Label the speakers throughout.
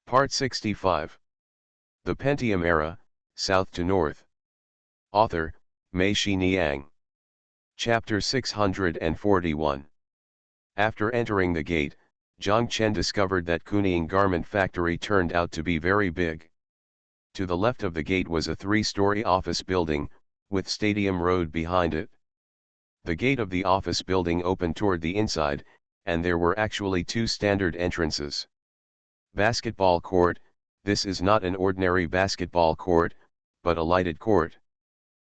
Speaker 1: Part 65. The Pentium Era, South to North. Author, Mei-Shi Niang. Chapter 641. After entering the gate, Zhang Chen discovered that Kuning garment factory turned out to be very big. To the left of the gate was a 3-story office building, with Stadium Road behind it. The gate of the office building opened toward the inside, and there were actually 2 standard entrances. Basketball court. This is not an ordinary basketball court, but a lighted court.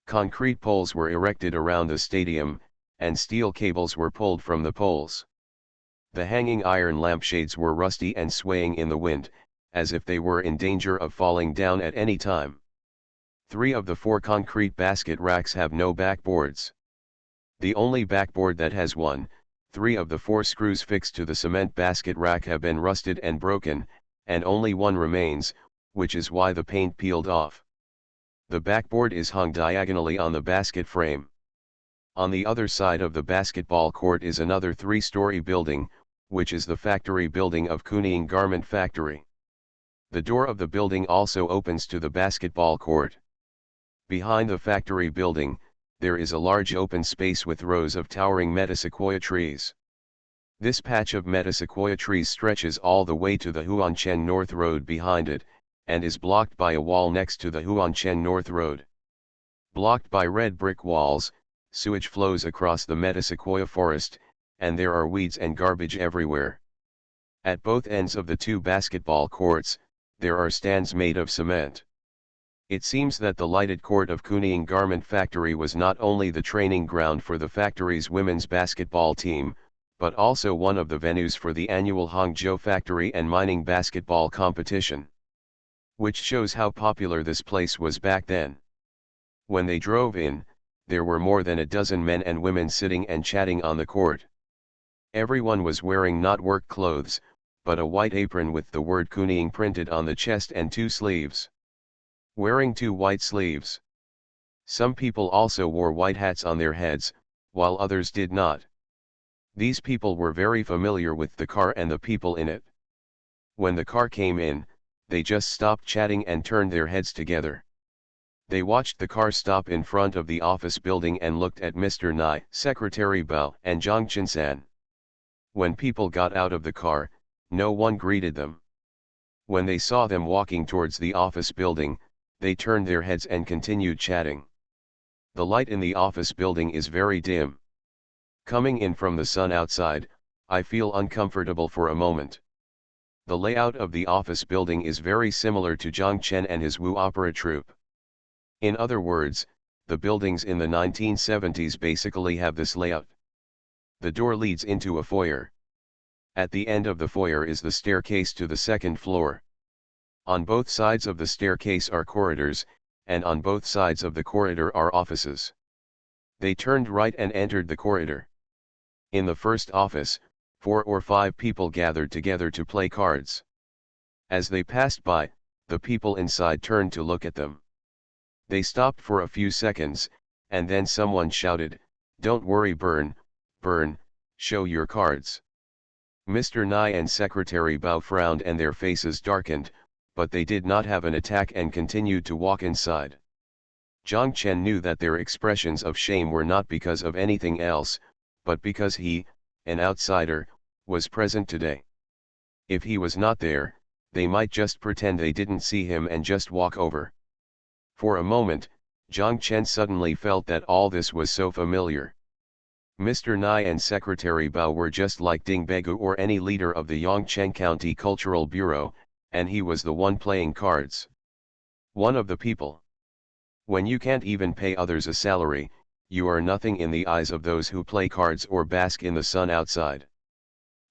Speaker 1: Concrete poles were erected around the stadium, and steel cables were pulled from the poles. The hanging iron lampshades were rusty and swaying in the wind, as if they were in danger of falling down at any time. 3 of the 4 concrete basket racks have no backboards. The only backboard that has 3 of the 4 screws fixed to the cement basket rack have been rusted and broken, and only 1 remains, which is why the paint peeled off. The backboard is hung diagonally on the basket frame. On the other side of the basketball court is another 3-story building, which is the factory building of Kuning Garment Factory. The door of the building also opens to the basketball court. Behind the factory building, there is a large open space with rows of towering metasequoia trees. This patch of metasequoia trees stretches all the way to the Huanchen North Road behind it, and is blocked by a wall next to the Huanchen North Road. Blocked by red brick walls, sewage flows across the metasequoia forest, and there are weeds and garbage everywhere. At both ends of the 2 basketball courts, there are stands made of cement. It seems that the lighted court of Kuning Garment Factory was not only the training ground for the factory's women's basketball team, but also one of the venues for the annual Hangzhou factory and mining basketball competition. Which shows how popular this place was back then. When they drove in, there were more than a dozen men and women sitting and chatting on the court. Everyone was wearing not work clothes, but a white apron with the word Kuning printed on the chest and 2 sleeves. Wearing 2 white sleeves. Some people also wore white hats on their heads, while others did not. These people were very familiar with the car and the people in it. When the car came in, they just stopped chatting and turned their heads together. They watched the car stop in front of the office building and looked at Mr. Nai, Secretary Bao, and Zhang Chensan. When people got out of the car, no one greeted them. When they saw them walking towards the office building, they turned their heads and continued chatting. The light in the office building is very dim. Coming in from the sun outside, I feel uncomfortable for a moment. The layout of the office building is very similar to Zhang Chen and his Wu opera troupe. In other words, the buildings in the 1970s basically have this layout. The door leads into a foyer. At the end of the foyer is the staircase to the 2nd floor. On both sides of the staircase are corridors, and on both sides of the corridor are offices. They turned right and entered the corridor. In the first office, 4 or 5 people gathered together to play cards. As they passed by, the people inside turned to look at them. They stopped for a few seconds, and then someone shouted, "Don't worry, Burn, show your cards." Mr. Nai and Secretary Bao frowned and their faces darkened, but they did not have an attack and continued to walk inside. Zhang Chen knew that their expressions of shame were not because of anything else, but because he, an outsider, was present today. If he was not there, they might just pretend they didn't see him and just walk over. For a moment, Zhang Chen suddenly felt that all this was so familiar. Mr. Nai and Secretary Bao were just like Ding Begu or any leader of the Yongcheng County Cultural Bureau, and he was the one playing cards. One of the people. When you can't even pay others a salary, you are nothing in the eyes of those who play cards or bask in the sun outside.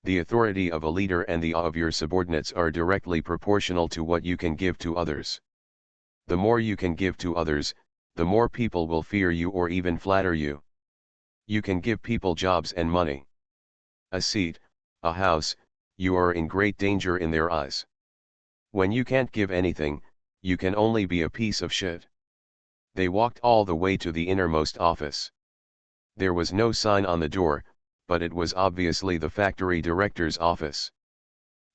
Speaker 1: The authority of a leader and the awe of your subordinates are directly proportional to what you can give to others. The more you can give to others, the more people will fear you or even flatter you. You can give people jobs and money. A seat, a house, you are in great danger in their eyes. When you can't give anything, you can only be a piece of shit. They walked all the way to the innermost office. There was no sign on the door, but it was obviously the factory director's office.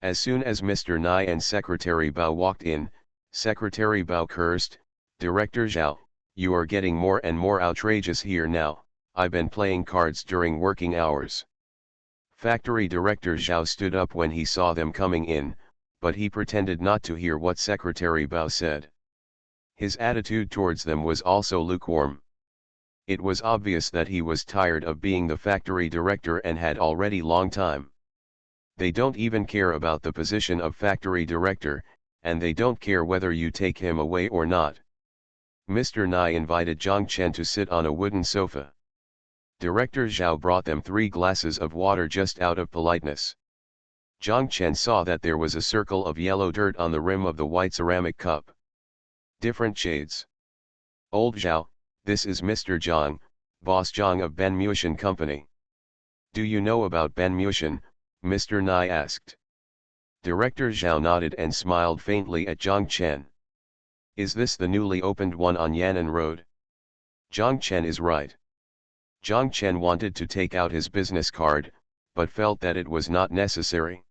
Speaker 1: As soon as Mr. Nye and Secretary Bao walked in, Secretary Bao cursed, "Director Zhao, you are getting more and more outrageous here now. I've been playing cards during working hours." Factory Director Zhao stood up when he saw them coming in, but he pretended not to hear what Secretary Bao said. His attitude towards them was also lukewarm. It was obvious that he was tired of being the factory director and had already long time. They don't even care about the position of factory director, and they don't care whether you take him away or not. Mr. Nye invited Zhang Chen to sit on a wooden sofa. Director Zhao brought them 3 glasses of water just out of politeness. Zhang Chen saw that there was a circle of yellow dirt on the rim of the white ceramic cup. Different shades. "Old Zhao, this is Mr. Zhang, Boss Zhang of Ben Mushin Company." "Do you know about Ben Mushin?" Mr. Nye asked. Director Zhao nodded and smiled faintly at Zhang Chen. "Is this the newly opened one on Yan'an Road?" "Zhang Chen is right." Zhang Chen wanted to take out his business card, but felt that it was not necessary.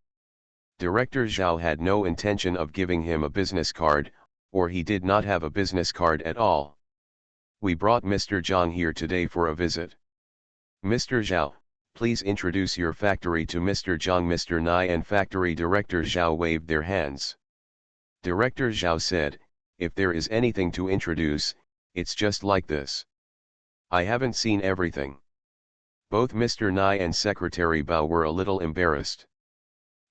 Speaker 1: Director Zhao had no intention of giving him a business card, or he did not have a business card at all. "We brought Mr. Zhang here today for a visit. Mr. Zhao, please introduce your factory to Mr. Zhang." Mr. Nye and Factory Director Zhao waved their hands. Director Zhao said, "If there is anything to introduce, it's just like this. I haven't seen everything." Both Mr. Nye and Secretary Bao were a little embarrassed.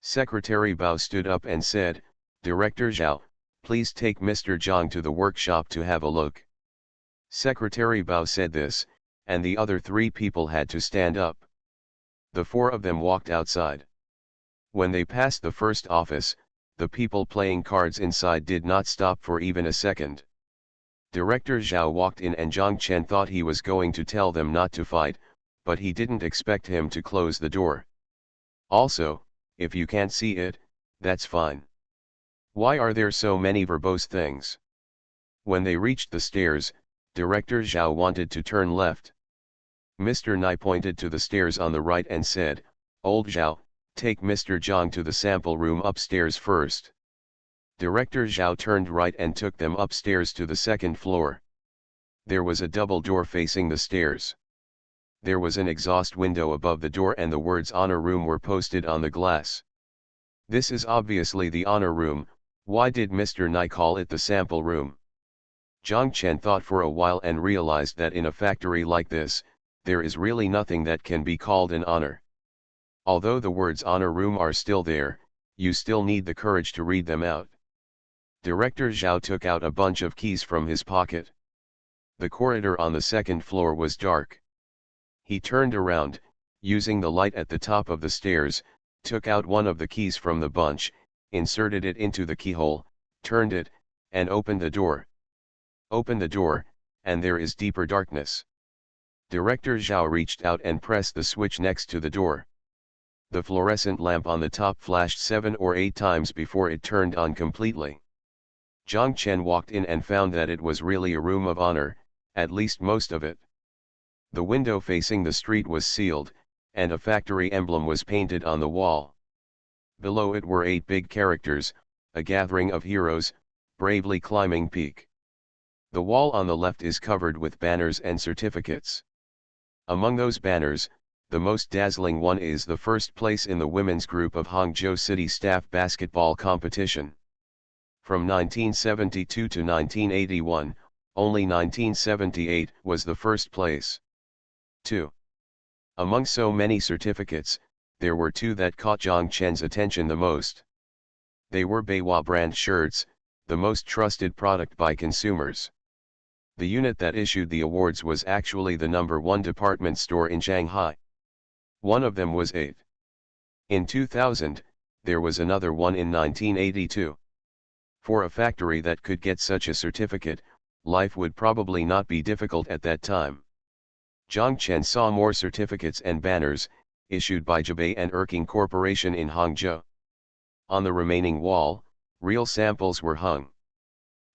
Speaker 1: Secretary Bao stood up and said, "Director Zhao, please take Mr. Zhang to the workshop to have a look." Secretary Bao said this, and the other 3 people had to stand up. The 4 of them walked outside. When they passed the first office, the people playing cards inside did not stop for even a second. Director Zhao walked in and Zhang Chen thought he was going to tell them not to fight, but he didn't expect him to close the door. "Also, if you can't see it, that's fine. Why are there so many verbose things?" When they reached the stairs, Director Zhao wanted to turn left. Mr. Nye pointed to the stairs on the right and said, "Old Zhao, take Mr. Zhang to the sample room upstairs first." Director Zhao turned right and took them upstairs to the 2nd floor. There was a double door facing the stairs. There was an exhaust window above the door and the words "Honor Room" were posted on the glass. This is obviously the honor room. Why did Mr. Nye call it the sample room? Zhang Chen thought for a while and realized that in a factory like this, there is really nothing that can be called an honor. Although the words "honor room" are still there, you still need the courage to read them out. Director Zhao took out a bunch of keys from his pocket. The corridor on the 2nd floor was dark. He turned around, using the light at the top of the stairs, took out one of the keys from the bunch, inserted it into the keyhole, turned it, and opened the door. Open the door, and there is deeper darkness. Director Zhao reached out and pressed the switch next to the door. The fluorescent lamp on the top flashed 7 or 8 times before it turned on completely. Zhang Chen walked in and found that it was really a room of honor, at least most of it. The window facing the street was sealed, and a factory emblem was painted on the wall. Below it were 8 big characters, "A gathering of heroes, bravely climbing peak." The wall on the left is covered with banners and certificates. Among those banners, the most dazzling one is the first place in the women's group of Hangzhou City Staff Basketball Competition. From 1972 to 1981, only 1978 was the first place. 2. Among so many certificates, there were 2 that caught Zhang Chen's attention the most. They were Beiwa brand shirts, the most trusted product by consumers. The unit that issued the awards was actually the #1 department store in Shanghai. One of them was 8. In 2000, there was another one in 1982. For a factory that could get such a certificate, life would probably not be difficult at that time. Zhang Chen saw more certificates and banners, issued by Jibei and Erking Corporation in Hangzhou. On the remaining wall, real samples were hung.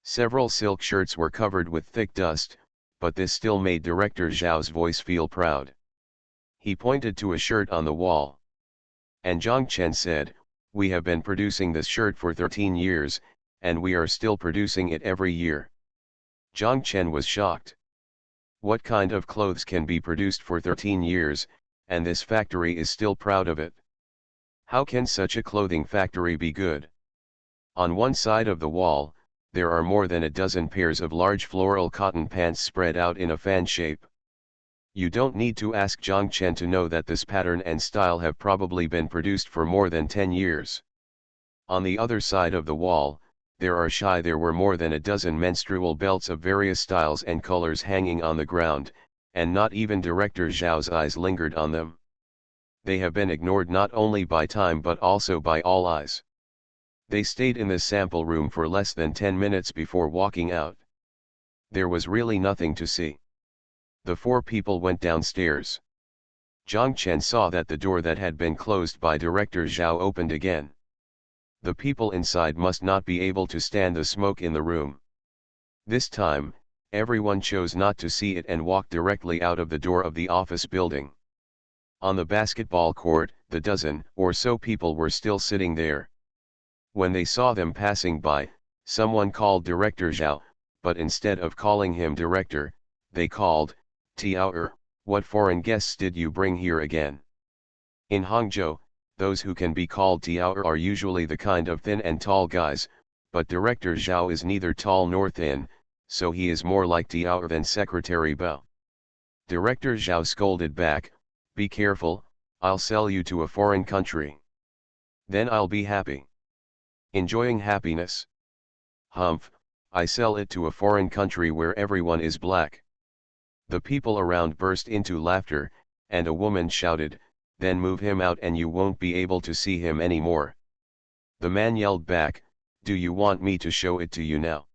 Speaker 1: Several silk shirts were covered with thick dust, but this still made Director Zhao's voice feel proud. He pointed to a shirt on the wall. And Zhang Chen said, We have been producing this shirt for 13 years, and we are still producing it every year. Zhang Chen was shocked. What kind of clothes can be produced for 13 years, and this factory is still proud of it? How can such a clothing factory be good? On one side of the wall, there are more than a dozen pairs of large floral cotton pants spread out in a fan shape. You don't need to ask Zhang Chen to know that this pattern and style have probably been produced for more than 10 years. On the other side of the wall, there were more than a dozen menstrual belts of various styles and colors hanging on the ground, and not even Director Zhao's eyes lingered on them. They have been ignored not only by time but also by all eyes. They stayed in the sample room for less than 10 minutes before walking out. There was really nothing to see. The four people went downstairs. Zhang Chen saw that the door that had been closed by Director Zhao opened again. The people inside must not be able to stand the smoke in the room. This time, everyone chose not to see it and walked directly out of the door of the office building. On the basketball court, the dozen or so people were still sitting there. When they saw them passing by, someone called Director Zhao, but instead of calling him director, they called, "Tiao, what foreign guests did you bring here again?" In Hangzhou, those who can be called Tiao are usually the kind of thin and tall guys, but Director Zhao is neither tall nor thin, so he is more like Tiao than Secretary Bao. Director Zhao scolded back, "Be careful, I'll sell you to a foreign country. Then I'll be happy." Enjoying happiness? Humph, I sell it to a foreign country where everyone is black. The people around burst into laughter, and a woman shouted, "Then move him out and you won't be able to see him anymore." The man yelled back, "Do you want me to show it to you now?"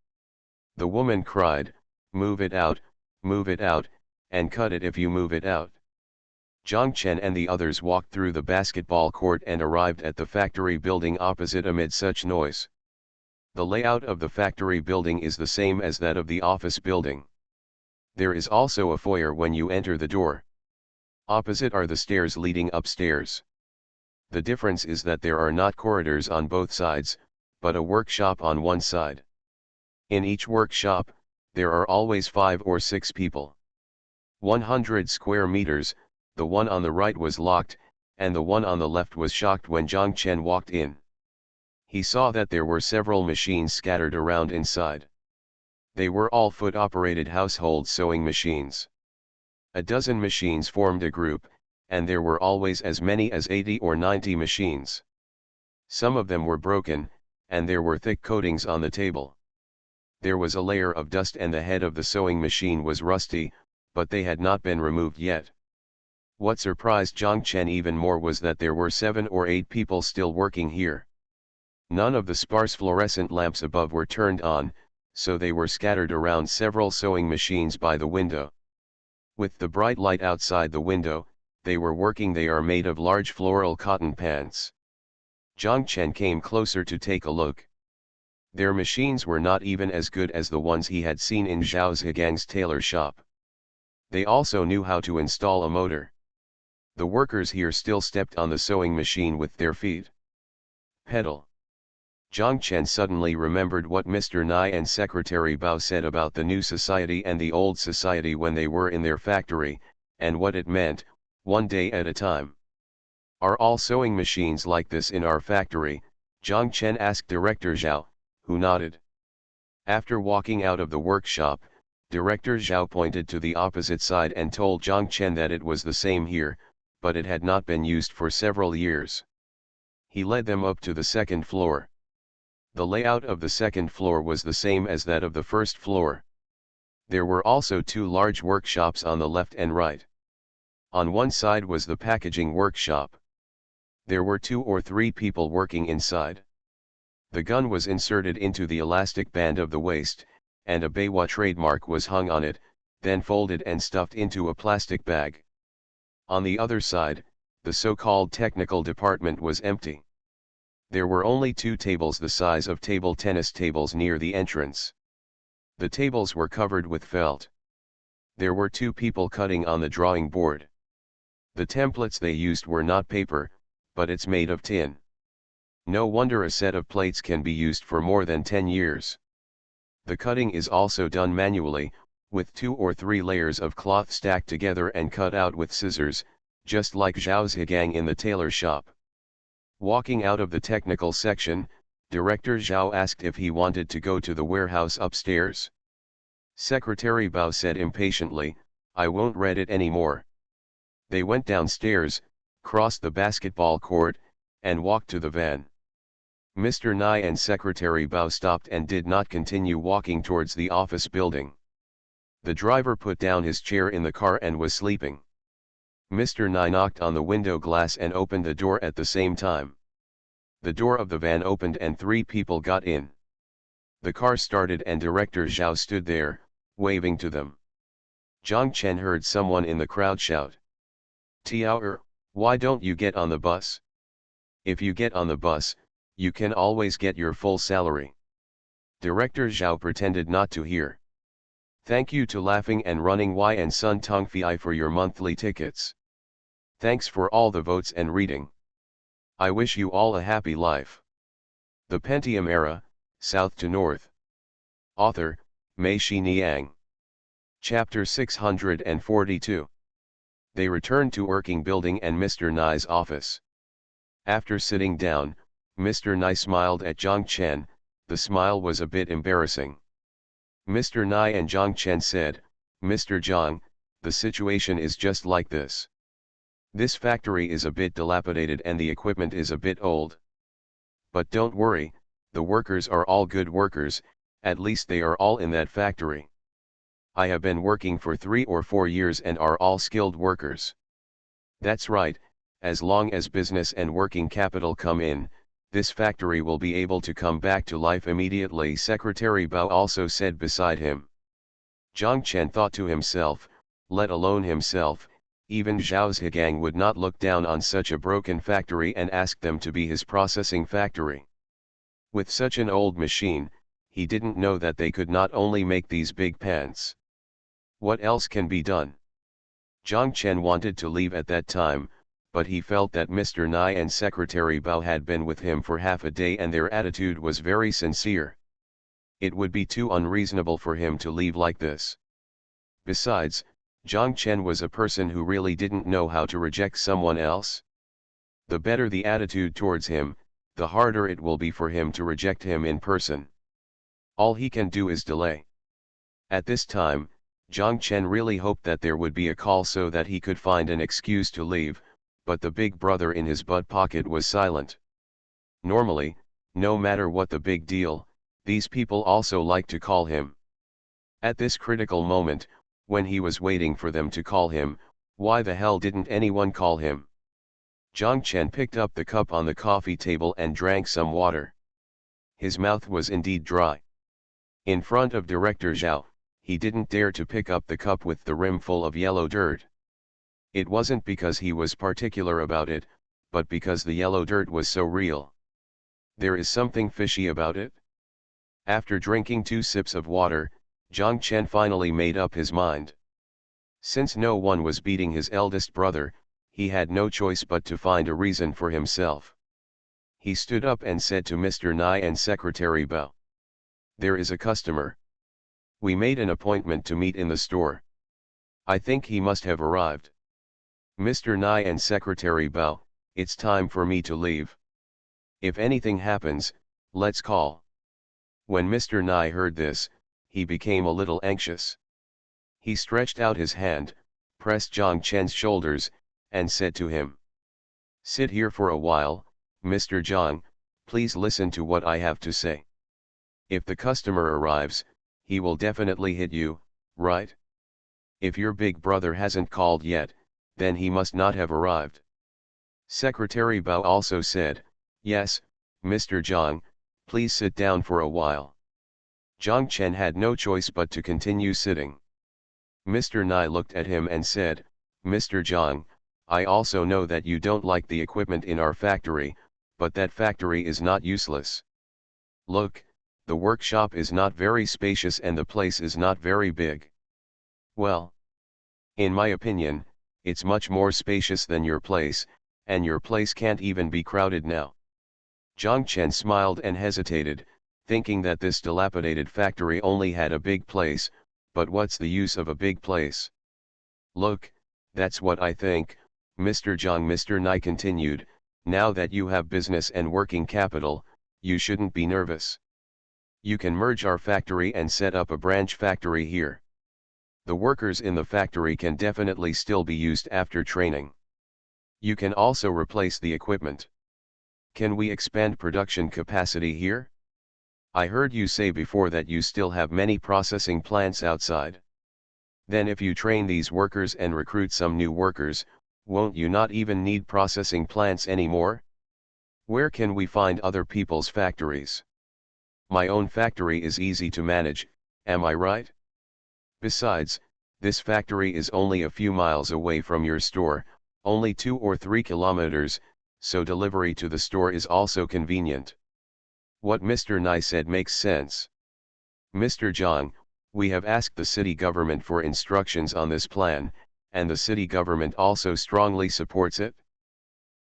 Speaker 1: The woman cried, move it out, and cut it if you move it out." Zhang Chen and the others walked through the basketball court and arrived at the factory building opposite amid such noise. The layout of the factory building is the same as that of the office building. There is also a foyer when you enter the door. Opposite are the stairs leading upstairs. The difference is that there are not corridors on both sides, but a workshop on one side. In each workshop, there are always 5 or 6 people. 100 square meters, the one on the right was locked, and the one on the left was shocked when Zhang Chen walked in. He saw that there were several machines scattered around inside. They were all foot-operated household sewing machines. A dozen machines formed a group, and there were always as many as 80 or 90 machines. Some of them were broken, and there were thick coatings on the table. There was a layer of dust and the head of the sewing machine was rusty, but they had not been removed yet. What surprised Zhang Chen even more was that there were 7 or 8 people still working here. None of the sparse fluorescent lamps above were turned on, so they were scattered around several sewing machines by the window. With the bright light outside the window, they were working. They are made of large floral cotton pants. Zhang Chen came closer to take a look. Their machines were not even as good as the ones he had seen in Zhao Zhigang's tailor shop. They also knew how to install a motor. The workers here still stepped on the sewing machine with their feet. Pedal. Zhang Chen suddenly remembered what Mr. Nai and Secretary Bao said about the new society and the old society when they were in their factory, and what it meant, one day at a time. Are all sewing machines like this in our factory? Zhang Chen asked Director Zhao, who nodded. After walking out of the workshop, Director Zhao pointed to the opposite side and told Zhang Chen that it was the same here, but it had not been used for several years. He led them up to the second floor. The layout of the second floor was the same as that of the first floor. There were also 2 large workshops on the left and right. On one side was the packaging workshop. There were 2 or 3 people working inside. The gun was inserted into the elastic band of the waist, and a Beiwa trademark was hung on it, then folded and stuffed into a plastic bag. On the other side, the so-called technical department was empty. There were only 2 tables the size of table tennis tables near the entrance. The tables were covered with felt. There were 2 people cutting on the drawing board. The templates they used were not paper, but it's made of tin. No wonder a set of plates can be used for more than 10 years. The cutting is also done manually, with 2 or 3 layers of cloth stacked together and cut out with scissors, just like Zhao's Higang in the tailor shop. Walking out of the technical section, Director Zhao asked if he wanted to go to the warehouse upstairs. Secretary Bao said impatiently, "I won't read it anymore." They went downstairs, crossed the basketball court, and walked to the van. Mr. Nai and Secretary Bao stopped and did not continue walking towards the office building. The driver put down his chair in the car and was sleeping. Mr. Nai knocked on the window glass and opened the door at the same time. The door of the van opened and 3 people got in. The car started and Director Zhao stood there, waving to them. Zhang Chen heard someone in the crowd shout, "Tiao, why don't you get on the bus? If you get on the bus, you can always get your full salary." Director Zhao pretended not to hear. "Thank you to Laughing and Running Y and Sun Tongfei for your monthly tickets. Thanks for all the votes and reading. I wish you all a happy life." The Pentium Era, South to North. Author, Mei Shi Niang. Chapter 642. They returned to Working Building and Mr. Nai's office. After sitting down, Mr. Nai smiled at Zhang Chen. The smile was a bit embarrassing. Mr. Nai and Zhang Chen said, "Mr. Zhang, the situation is just like this. This factory is a bit dilapidated and the equipment is a bit old. But don't worry, the workers are all good workers, at least they are all in that factory. I have been working for 3 or 4 years and are all skilled workers. That's right, as long as business and working capital come in, this factory will be able to come back to life immediately," Secretary Bao also said beside him. Zhang Chen thought to himself, let alone himself, even Zhao's Higang would not look down on such a broken factory and ask them to be his processing factory. With such an old machine, he didn't know that they could not only make these big pants. What else can be done? Zhang Chen wanted to leave at that time, but he felt that Mr. Nai and Secretary Bao had been with him for half a day and their attitude was very sincere. It would be too unreasonable for him to leave like this. Besides, Zhang Chen was a person who really didn't know how to reject someone else. The better the attitude towards him, the harder it will be for him to reject him in person. All he can do is delay. At this time, Zhang Chen really hoped that there would be a call so that he could find an excuse to leave, but the big brother in his butt pocket was silent. Normally, no matter what the big deal, these people also like to call him. At this critical moment, when he was waiting for them to call him, why the hell didn't anyone call him? Zhang Chen picked up the cup on the coffee table and drank some water. His mouth was indeed dry. In front of Director Zhao, he didn't dare to pick up the cup with the rim full of yellow dirt. It wasn't because he was particular about it, but because the yellow dirt was so real. There is something fishy about it. After drinking 2 sips of water, Zhang Chen finally made up his mind. Since no one was beating his eldest brother, he had no choice but to find a reason for himself. He stood up and said to Mr. Nai and Secretary Bao, "There is a customer. We made an appointment to meet in the store. I think he must have arrived. Mr. Nai and Secretary Bao, it's time for me to leave. If anything happens, let's call." When Mr. Nai heard this, he became a little anxious. He stretched out his hand, pressed Zhang Chen's shoulders, and said to him, "Sit here for a while, Mr. Zhang, please listen to what I have to say. If the customer arrives, he will definitely hit you, right? If your big brother hasn't called yet, then he must not have arrived." Secretary Bao also said, "Yes, Mr. Zhang, please sit down for a while." Zhang Chen had no choice but to continue sitting. Mr. Nai looked at him and said, "Mr. Zhang, I also know that you don't like the equipment in our factory, but that factory is not useless. Look, the workshop is not very spacious and the place is not very big. Well, in my opinion, it's much more spacious than your place, and your place can't even be crowded now." Zhang Chen smiled and hesitated, thinking that this dilapidated factory only had a big place, but what's the use of a big place? Look, that's what I think, Mr. Zhang. Mr. Nai continued, now that you have business and working capital, you shouldn't be nervous. You can merge our factory and set up a branch factory here. The workers in the factory can definitely still be used after training. You can also replace the equipment. Can we expand production capacity here? I heard you say before that you still have many processing plants outside. Then if you train these workers and recruit some new workers, won't you not even need processing plants anymore? Where can we find other people's factories? My own factory is easy to manage, am I right? Besides, this factory is only a few miles away from your store, only 2 or 3 kilometers, so delivery to the store is also convenient. What Mr. Nai said makes sense. Mr. Zhang, we have asked the city government for instructions on this plan, and the city government also strongly supports it.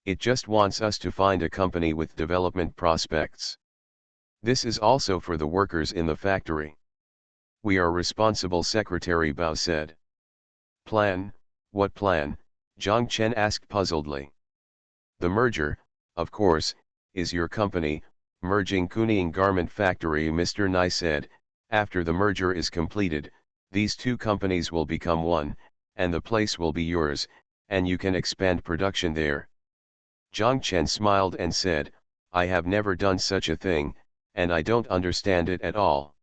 Speaker 1: It just wants us to find a company with development prospects. This is also for the workers in the factory. We are responsible, Secretary Bao said. Plan? What plan? Zhang Chen asked puzzledly. The merger, of course, is your company, merging Kuning Garment Factory. Mr. Nai said, after the merger is completed, these two companies will become one, and the place will be yours, and you can expand production there. Zhang Chen smiled and said, I have never done such a thing, and I don't understand it at all.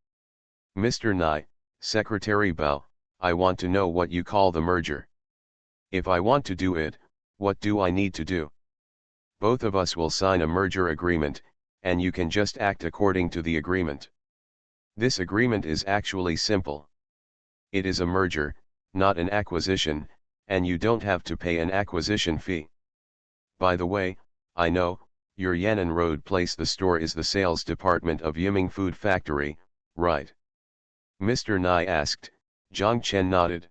Speaker 1: Mr. Nai, Secretary Bao, I want to know what you call the merger. If I want to do it, what do I need to do? Both of us will sign a merger agreement, and you can just act according to the agreement. This agreement is actually simple. It is a merger, not an acquisition, and you don't have to pay an acquisition fee. By the way, I know, your Yan'an Road place, the store is the sales department of Yiming Food Factory, right? Mr. Nai asked. Zhang Chen nodded.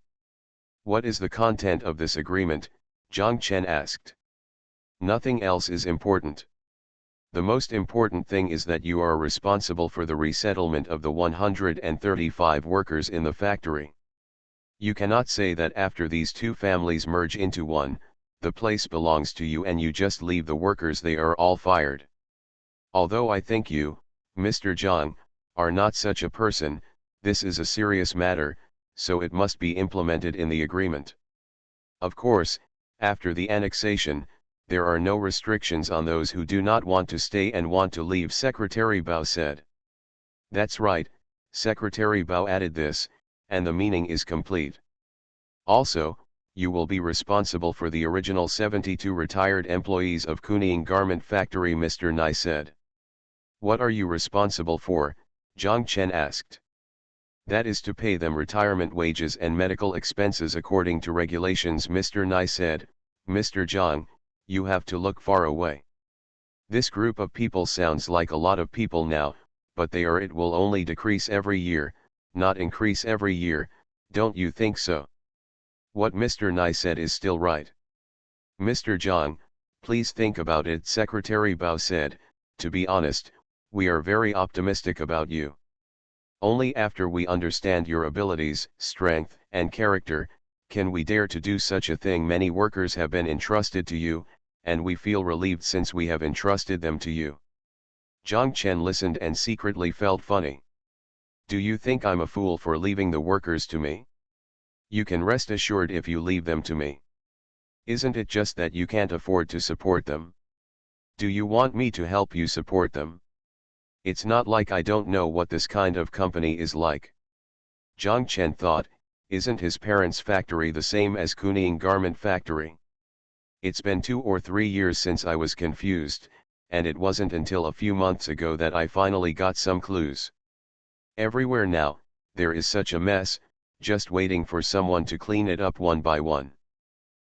Speaker 1: What is the content of this agreement? Zhang Chen asked. Nothing else is important. The most important thing is that you are responsible for the resettlement of the 135 workers in the factory. You cannot say that after these two families merge into one, the place belongs to you and you just leave the workers, they are all fired. Although I think you, Mr. Zhang, are not such a person, this is a serious matter, so it must be implemented in the agreement. Of course, after the annexation, there are no restrictions on those who do not want to stay and want to leave, Secretary Bao said. That's right, Secretary Bao added this, and the meaning is complete. Also, you will be responsible for the original 72 retired employees of Kuning Garment Factory, Mr. Nai said. What are you responsible for? Zhang Chen asked. That is to pay them retirement wages and medical expenses according to regulations, Mr. Nai said. Mr. Zhang, you have to look far away. This group of people sounds like a lot of people now, but it will only decrease every year, not increase every year, don't you think so? What Mr. Nai said is still right. Mr. Zhang, please think about it, Secretary Bao said. To be honest, we are very optimistic about you. Only after we understand your abilities, strength, and character, can we dare to do such a thing. Many workers have been entrusted to you, and we feel relieved since we have entrusted them to you. Zhang Chen listened and secretly felt funny. Do you think I'm a fool for leaving the workers to me? You can rest assured if you leave them to me. Isn't it just that you can't afford to support them? Do you want me to help you support them? It's not like I don't know what this kind of company is like. Zhang Chen thought, isn't his parents' factory the same as Kuning Garment Factory? It's been 2 or 3 years since I was confused, and it wasn't until a few months ago that I finally got some clues. Everywhere now, there is such a mess, just waiting for someone to clean it up one by one.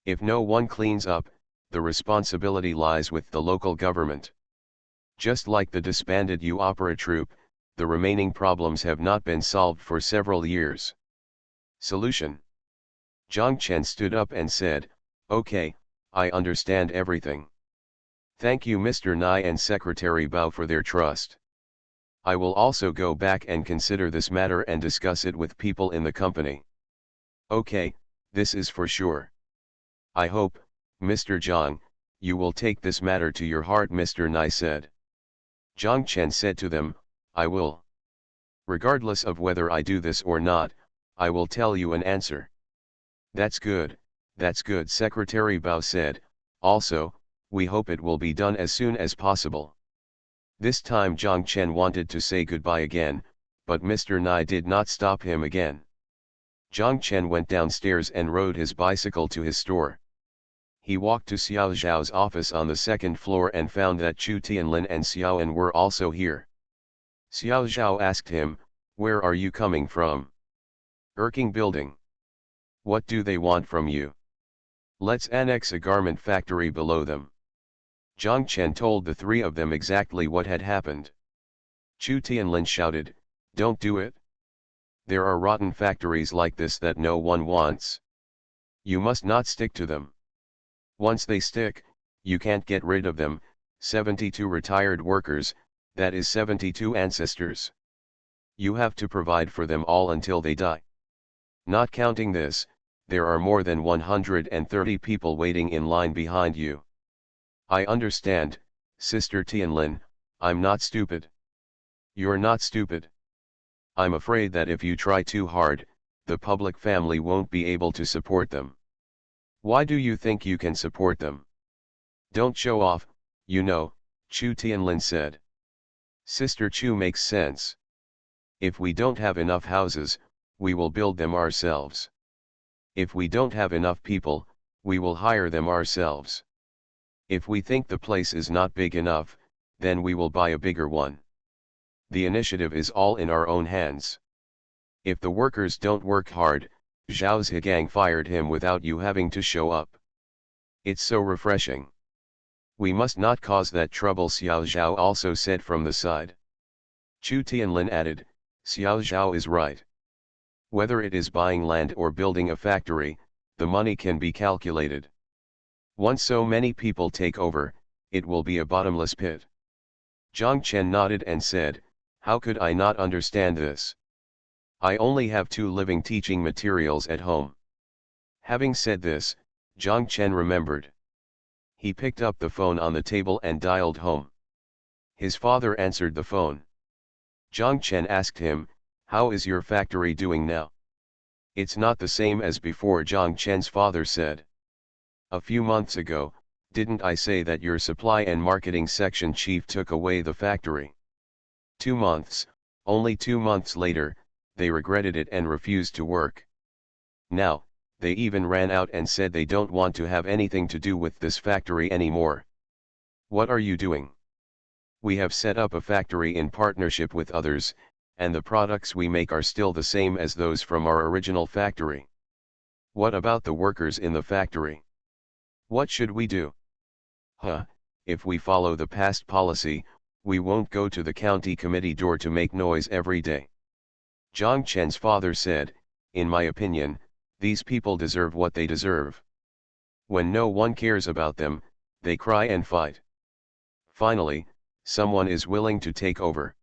Speaker 1: If no one cleans up, the responsibility lies with the local government. Just like the disbanded opera troupe, the remaining problems have not been solved for several years. Solution. Zhang Chen stood up and said, okay, I understand everything. Thank you Mr. Nye and Secretary Bao for their trust. I will also go back and consider this matter and discuss it with people in the company. Okay, this is for sure. I hope, Mr. Zhang, you will take this matter to your heart, Mr. Nye said. Zhang Chen said to them, I will. Regardless of whether I do this or not, I will tell you an answer. That's good, Secretary Bao said. Also, we hope it will be done as soon as possible. This time Zhang Chen wanted to say goodbye again, but Mr. Nye did not stop him again. Zhang Chen went downstairs and rode his bicycle to his store. He walked to Xiao Zhao's office on the second floor and found that Chu Tianlin and Xiao An were also here. Xiao Zhao asked him, where are you coming from? Erking building. What do they want from you? Let's annex a garment factory below them. Zhang Chen told the three of them exactly what had happened. Chu Tianlin shouted, don't do it. There are rotten factories like this that no one wants. You must not stick to them. Once they stick, you can't get rid of them. 72 retired workers, that is 72 ancestors. You have to provide for them all until they die. Not counting this, there are more than 130 people waiting in line behind you. I understand, Sister Tianlin, I'm not stupid. You're not stupid. I'm afraid that if you try too hard, the public family won't be able to support them. Why do you think you can support them? Don't show off, you know, Chu Tianlin said. Sister Chu makes sense. If we don't have enough houses, we will build them ourselves. If we don't have enough people, we will hire them ourselves. If we think the place is not big enough, then we will buy a bigger one. The initiative is all in our own hands. If the workers don't work hard, Zhao Zhigang fired him without you having to show up. It's so refreshing. We must not cause that trouble, Xiao Zhao also said from the side. Chu Tianlin added, Xiao Zhao is right. Whether it is buying land or building a factory, the money can be calculated. Once so many people take over, it will be a bottomless pit. Zhang Chen nodded and said, how could I not understand this? I only have 2 living teaching materials at home. Having said this, Zhang Chen remembered. He picked up the phone on the table and dialed home. His father answered the phone. Zhang Chen asked him, how is your factory doing now? It's not the same as before, Zhang Chen's father said. A few months ago, didn't I say that your supply and marketing section chief took away the factory? 2 months, only 2 months later, they regretted it and refused to work. Now, they even ran out and said they don't want to have anything to do with this factory anymore. What are you doing? We have set up a factory in partnership with others, and the products we make are still the same as those from our original factory. What about the workers in the factory? What should we do? If we follow the past policy, we won't go to the county committee door to make noise every day. Zhang Chen's father said, in my opinion, these people deserve what they deserve. When no one cares about them, they cry and fight. Finally, someone is willing to take over.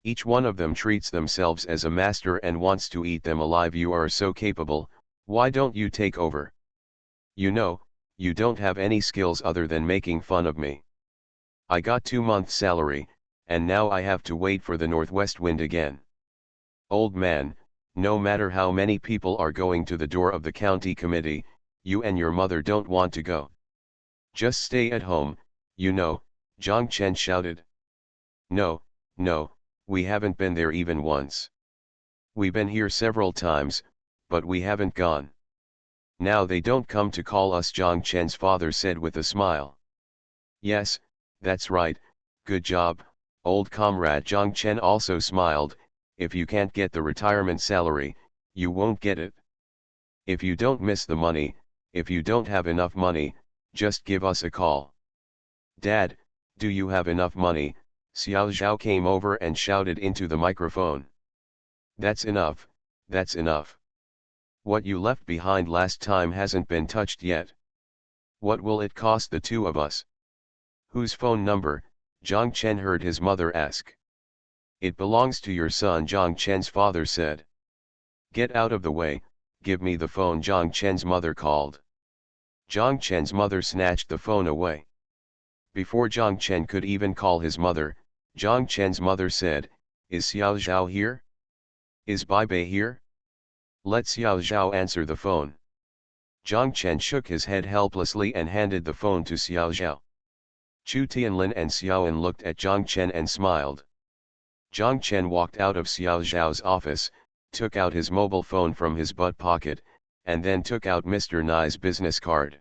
Speaker 1: Each one of them treats themselves as a master and wants to eat them alive. You are so capable, why don't you take over? You know, you don't have any skills other than making fun of me. I got 2 months' salary, and now I have to wait for the northwest wind again. Old man, no matter how many people are going to the door of the county committee, you and your mother don't want to go. Just stay at home, you know, Zhang Chen shouted. No, we haven't been there even once. We've been here several times, but we haven't gone. Now they don't come to call us, Zhang Chen's father said with a smile. Yes, that's right, good job, old comrade. Zhang Chen also smiled. If you can't get the retirement salary, you won't get it. If you don't miss the money, if you don't have enough money, just give us a call. Dad, do you have enough money? Xiao Zhao came over and shouted into the microphone. That's enough, that's enough. What you left behind last time hasn't been touched yet. What will it cost the 2 of us? Whose phone number? Zhang Chen heard his mother ask. It belongs to your son, Zhang Chen's father said. Get out of the way, give me the phone, Zhang Chen's mother called. Zhang Chen's mother snatched the phone away. Before Zhang Chen could even call his mother, Zhang Chen's mother said, Is Xiao Zhao here? Is Bai Bei here? Let Xiao Zhao answer the phone. Zhang Chen shook his head helplessly and handed the phone to Xiao Zhao. Chu Tianlin and Xiaoan looked at Zhang Chen and smiled. Zhang Chen walked out of Xiao Zhao's office, took out his mobile phone from his butt pocket, and then took out Mr. Nai's business card.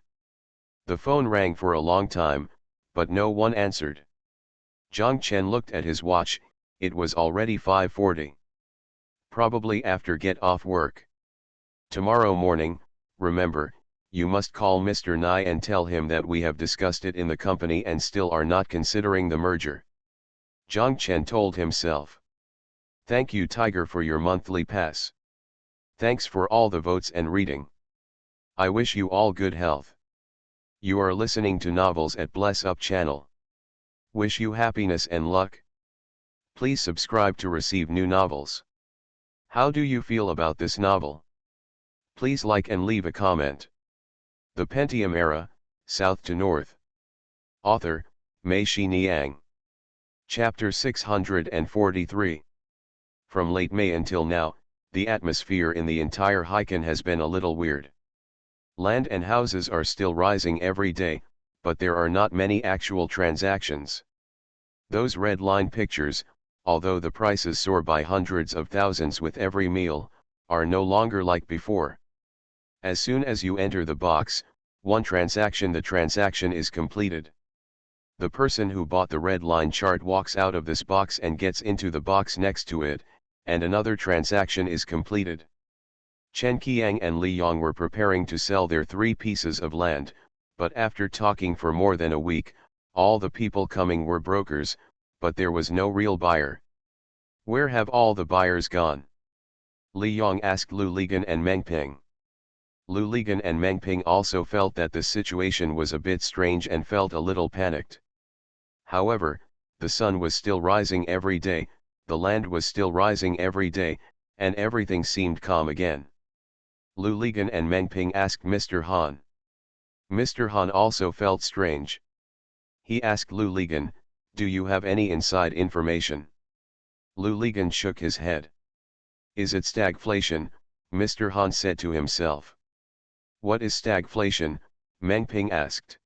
Speaker 1: The phone rang for a long time, but no one answered. Zhang Chen looked at his watch, it was already 5:40. Probably after get off work. Tomorrow morning, remember, you must call Mr. Nai and tell him that we have discussed it in the company and still are not considering the merger. Zhang Chen told himself. Thank you, Tiger, for your monthly pass. Thanks for all the votes and reading. I wish you all good health. You are listening to novels at Bless Up channel. Wish you happiness and luck. Please subscribe to receive new novels. How do you feel about this novel? Please like and leave a comment. The Pentium Era, South to North. Author, Mei Xiniang. Chapter 643. From late May until now, the atmosphere in the entire Heiken has been a little weird. Land and houses are still rising every day, but there are not many actual transactions. Those red line pictures, although the prices soar by hundreds of thousands with every meal, are no longer like before. As soon as you enter the box, the transaction is completed. The person who bought the red line chart walks out of this box and gets into the box next to it, and another transaction is completed. Chen Qiang and Li Yong were preparing to sell their 3 pieces of land, but after talking for more than a week, all the people coming were brokers, but there was no real buyer. Where have all the buyers gone? Li Yong asked Lu Ligan and Meng Ping. Lu Ligan and Meng Ping also felt that the situation was a bit strange and felt a little panicked. However, the sun was still rising every day, the land was still rising every day, and everything seemed calm again. Lu Ligan and Meng Ping asked Mr. Han. Mr. Han also felt strange. He asked Lu Ligan, do you have any inside information? Lu Ligan shook his head. Is it stagflation? Mr. Han said to himself. What is stagflation? Meng Ping asked.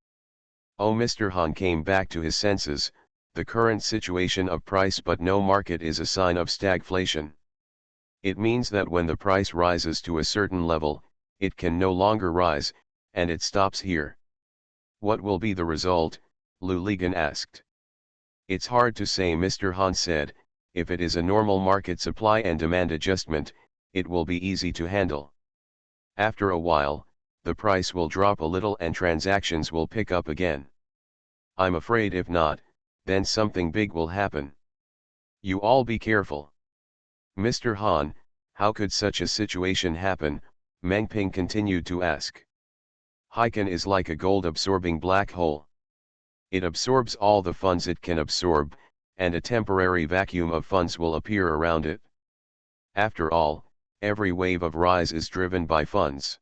Speaker 1: Oh, Mr. Han came back to his senses, the current situation of price but no market is a sign of stagflation. It means that when the price rises to a certain level, it can no longer rise, and it stops here. What will be the result? Lu Ligan asked. It's hard to say, Mr. Han said. If it is a normal market supply and demand adjustment, it will be easy to handle. After a while, the price will drop a little and transactions will pick up again. I'm afraid if not, then something big will happen. You all be careful. Mr. Han, how could such a situation happen? Meng Ping continued to ask. Heiken is like a gold-absorbing black hole. It absorbs all the funds it can absorb, and a temporary vacuum of funds will appear around it. After all, every wave of rise is driven by funds.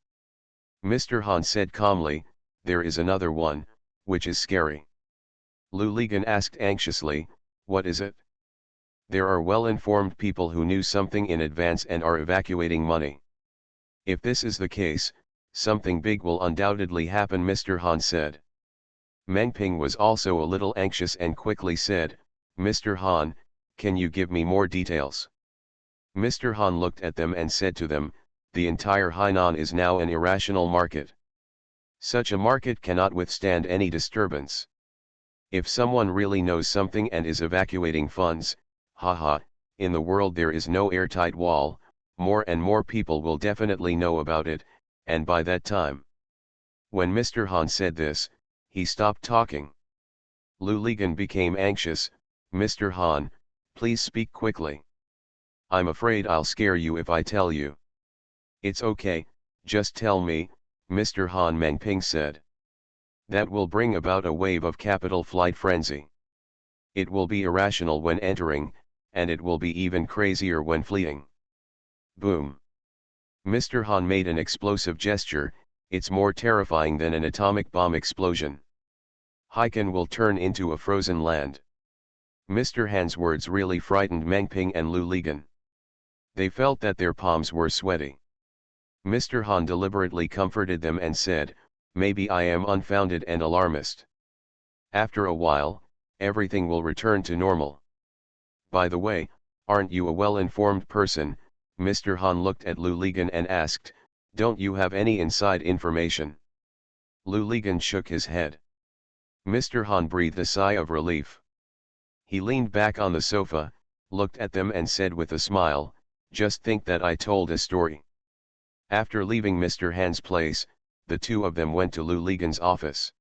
Speaker 1: Mr. Han said calmly, there is another one, which is scary. Lu Ligan asked anxiously, what is it? There are well-informed people who knew something in advance and are evacuating money. If this is the case, something big will undoubtedly happen, Mr. Han said. Meng Ping was also a little anxious and quickly said, Mr. Han, can you give me more details? Mr. Han looked at them and said to them, the entire Hainan is now an irrational market. Such a market cannot withstand any disturbance. If someone really knows something and is evacuating funds, haha, in the world there is no airtight wall, more and more people will definitely know about it, and by that time. When Mr. Han said this, he stopped talking. Lu Ligan became anxious, Mr. Han, please speak quickly. I'm afraid I'll scare you if I tell you. It's okay, just tell me, Mr. Han, Meng Ping said. That will bring about a wave of capital flight frenzy. It will be irrational when entering, and it will be even crazier when fleeing. Boom. Mr. Han made an explosive gesture. It's more terrifying than an atomic bomb explosion. Hiken will turn into a frozen land. Mr. Han's words really frightened Meng Ping and Lu Ligan. They felt that their palms were sweaty. Mr. Han deliberately comforted them and said, "Maybe I am unfounded and alarmist. After a while, everything will return to normal. By the way, aren't you a well-informed person?" Mr. Han looked at Lu Ligan and asked, "Don't you have any inside information?" Lu Ligan shook his head. Mr. Han breathed a sigh of relief. He leaned back on the sofa, looked at them and said with a smile, "Just think that I told a story." After leaving Mr. Han's place, the two of them went to Lu Ligan's office.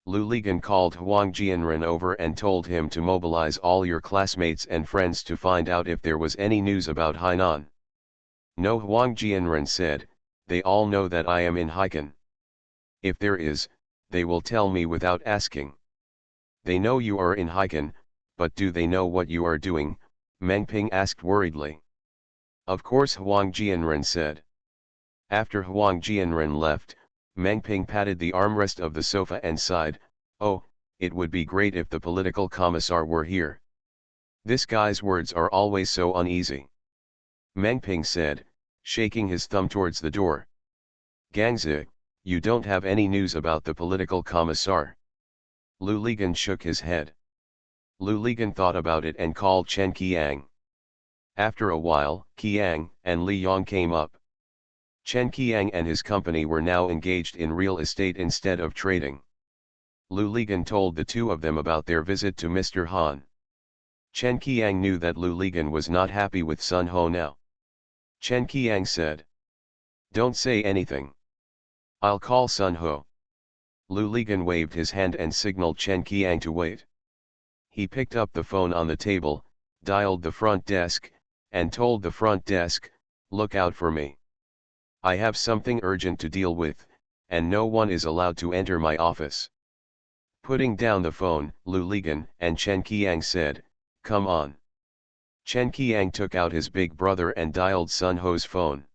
Speaker 1: Lu Ligan called Huang Jianren over and told him to mobilize all your classmates and friends to find out if there was any news about Hainan. "No," Huang Jianren said, "they all know that I am in Hiken. If there is, they will tell me without asking." "They know you are in Hiken, but do they know what you are doing?" Meng Ping asked worriedly. "Of course," Huang Jianren said. After Huang Jianren left, Meng Ping patted the armrest of the sofa and sighed, "Oh, it would be great if the political commissar were here. This guy's words are always so uneasy." Meng Ping said, shaking his thumb towards the door. "Gangzi, you don't have any news about the political commissar?" Lu Ligan shook his head. Lu Ligan thought about it and called Chen Qiang. After a while, Qiang and Li Yong came up. Chen Qiang and his company were now engaged in real estate instead of trading. Lu Ligan told the two of them about their visit to Mr. Han. Chen Qiang knew that Lu Ligan was not happy with Sun Ho now. Chen Qiang said, "Don't say anything. I'll call Sun Ho." Lu Ligan waved his hand and signaled Chen Qiang to wait. He picked up the phone on the table, dialed the front desk, and told the front desk, "Look out for me. I have something urgent to deal with, and no one is allowed to enter my office." Putting down the phone, Lu Ligan and Chen Qiang said, "Come on." Chen Qiang took out his big brother and dialed Sun Ho's phone.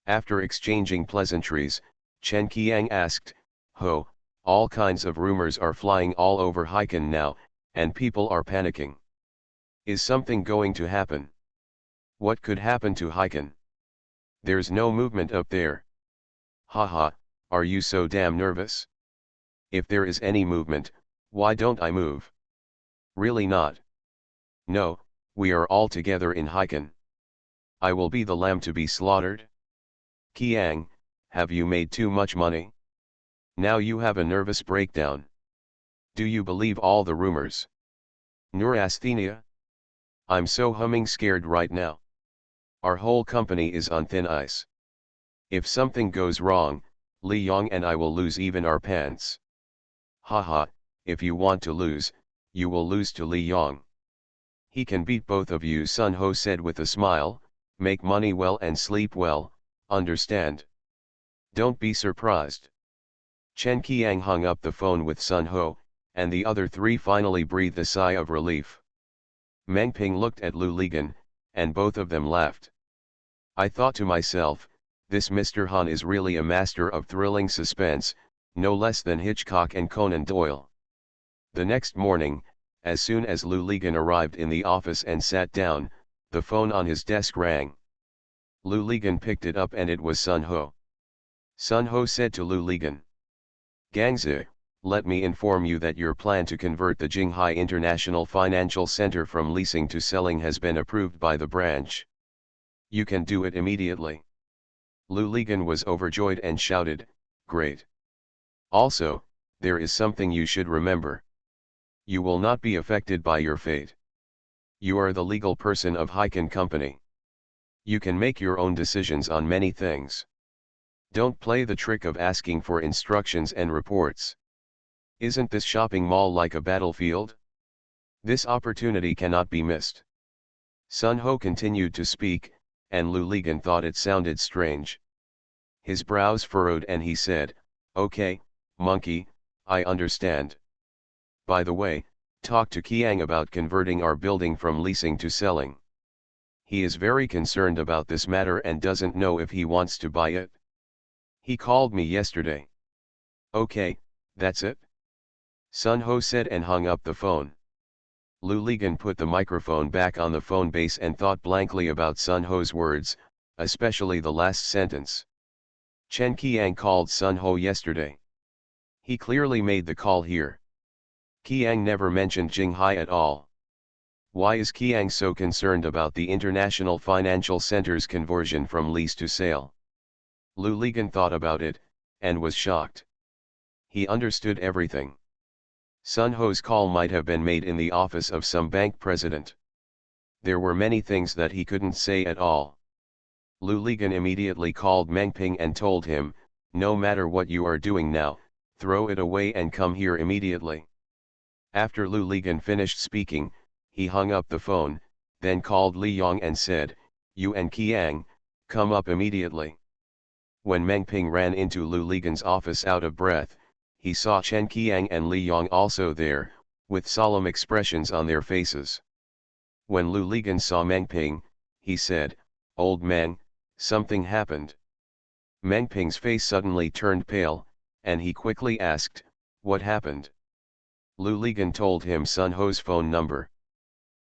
Speaker 1: After exchanging pleasantries, Chen Qiang asked, "Ho, all kinds of rumors are flying all over Hiken now, and people are panicking. Is something going to happen? What could happen to Hiken? There's no movement up there." "Haha, are you so damn nervous? If there is any movement, why don't I move?" "Really not?" "No, we are all together in Hiken. I will be the lamb to be slaughtered." "Qiang, have you made too much money? Now you have a nervous breakdown. Do you believe all the rumors?" "Neurasthenia? I'm so humming scared right now. Our whole company is on thin ice. If something goes wrong, Li Yong and I will lose even our pants." "Haha, if you want to lose, you will lose to Li Yong. He can beat both of you," Sun Ho said with a smile. "Make money well and sleep well, understand? Don't be surprised." Chen Qiang hung up the phone with Sun Ho, and the other three finally breathed a sigh of relief. Meng Ping looked at Lu Ligan, and both of them laughed. "I thought to myself, this Mr. Han is really a master of thrilling suspense, no less than Hitchcock and Conan Doyle." The next morning, as soon as Lu Ligan arrived in the office and sat down, the phone on his desk rang. Lu Ligan picked it up and it was Sun Ho. Sun Ho said to Lu Ligan, "Gangzi, let me inform you that your plan to convert the Jinghai International Financial Center from leasing to selling has been approved by the branch. You can do it immediately." Lu Ligan was overjoyed and shouted, "Great! Also, there is something you should remember. You will not be affected by your fate. You are the legal person of Hiken Company. You can make your own decisions on many things. Don't play the trick of asking for instructions and reports. Isn't this shopping mall like a battlefield? This opportunity cannot be missed." Sun Ho continued to speak, and Lu Ligan thought it sounded strange. His brows furrowed and he said, "Okay, monkey, I understand. By the way, talk to Kiang about converting our building from leasing to selling. He is very concerned about this matter and doesn't know if he wants to buy it. He called me yesterday. Okay, that's it? Sun Ho said and hung up the phone. Lu Ligan put the microphone back on the phone base and thought blankly about Sun Ho's words, especially the last sentence. Chen Qiang called Sun Ho yesterday. He clearly made the call here. Qiang never mentioned Jinghai at all. Why is Qiang so concerned about the International Financial Center's conversion from lease to sale? Lu Ligan thought about it, and was shocked. He understood everything. Sun Ho's call might have been made in the office of some bank president. There were many things that he couldn't say at all. Lu Ligan immediately called Meng Ping and told him, no matter what you are doing now, throw it away and come here immediately. After Lu Ligan finished speaking, he hung up the phone, then called Li Yong and said, you and Qiang, come up immediately. When Meng Ping ran into Lu Ligan's office out of breath, he saw Chen Qiang and Li Yong also there, with solemn expressions on their faces. When Lu Ligan saw Meng Ping, he said, old Meng, something happened. Meng Ping's face suddenly turned pale, and he quickly asked, what happened? Lu Ligan told him Sun Ho's phone number.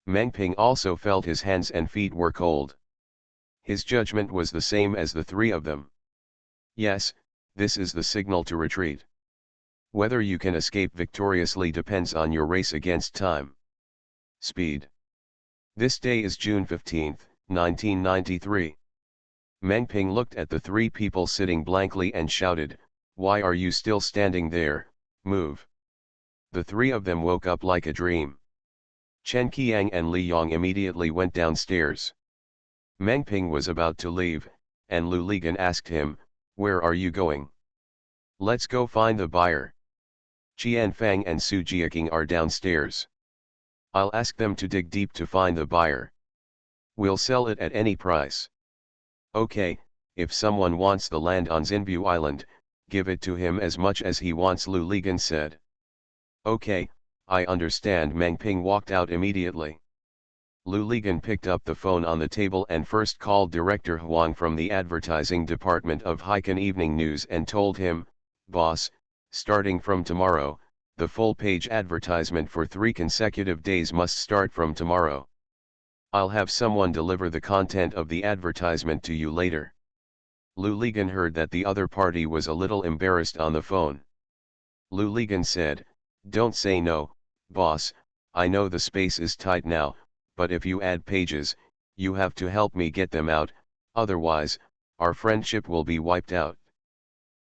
Speaker 1: Meng Ping also felt his hands and feet were cold. His judgment was the same as the three of them. Yes, this is the signal to retreat. Whether you can escape victoriously depends on your race against time. Speed. This day is June 15, 1993. Meng Ping looked at the three people sitting blankly and shouted, why are you still standing there, move. The three of them woke up like a dream. Chen Qiang and Li Yong immediately went downstairs. Meng Ping was about to leave, and Lu Ligan asked him, where are you going? Let's go find the buyer. Qian Fang and Su Jiaking are downstairs. I'll ask them to dig deep to find the buyer. We'll sell it at any price. Okay, if someone wants the land on Xinbu Island, give it to him as much as he wants, Lu Ligan said. Okay, I understand. Meng Ping walked out immediately. Lu Ligan picked up the phone on the table and first called Director Huang from the advertising department of Haikan Evening News and told him, boss, starting from tomorrow, the full-page advertisement for 3 consecutive days must start from tomorrow. I'll have someone deliver the content of the advertisement to you later. Lu Ligan heard that the other party was a little embarrassed on the phone. Lu Ligan said, don't say no, boss, I know the space is tight now, but if you add pages, you have to help me get them out, otherwise, our friendship will be wiped out.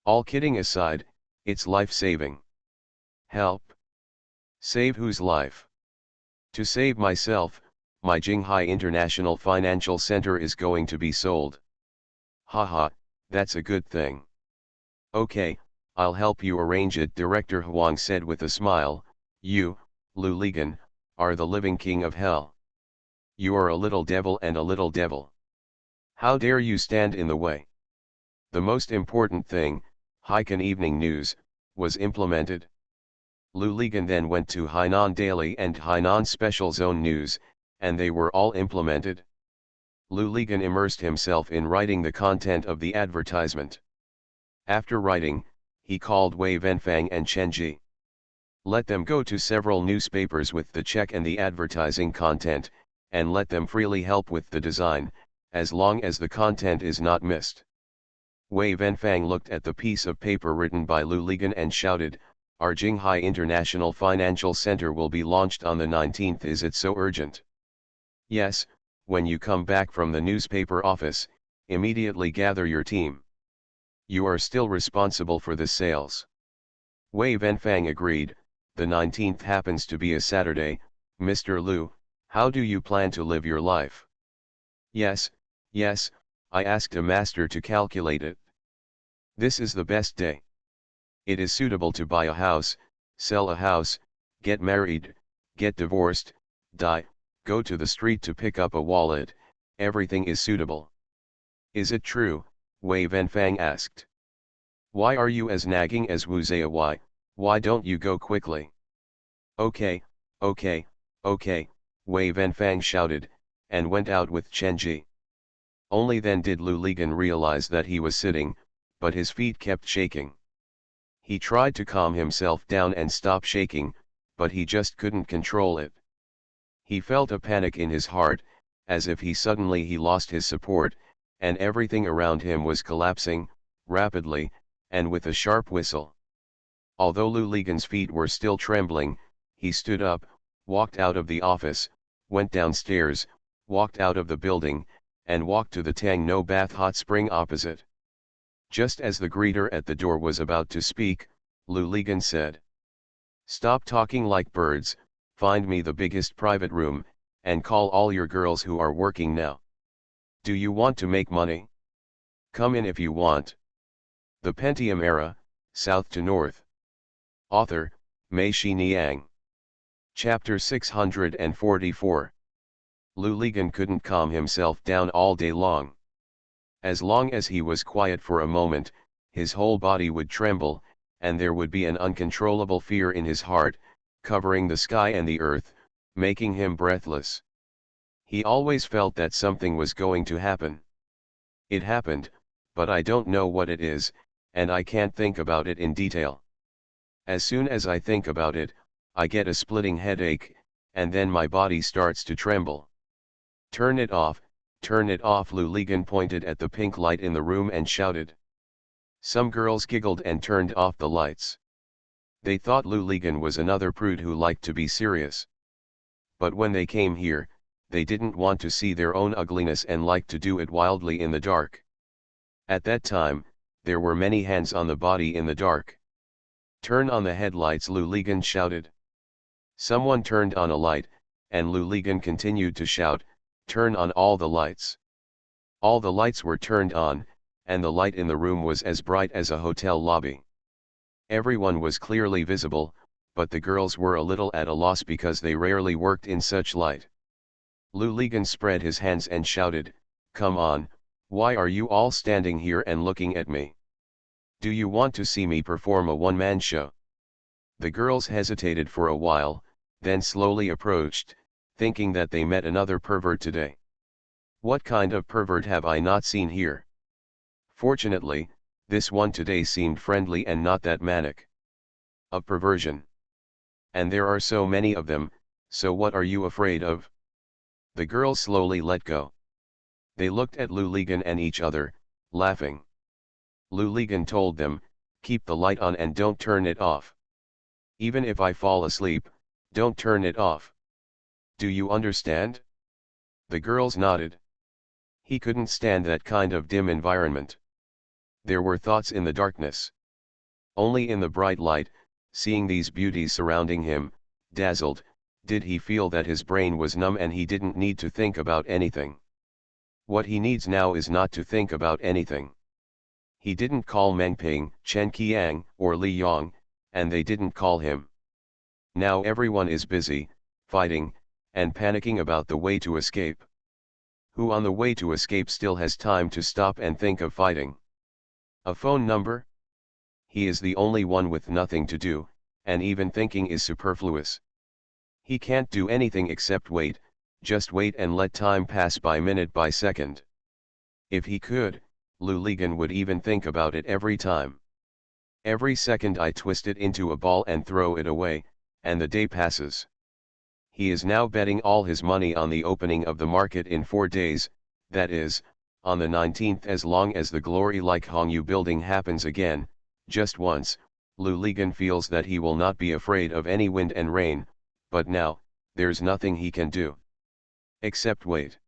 Speaker 1: All kidding aside, it's life-saving. Help? Save whose life? To save myself, my Jinghai International Financial Center is going to be sold. Haha, that's a good thing. Okay, I'll help you arrange it, Director Huang said with a smile. You, Lu Ligan, are the living king of hell. You are a little devil and a little devil. How dare you stand in the way? The most important thing, Haikan Evening News, was implemented. Lu Ligan then went to Hainan Daily and Hainan Special Zone News, and they were all implemented. Lu Ligan immersed himself in writing the content of the advertisement. After writing, he called Wei Venfang and Chen Ji. Let them go to several newspapers with the check and the advertising content, and let them freely help with the design, as long as the content is not missed. Wei Venfang looked at the piece of paper written by Lu Ligan and shouted, our Jinghai International Financial Center will be launched on the 19th. Is it so urgent? Yes, when you come back from the newspaper office, immediately gather your team. You are still responsible for the sales. Wei Venfang agreed. The 19th happens to be a Saturday. Mr. Lu, how do you plan to live your life? Yes, I asked a master to calculate it. This is the best day. It is suitable to buy a house, sell a house, get married, get divorced, die, go to the street to pick up a wallet, everything is suitable. Is it true? Wei Venfang asked. Why are you as nagging as Wu Zhe? Why, Why don't you go quickly? Okay, okay, okay, Wei Venfang shouted, and went out with Chen Ji. Only then did Lu Ligan realize that he was sitting, but his feet kept shaking. He tried to calm himself down and stop shaking, but he just couldn't control it. He felt a panic in his heart, as if he lost his support, and everything around him was collapsing, rapidly, and with a sharp whistle. Although Lu Ligan's feet were still trembling, he stood up, walked out of the office, went downstairs, walked out of the building, and walked to the Tang No Bath hot spring opposite. Just as the greeter at the door was about to speak, Lu Ligan said, "Stop talking like birds, find me the biggest private room, and call all your girls who are working now. Do you want to make money? Come in if you want." The Pentium Era, South to North. Author, Mei Xiniang. Chapter 644. Lu Ligan couldn't calm himself down all day long. As long as he was quiet for a moment, his whole body would tremble, and there would be an uncontrollable fear in his heart, covering the sky and the earth, making him breathless. He always felt that something was going to happen. It happened, but I don't know what it is, and I can't think about it in detail. As soon as I think about it, I get a splitting headache, and then my body starts to tremble. Turn it off, Lu Ligan pointed at the pink light in the room and shouted. Some girls giggled and turned off the lights. They thought Lu Ligan was another prude who liked to be serious. But when they came here, they didn't want to see their own ugliness and liked to do it wildly in the dark. At that time, there were many hands on the body in the dark. Turn on the headlights, Lu Ligan shouted. Someone turned on a light, and Lu Ligan continued to shout, turn on all the lights. All the lights were turned on, and the light in the room was as bright as a hotel lobby. Everyone was clearly visible, but the girls were a little at a loss because they rarely worked in such light. Lu Ligan spread his hands and shouted, "Come on, why are you all standing here and looking at me? Do you want to see me perform a one-man show?" The girls hesitated for a while, then slowly approached, thinking that they met another pervert today. What kind of pervert have I not seen here? Fortunately, this one today seemed friendly and not that manic. A perversion. And there are so many of them, so what are you afraid of? The girls slowly let go. They looked at Lu Ligan and each other, laughing. Lu Ligan told them, keep the light on and don't turn it off. Even if I fall asleep, don't turn it off. Do you understand? The girls nodded. He couldn't stand that kind of dim environment. There were thoughts in the darkness. Only in the bright light, seeing these beauties surrounding him, dazzled, did he feel that his brain was numb and he didn't need to think about anything. What he needs now is not to think about anything. He didn't call Meng Ping, Chen Qiang, or Li Yong, and they didn't call him. Now everyone is busy, fighting, and panicking about the way to escape. Who on the way to escape still has time to stop and think of fighting? A phone number? He is the only one with nothing to do, and even thinking is superfluous. He can't do anything except wait, just wait and let time pass by minute by second. If he could, Lu Ligan would even think about it every time. Every second I twist it into a ball and throw it away, and the day passes. He is now betting all his money on the opening of the market in 4 days, that is, on the 19th. As long as the glory-like Hongyu building happens again, just once, Lu Ligan feels that he will not be afraid of any wind and rain, but now, there's nothing he can do. Except wait.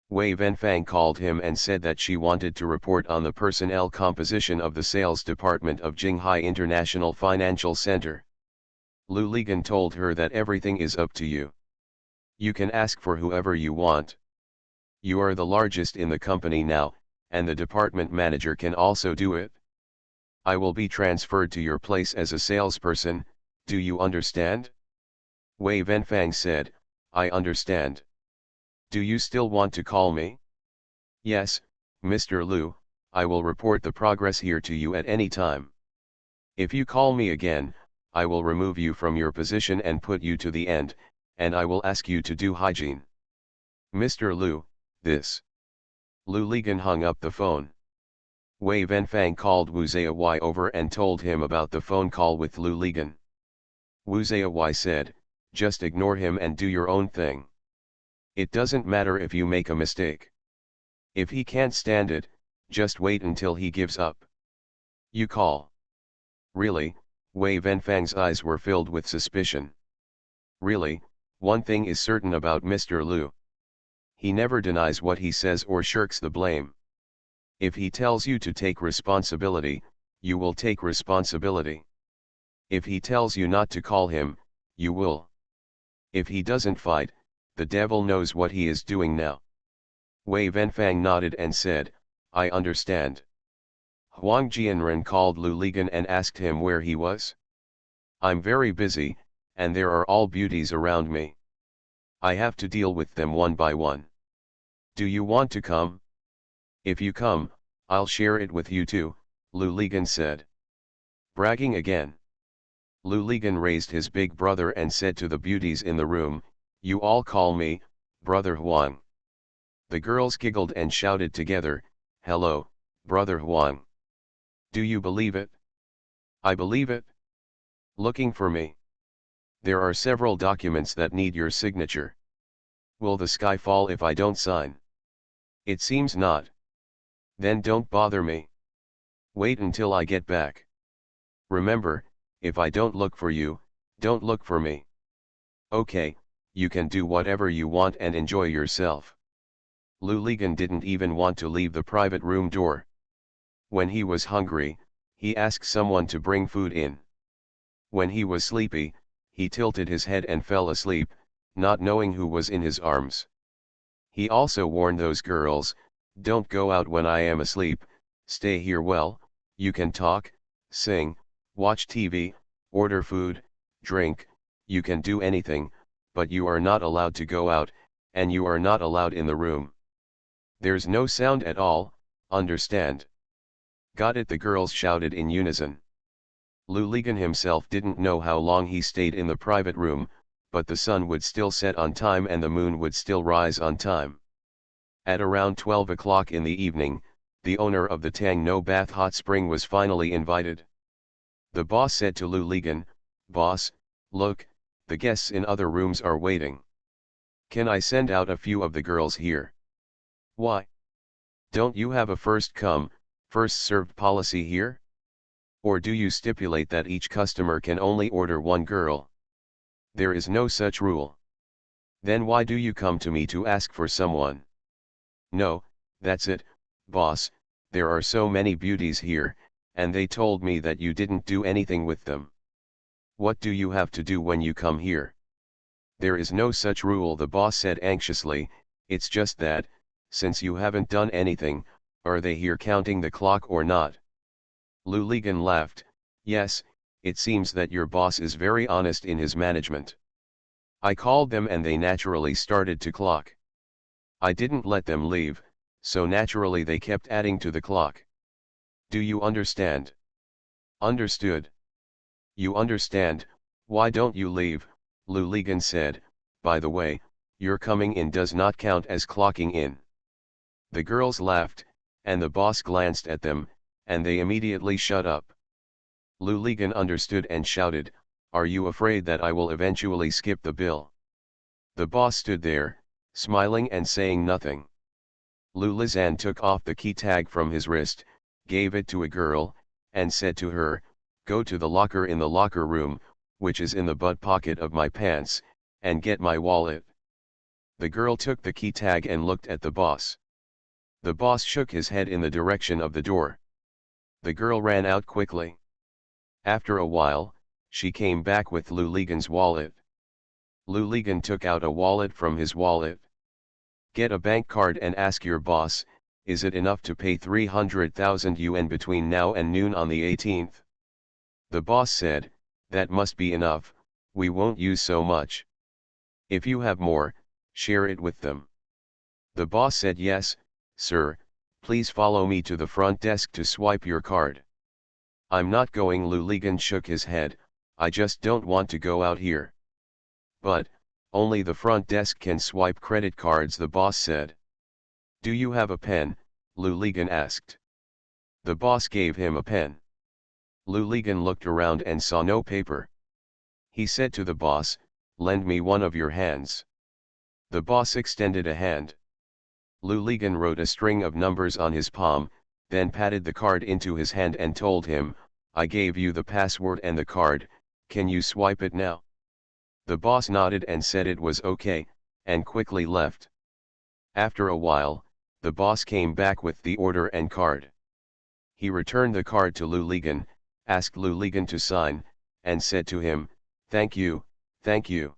Speaker 1: Wei Venfang called him and said that she wanted to report on the personnel composition of the sales department of Jinghai International Financial Center. Lu Ligan told her that everything is up to you. You can ask for whoever you want. You are the largest in the company now, and the department manager can also do it. I will be transferred to your place as a salesperson, do you understand? Wei Venfang said, I understand. Do you still want to call me? Yes, Mr. Lu, I will report the progress here to you at any time. If you call me again, I will remove you from your position and put you to the end, and I will ask you to do hygiene. Mr. Lu, this. Lu Ligan hung up the phone. Wei Venfang called Wu Zayawai over and told him about the phone call with Lu Ligan. Wu Zayawai said, just ignore him and do your own thing. It doesn't matter if you make a mistake. If he can't stand it, just wait until he gives up. You call. Really? Wei Venfang's eyes were filled with suspicion. Really, one thing is certain about Mr. Lu. He never denies what he says or shirks the blame. If he tells you to take responsibility, you will take responsibility. If he tells you not to call him, you will. If he doesn't fight, the devil knows what he is doing now. Wei Venfang nodded and said, I understand. Huang Jianren called Lu Ligan and asked him where he was. I'm very busy, and there are all beauties around me. I have to deal with them one by one. Do you want to come? If you come, I'll share it with you too, Lu Ligan said. Bragging again. Lu Ligan raised his big brother and said to the beauties in the room, you all call me, Brother Huang. The girls giggled and shouted together, hello, Brother Huang. Do you believe it? I believe it. Looking for me. There are several documents that need your signature. Will the sky fall if I don't sign? It seems not. Then don't bother me. Wait until I get back. Remember, if I don't look for you, don't look for me. Okay, you can do whatever you want and enjoy yourself. Lu Ligan didn't even want to leave the private room door. When he was hungry, he asked someone to bring food in. When he was sleepy, he tilted his head and fell asleep, not knowing who was in his arms. He also warned those girls, don't go out when I am asleep, stay here well, you can talk, sing, watch TV, order food, drink, you can do anything, but you are not allowed to go out, and you are not allowed in the room. There's no sound at all, understand? Got it, the girls shouted in unison. Lu Ligan himself didn't know how long he stayed in the private room, but the sun would still set on time and the moon would still rise on time. At around 12 o'clock in the evening, the owner of the Tang No Bath hot spring was finally invited. The boss said to Lu Ligan, boss, look, the guests in other rooms are waiting. Can I send out a few of the girls here? Why? Don't you have a first come, first served policy here? Or do you stipulate that each customer can only order one girl? There is no such rule. Then why do you come to me to ask for someone? No, that's it, boss, there are so many beauties here, and they told me that you didn't do anything with them. What do you have to do when you come here? There is no such rule, the boss said anxiously, it's just that, since you haven't done anything, are they here counting the clock or not? Lu Ligan laughed, yes, it seems that your boss is very honest in his management. I called them and they naturally started to clock. I didn't let them leave, so naturally they kept adding to the clock. Do you understand? Understood. You understand, why don't you leave? Lu Ligan said, by the way, your coming in does not count as clocking in. The girls laughed, and the boss glanced at them, and they immediately shut up. Lu Ligan understood and shouted, are you afraid that I will eventually skip the bill? The boss stood there, smiling and saying nothing. Lu Lizan took off the key tag from his wrist, gave it to a girl, and said to her, go to the locker in the locker room, which is in the butt pocket of my pants, and get my wallet. The girl took the key tag and looked at the boss. The boss shook his head in the direction of the door. The girl ran out quickly. After a while, she came back with Lu Ligan's wallet. Lu Ligan took out a wallet from his wallet. Get a bank card and ask your boss, is it enough to pay 300,000 yuan between now and noon on the 18th? The boss said, that must be enough, we won't use so much. If you have more, share it with them. The boss said, yes, sir, please follow me to the front desk to swipe your card. I'm not going. Lu Ligan shook his head, I just don't want to go out here. But, only the front desk can swipe credit cards, the boss said. Do you have a pen? Lou Ligon asked. The boss gave him a pen. Lou Ligon looked around and saw no paper. He said to the boss, lend me one of your hands. The boss extended a hand. Lou Ligon wrote a string of numbers on his palm, then patted the card into his hand and told him, I gave you the password and the card, can you swipe it now? The boss nodded and said it was okay, and quickly left. After a while, the boss came back with the order and card. He returned the card to Lou Ligon, asked Lou Ligon to sign, and said to him, thank you, thank you.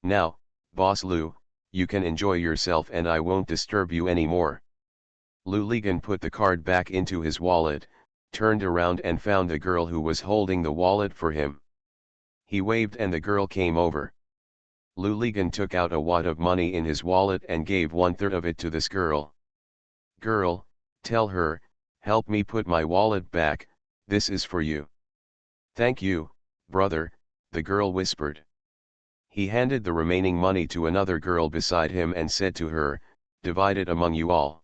Speaker 1: Now, Boss Lou, you can enjoy yourself and I won't disturb you anymore. Lou Ligon put the card back into his wallet, turned around and found the girl who was holding the wallet for him. He waved and the girl came over. Lou Ligon took out a wad of money in his wallet and gave 1/3 of it to this girl. Girl, tell her, help me put my wallet back, this is for you. Thank you, brother, the girl whispered. He handed the remaining money to another girl beside him and said to her, divide it among you all.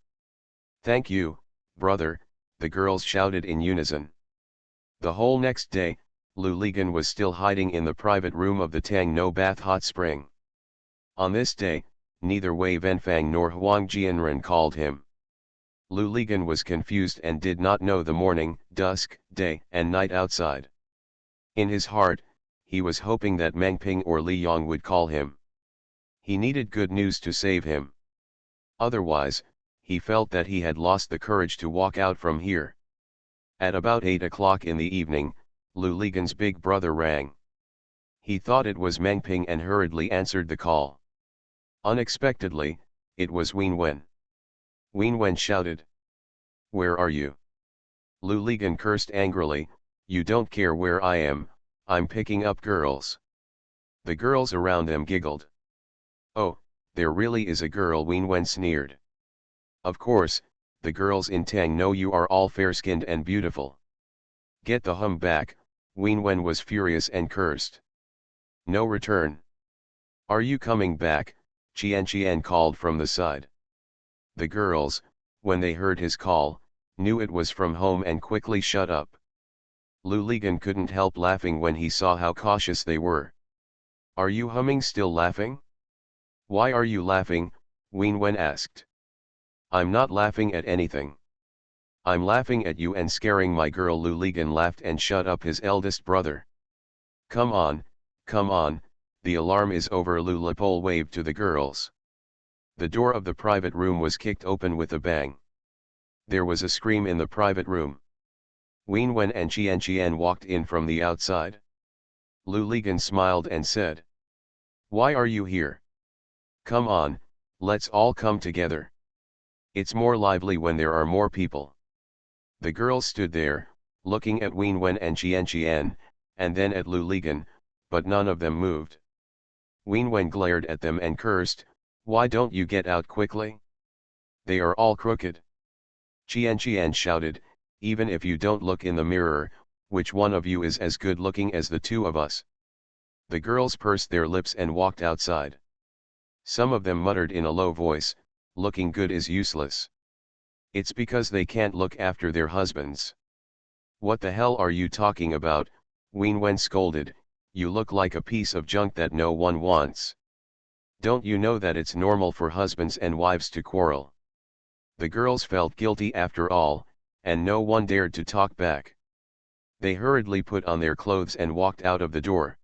Speaker 1: Thank you, brother, the girls shouted in unison. The whole next day, Lou Ligon was still hiding in the private room of the Tang No Bath hot spring. On this day, neither Wei Venfang nor Huang Jianren called him. Lou Ligon was confused and did not know the morning, dusk, day and night outside. In his heart, he was hoping that Meng Ping or Li Yong would call him. He needed good news to save him. Otherwise, he felt that he had lost the courage to walk out from here. At about 8 o'clock in the evening, Lou Ligon's big brother rang. He thought it was Meng Ping and hurriedly answered the call. Unexpectedly, it was Wen Wen. Wen Wen shouted. Where are you? Lou Ligon cursed angrily, you don't care where I am, I'm picking up girls. The girls around them giggled. Oh, there really is a girl, Wen Wen sneered. Of course, the girls in Tang know you are all fair-skinned and beautiful. Get the hum back, Wen Wen was furious and cursed. No return. Are you coming back? Qian called from the side. The girls, when they heard his call, knew it was from home and quickly shut up. Lou Ligon couldn't help laughing when he saw how cautious they were. Are you humming, still laughing? Why are you laughing? Wen Wen asked. I'm not laughing at anything. I'm laughing at you and scaring my girl. Lou Ligon laughed and shut up his eldest brother. Come on, the alarm is over. Lou Lepole waved to the girls. The door of the private room was kicked open with a bang. There was a scream in the private room. Wen Wen and Qian walked in from the outside. Lou Ligon smiled and said, why are you here? Come on, let's all come together. It's more lively when there are more people. The girls stood there, looking at Wen Wen and Qian, and then at Lou Ligon, but none of them moved. Wen Wen glared at them and cursed, why don't you get out quickly? They are all crooked. Qian shouted, even if you don't look in the mirror, which one of you is as good looking as the two of us? The girls pursed their lips and walked outside. Some of them muttered in a low voice, looking good is useless. It's because they can't look after their husbands. What the hell are you talking about? Wen Wen scolded, you look like a piece of junk that no one wants. Don't you know that it's normal for husbands and wives to quarrel? The girls felt guilty after all, and no one dared to talk back. They hurriedly put on their clothes and walked out of the door.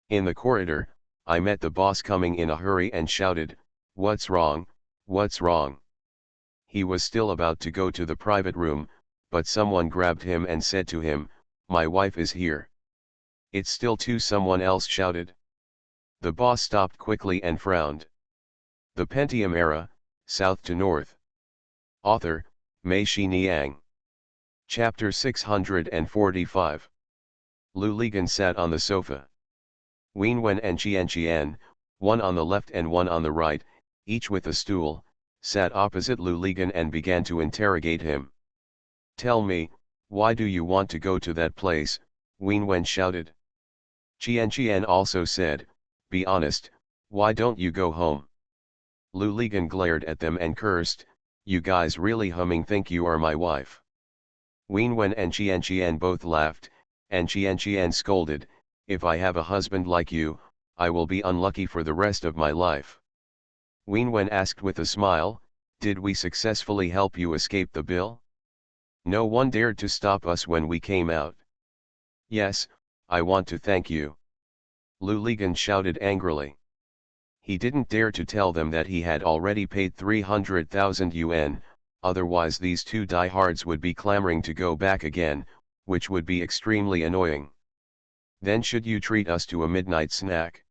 Speaker 1: In the corridor, I met the boss coming in a hurry and shouted, what's wrong, what's wrong? He was still about to go to the private room, but someone grabbed him and said to him, my wife is here. It's still too, someone else shouted. The boss stopped quickly and frowned. The Pentium Era, South to North. Author, Mei Xiniang. Chapter 645. Lou Ligon sat on the sofa. Wen Wen and Qian, one on the left and one on the right, each with a stool, sat opposite Lou Ligon and began to interrogate him. Tell me, why do you want to go to that place? Wen Wen shouted. Qian also said, "Be honest, why don't you go home?" Lu Ligan glared at them and cursed, "You guys really humming think you are my wife?" Wenwen and Qian both laughed, and Qian scolded, "If I have a husband like you, I will be unlucky for the rest of my life." Wenwen asked with a smile, "Did we successfully help you escape the bill? No one dared to stop us when we came out." "Yes, I want to thank you," Lu Ligan shouted angrily. He didn't dare to tell them that he had already paid 300,000 yuan, otherwise these two diehards would be clamoring to go back again, which would be extremely annoying. "Then should you treat us to a midnight snack?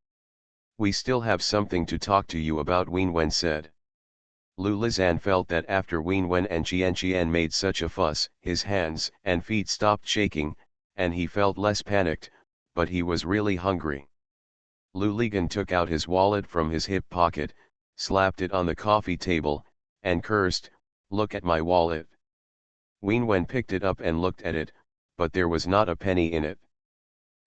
Speaker 1: We still have something to talk to you about," Wenwen said. Lu Lizan felt that after Wenwen and Qian made such a fuss, his hands and feet stopped shaking, and he felt less panicked, but he was really hungry. Lu Ligan took out his wallet from his hip pocket, slapped it on the coffee table, and cursed, "Look at my wallet." Wenwen picked it up and looked at it, but there was not a penny in it.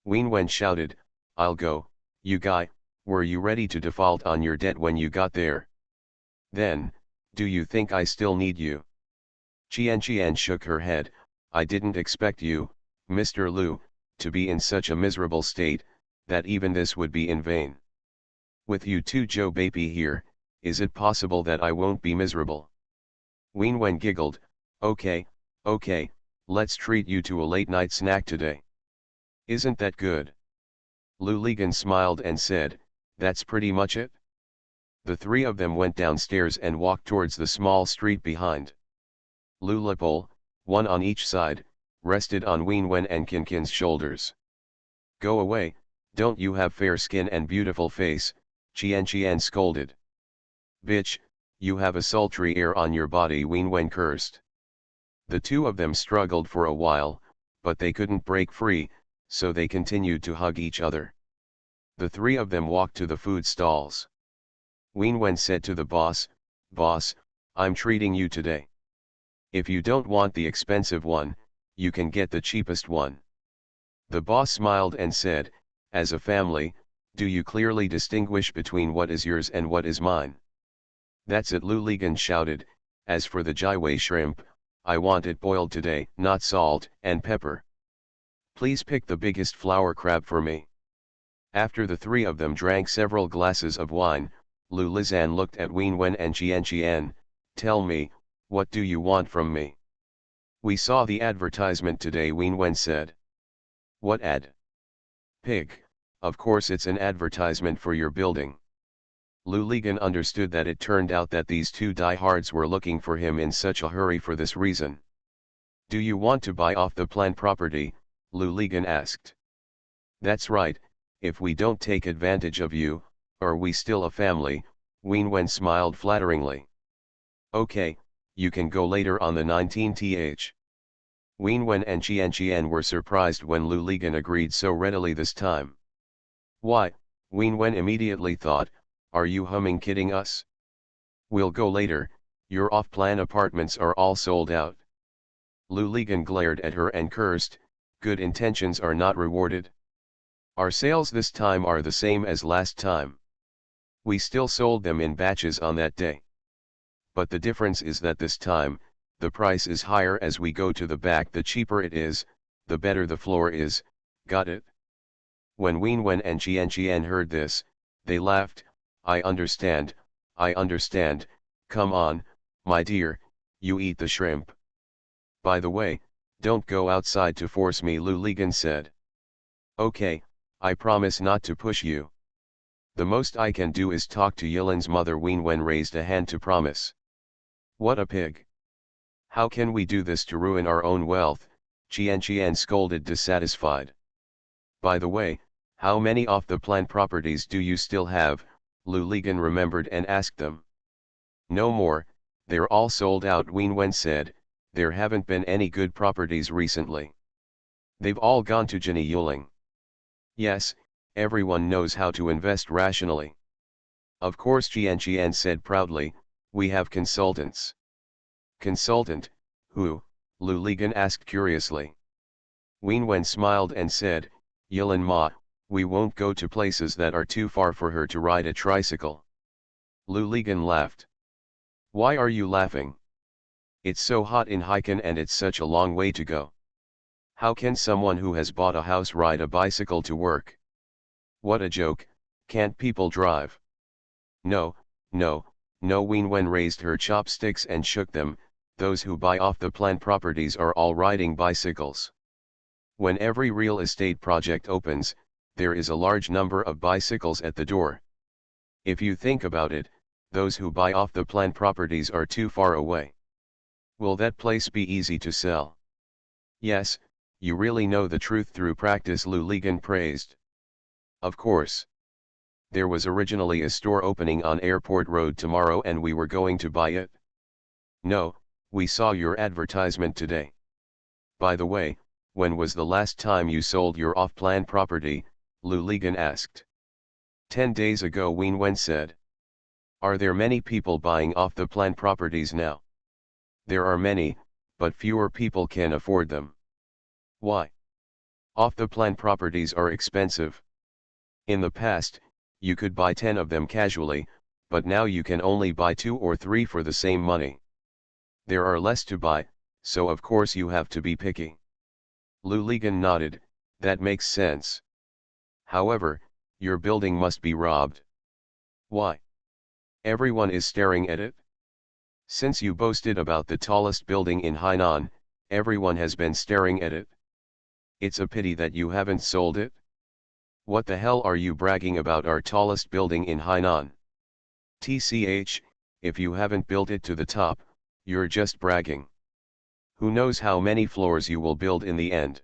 Speaker 1: Wenwen shouted, "I'll go, you guy, were you ready to default on your debt when you got there? Then, do you think I still need you?" Qian shook her head, "I didn't expect you, Mr. Lu, to be in such a miserable state, that even this would be in vain. With you two Joe baby here, is it possible that I won't be miserable?" Wenwen giggled, okay, let's treat you to a late night snack today. Isn't that good?" Lu Ligan smiled and said, "That's pretty much it." The three of them went downstairs and walked towards the small street behind. Lu Lipol, one on each side, rested on Wenwen and Kinkin's shoulders. "Go away, don't you have fair skin and beautiful face?" Qian scolded. "Bitch, you have a sultry air on your body," Wenwen cursed. The two of them struggled for a while, but they couldn't break free, so they continued to hug each other. The three of them walked to the food stalls. Wenwen said to the boss, "Boss, I'm treating you today. If you don't want the expensive one, you can get the cheapest one." The boss smiled and said, "As a family, do you clearly distinguish between what is yours and what is mine?" "That's it," Lu Ligan shouted. "As for the jiwei shrimp, I want it boiled today, not salt and pepper. Please pick the biggest flower crab for me." After the three of them drank several glasses of wine, Lu Lizan looked at Wenwen and Qian, "Tell me, what do you want from me?" "We saw the advertisement today," Wenwen said. "What ad?" "Pig, of course it's an advertisement for your building." Lu Ligan understood that it turned out that these two diehards were looking for him in such a hurry for this reason. "Do you want to buy off the plan property?" Lu Ligan asked. "That's right, if we don't take advantage of you, are we still a family?" Wenwen smiled flatteringly. "Okay, you can go later on the 19th. Wenwen and Qian were surprised when Lu Ligan agreed so readily this time. "Why," Wenwen immediately thought, "are you humming kidding us? We'll go later, your off-plan apartments are all sold out." Lu Ligan glared at her and cursed, "Good intentions are not rewarded. Our sales this time are the same as last time. We still sold them in batches on that day. But the difference is that this time, the price is higher as we go to the back. The cheaper it is, the better the floor is, got it?" When Wenwen and Qian heard this, they laughed, I understand, come on, my dear, you eat the shrimp. By the way, don't go outside to force me," Lu Ligan said. "Okay, I promise not to push you. The most I can do is talk to Yilin's mother." Wenwen raised a hand to promise. "What a pig! How can we do this to ruin our own wealth?" Qian scolded, dissatisfied. "By the way, how many off-the-plan properties do you still have?" Lu Ligan remembered and asked them. "No more, they're all sold out," Wenwen said. "There haven't been any good properties recently. They've all gone to Jenny Yuling." "Yes, everyone knows how to invest rationally." "Of course," Qian said proudly, "we have consultants." "Consultant, who?" Lu Ligan asked curiously. Wenwen smiled and said, "Yilin Ma, We won't go to places that are too far for her to ride a tricycle. Lu Ligan laughed. Why are you laughing? It's so hot in Hiken and it's such a long way to go. How can someone who has bought a house ride a bicycle to work? What a joke, can't people drive? No, no, no. Wen raised her chopsticks and shook them. Those who buy off the plan properties are all riding bicycles. When every real estate project opens, there is a large number of bicycles at the door. If you think about it, those who buy off the plan properties are too far away. Will that place be easy to sell? Yes, you really know the truth through practice, Lu Ligan praised. Of course. There was originally a store opening on Airport Road tomorrow and we were going to buy it. No, we saw your advertisement today. By the way, when was the last time you sold your off-plan property? Lu Ligan asked. 10 days ago, Wen said. Are there many people buying off-the-plan properties now? There are many, but fewer people can afford them. Why? Off-the-plan properties are expensive. In the past, you could buy 10 of them casually, but now you can only buy 2 or 3 for the same money. There are less to buy, so of course you have to be picky. Lu Ligan nodded, that makes sense. However, your building must be robbed. Why? Everyone is staring at it. Since you boasted about the tallest building in Hainan, everyone has been staring at it. It's a pity that you haven't sold it. What the hell are you bragging about our tallest building in Hainan? TCH, if you haven't built it to the top, you're just bragging. Who knows how many floors you will build in the end?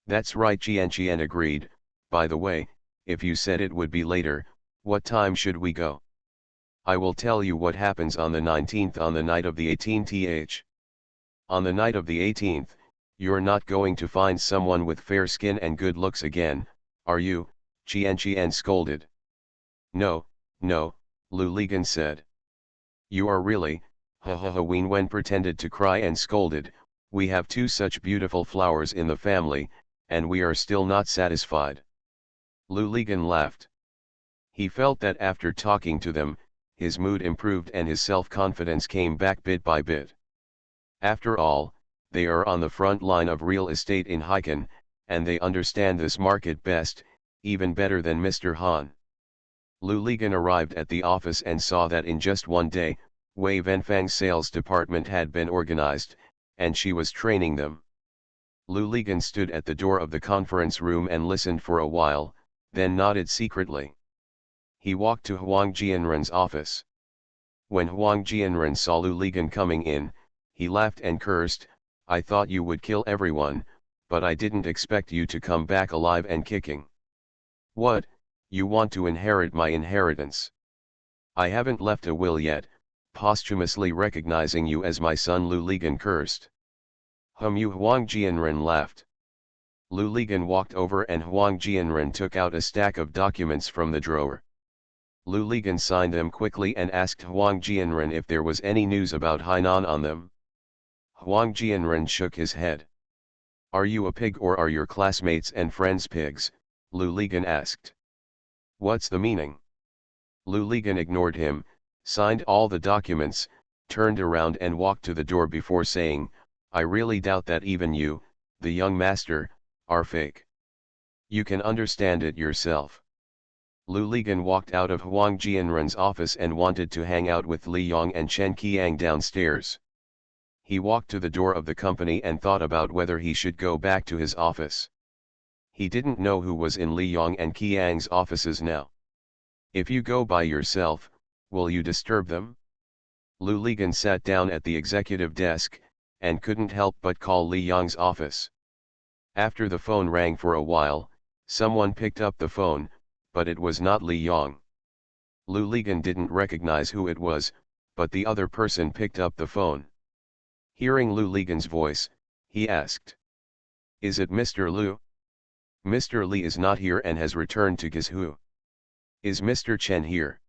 Speaker 1: That's right, Jian agreed. By the way, if you said it would be later, what time should we go? I will tell you what happens on the 19th. On the night of the 18th. On the night of the 18th, you're not going to find someone with fair skin and good looks again, are you? Jian scolded. No, no, Lu Ligan said. You are really, Wen pretended to cry and scolded, we have 2 such beautiful flowers in the family, and we are still not satisfied. Lu Ligan laughed. He felt that after talking to them, his mood improved and his self-confidence came back bit by bit. After all, they are on the front line of real estate in Hiken, and they understand this market best, even better than Mr. Han. Lu Ligan arrived at the office and saw that in just one day, Wei Venfang's sales department had been organized, and she was training them. Lu Ligan stood at the door of the conference room and listened for a while, then nodded secretly. He walked to Huang Jianren's office. When Huang Jianren saw Lu Ligan coming in, he laughed and cursed, I thought you would kill everyone, but I didn't expect you to come back alive and kicking. What, you want to inherit my inheritance? I haven't left a will yet, posthumously recognizing you as my son, Lu Ligan cursed. You, Huang Jianren laughed. Lu Ligan walked over and Huang Jianren took out a stack of documents from the drawer. Lu Ligan signed them quickly and asked Huang Jianren if there was any news about Hainan on them. Huang Jianren shook his head. Are you a pig or are your classmates and friends pigs? Lu Ligan asked. What's the meaning? Lu Ligan ignored him, signed all the documents, turned around and walked to the door before saying, I really doubt that even you, the young master, are fake. You can understand it yourself. Lu Ligan walked out of Huang Jianren's office and wanted to hang out with Li Yong and Chen Qiang downstairs. He walked to the door of the company and thought about whether he should go back to his office. He didn't know who was in Li Yong and Qiang's offices now. If you go by yourself, will you disturb them? Lu Ligan sat down at the executive desk, and couldn't help but call Li Yong's office. After the phone rang for a while, someone picked up the phone, but it was not Li Yong. Lu Ligan didn't recognize who it was, but the other person picked up the phone. Hearing Lu Ligan's voice, he asked. Is it Mr. Lu? Mr. Li is not here and has returned to Guizhou. Is Mr. Chen here?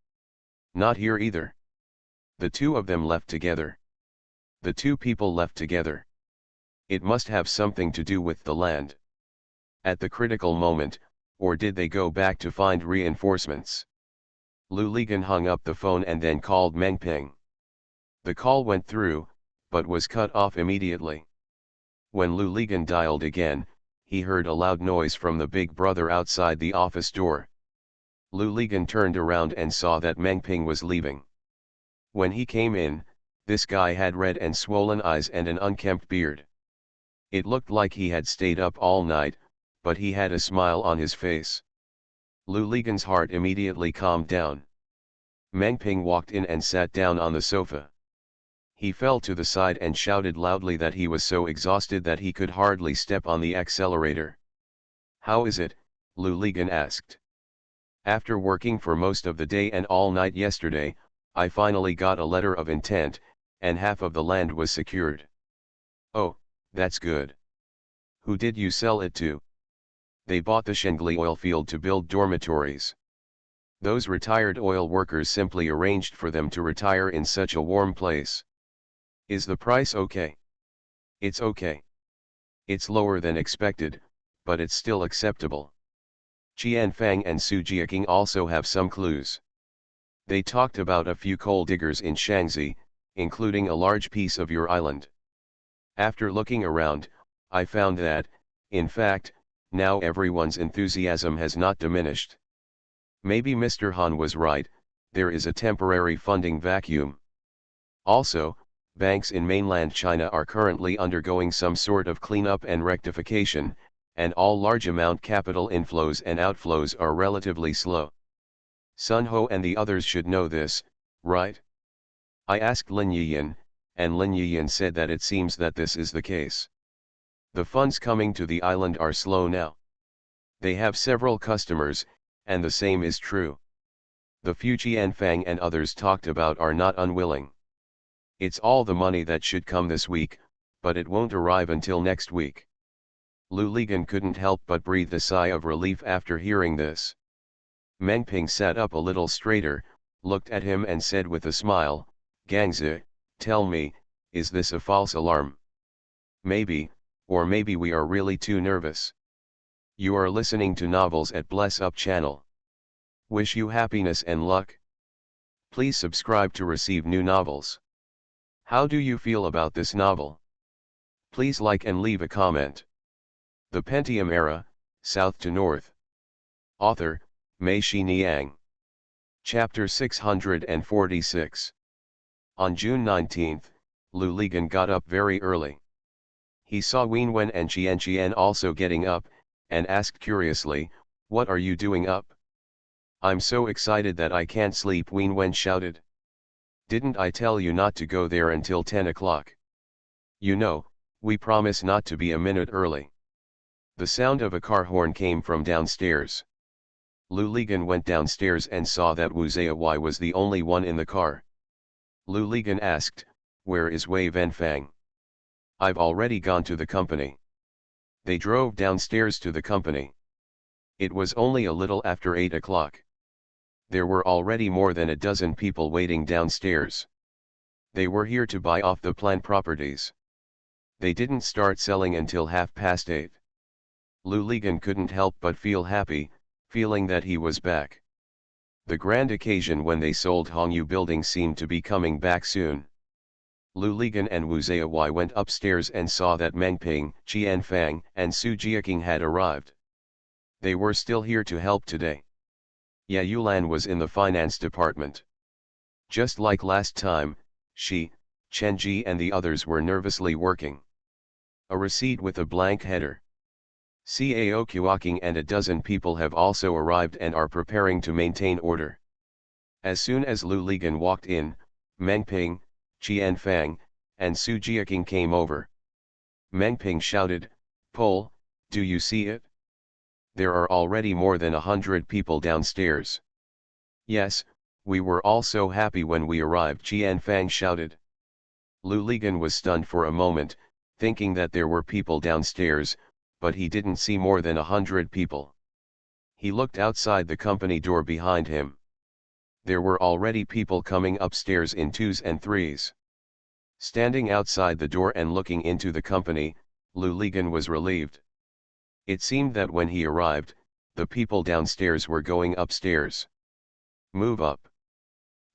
Speaker 1: Not here either. The 2 of them left together. The 2 people left together. It must have something to do with the land. At the critical moment, or did they go back to find reinforcements? Lu Ligan hung up the phone and then called Meng Ping. The call went through, but was cut off immediately. When Lu Ligan dialed again, he heard a loud noise from the big brother outside the office door. Lu Ligan turned around and saw that Meng Ping was leaving. When he came in, this guy had red and swollen eyes and an unkempt beard. It looked like he had stayed up all night, but he had a smile on his face. Lu Ligan's heart immediately calmed down. Meng Ping walked in and sat down on the sofa. He fell to the side and shouted loudly that he was so exhausted that he could hardly step on the accelerator. "How is it?" Lu Ligan asked. "After working for most of the day and all night yesterday, I finally got a letter of intent, and half of the land was secured." "Oh, that's good. Who did you sell it to?" "They bought the Shengli oil field to build dormitories. Those retired oil workers simply arranged for them to retire in such a warm place." "Is the price okay?" "It's okay. It's lower than expected, but it's still acceptable." Qian Fang and Su Jiaking also have some clues. They talked about a few coal diggers in Shaanxi, including a large piece of your island. After looking around, I found that, in fact, now everyone's enthusiasm has not diminished. Maybe Mr. Han was right, there is a temporary funding vacuum. Also, banks in mainland China are currently undergoing some sort of cleanup and rectification, and all large amount capital inflows and outflows are relatively slow. Sun Ho and the others should know this, right? I asked Lin Yiyan, and Lin Yiyan said that it seems that this is the case. The funds coming to the island are slow now. They have several customers, and the same is true. The few Qian Fang and others talked about are not unwilling. It's all the money that should come this week, but it won't arrive until next week." Lu Ligan couldn't help but breathe a sigh of relief after hearing this. Meng Ping sat up a little straighter, looked at him and said with a smile, "Gangzi, tell me, is this a false alarm? Maybe, or maybe we are really too nervous." You are listening to Novels at Bless Up channel. Wish you happiness and luck. Please subscribe to receive new novels. How do you feel about this novel? Please like and leave a comment. The Pentium Era, South to North. Author, Mei Xiniang. Chapter 646. On June 19, Lu Ligan got up very early. He saw Wen Wen and Qian also getting up, and asked curiously, "What are you doing up?" "I'm so excited that I can't sleep," Wen Wen shouted. "Didn't I tell you not to go there until 10 o'clock? You know, we promise not to be a minute early." The sound of a car horn came from downstairs. Lu Ligan went downstairs and saw that Wu Zaiyi was the only one in the car. Lu Ligan asked, "Where is Wei Venfang?" "I've already gone to the company." They drove downstairs to the company. It was only a little after 8 o'clock. There were already more than a dozen people waiting downstairs. They were here to buy off the plant properties. They didn't start selling until 8:30. Lu Ligan couldn't help but feel happy, feeling that he was back. The grand occasion when they sold Hongyu building seemed to be coming back soon. Lu Ligan and Wu Zaiyi went upstairs and saw that Meng Ping, Qian Fang, and Su Jiaking had arrived. They were still here to help today. Ya Yulan was in the finance department. Just like last time, she, Chen Ji and the others were nervously working. A receipt with a blank header. Cao Kuoking and a dozen people have also arrived and are preparing to maintain order. As soon as Lu Ligan walked in, Meng Ping, Qian Fang, and Su Jiaking came over. Meng Ping shouted, "Pol, do you see it? There are already more than 100 people downstairs." "Yes, we were all so happy when we arrived," Qian Fang shouted. Lu Ligan was stunned for a moment, thinking that there were people downstairs, but he didn't see more than 100 people. He looked outside the company door behind him. There were already people coming upstairs in twos and threes. Standing outside the door and looking into the company, Lu Ligan was relieved. It seemed that when he arrived, the people downstairs were going upstairs. Move up.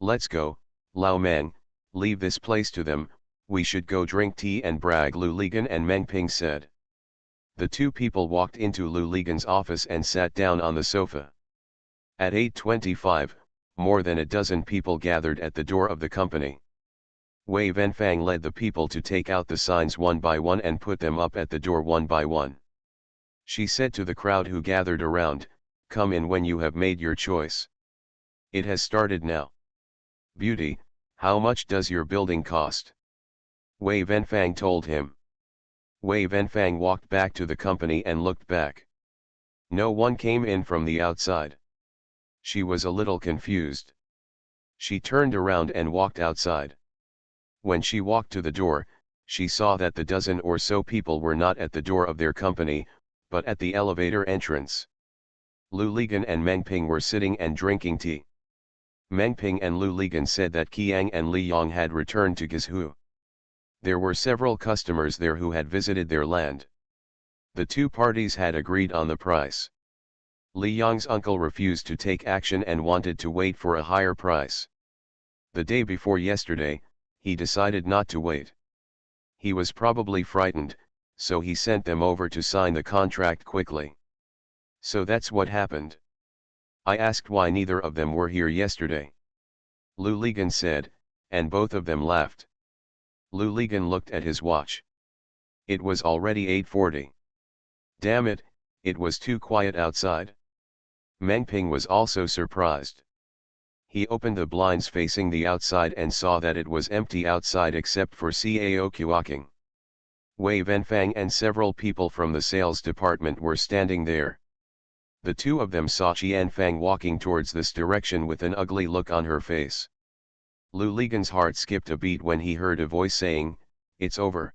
Speaker 1: Let's go, Lao Man, leave this place to them, we should go drink tea and brag, Lu Ligan and Meng Ping said. The two people walked into Lu Ligan's office and sat down on the sofa. At 8:25, more than a dozen people gathered at the door of the company. Wei Venfang led the people to take out the signs one by one and put them up at the door one by one. She said to the crowd who gathered around, "Come in when you have made your choice. It has started now. Beauty, how much does your building cost?" Wei Venfang told him. Wei Venfang walked back to the company and looked back. No one came in from the outside. She was a little confused. She turned around and walked outside. When she walked to the door, she saw that the dozen or so people were not at the door of their company, but at the elevator entrance. Lu Ligan and Meng Ping were sitting and drinking tea. Meng Ping and Lu Ligan said that Qiang and Li Yong had returned to Guizhou. There were several customers there who had visited their land. The two parties had agreed on the price. Li Yong's uncle refused to take action and wanted to wait for a higher price. The day before yesterday, he decided not to wait. He was probably frightened, so he sent them over to sign the contract quickly. So that's what happened. I asked why neither of them were here yesterday. Lu Ligan said, and both of them laughed. Lu Ligan looked at his watch. It was already 8:40. Damn it, it was too quiet outside. Meng Ping was also surprised. He opened the blinds facing the outside and saw that it was empty outside except for Cao Kuoking. Wei Venfang and several people from the sales department were standing there. The two of them saw Qianfang walking towards this direction with an ugly look on her face. Lu Ligan's heart skipped a beat when he heard a voice saying, "It's over."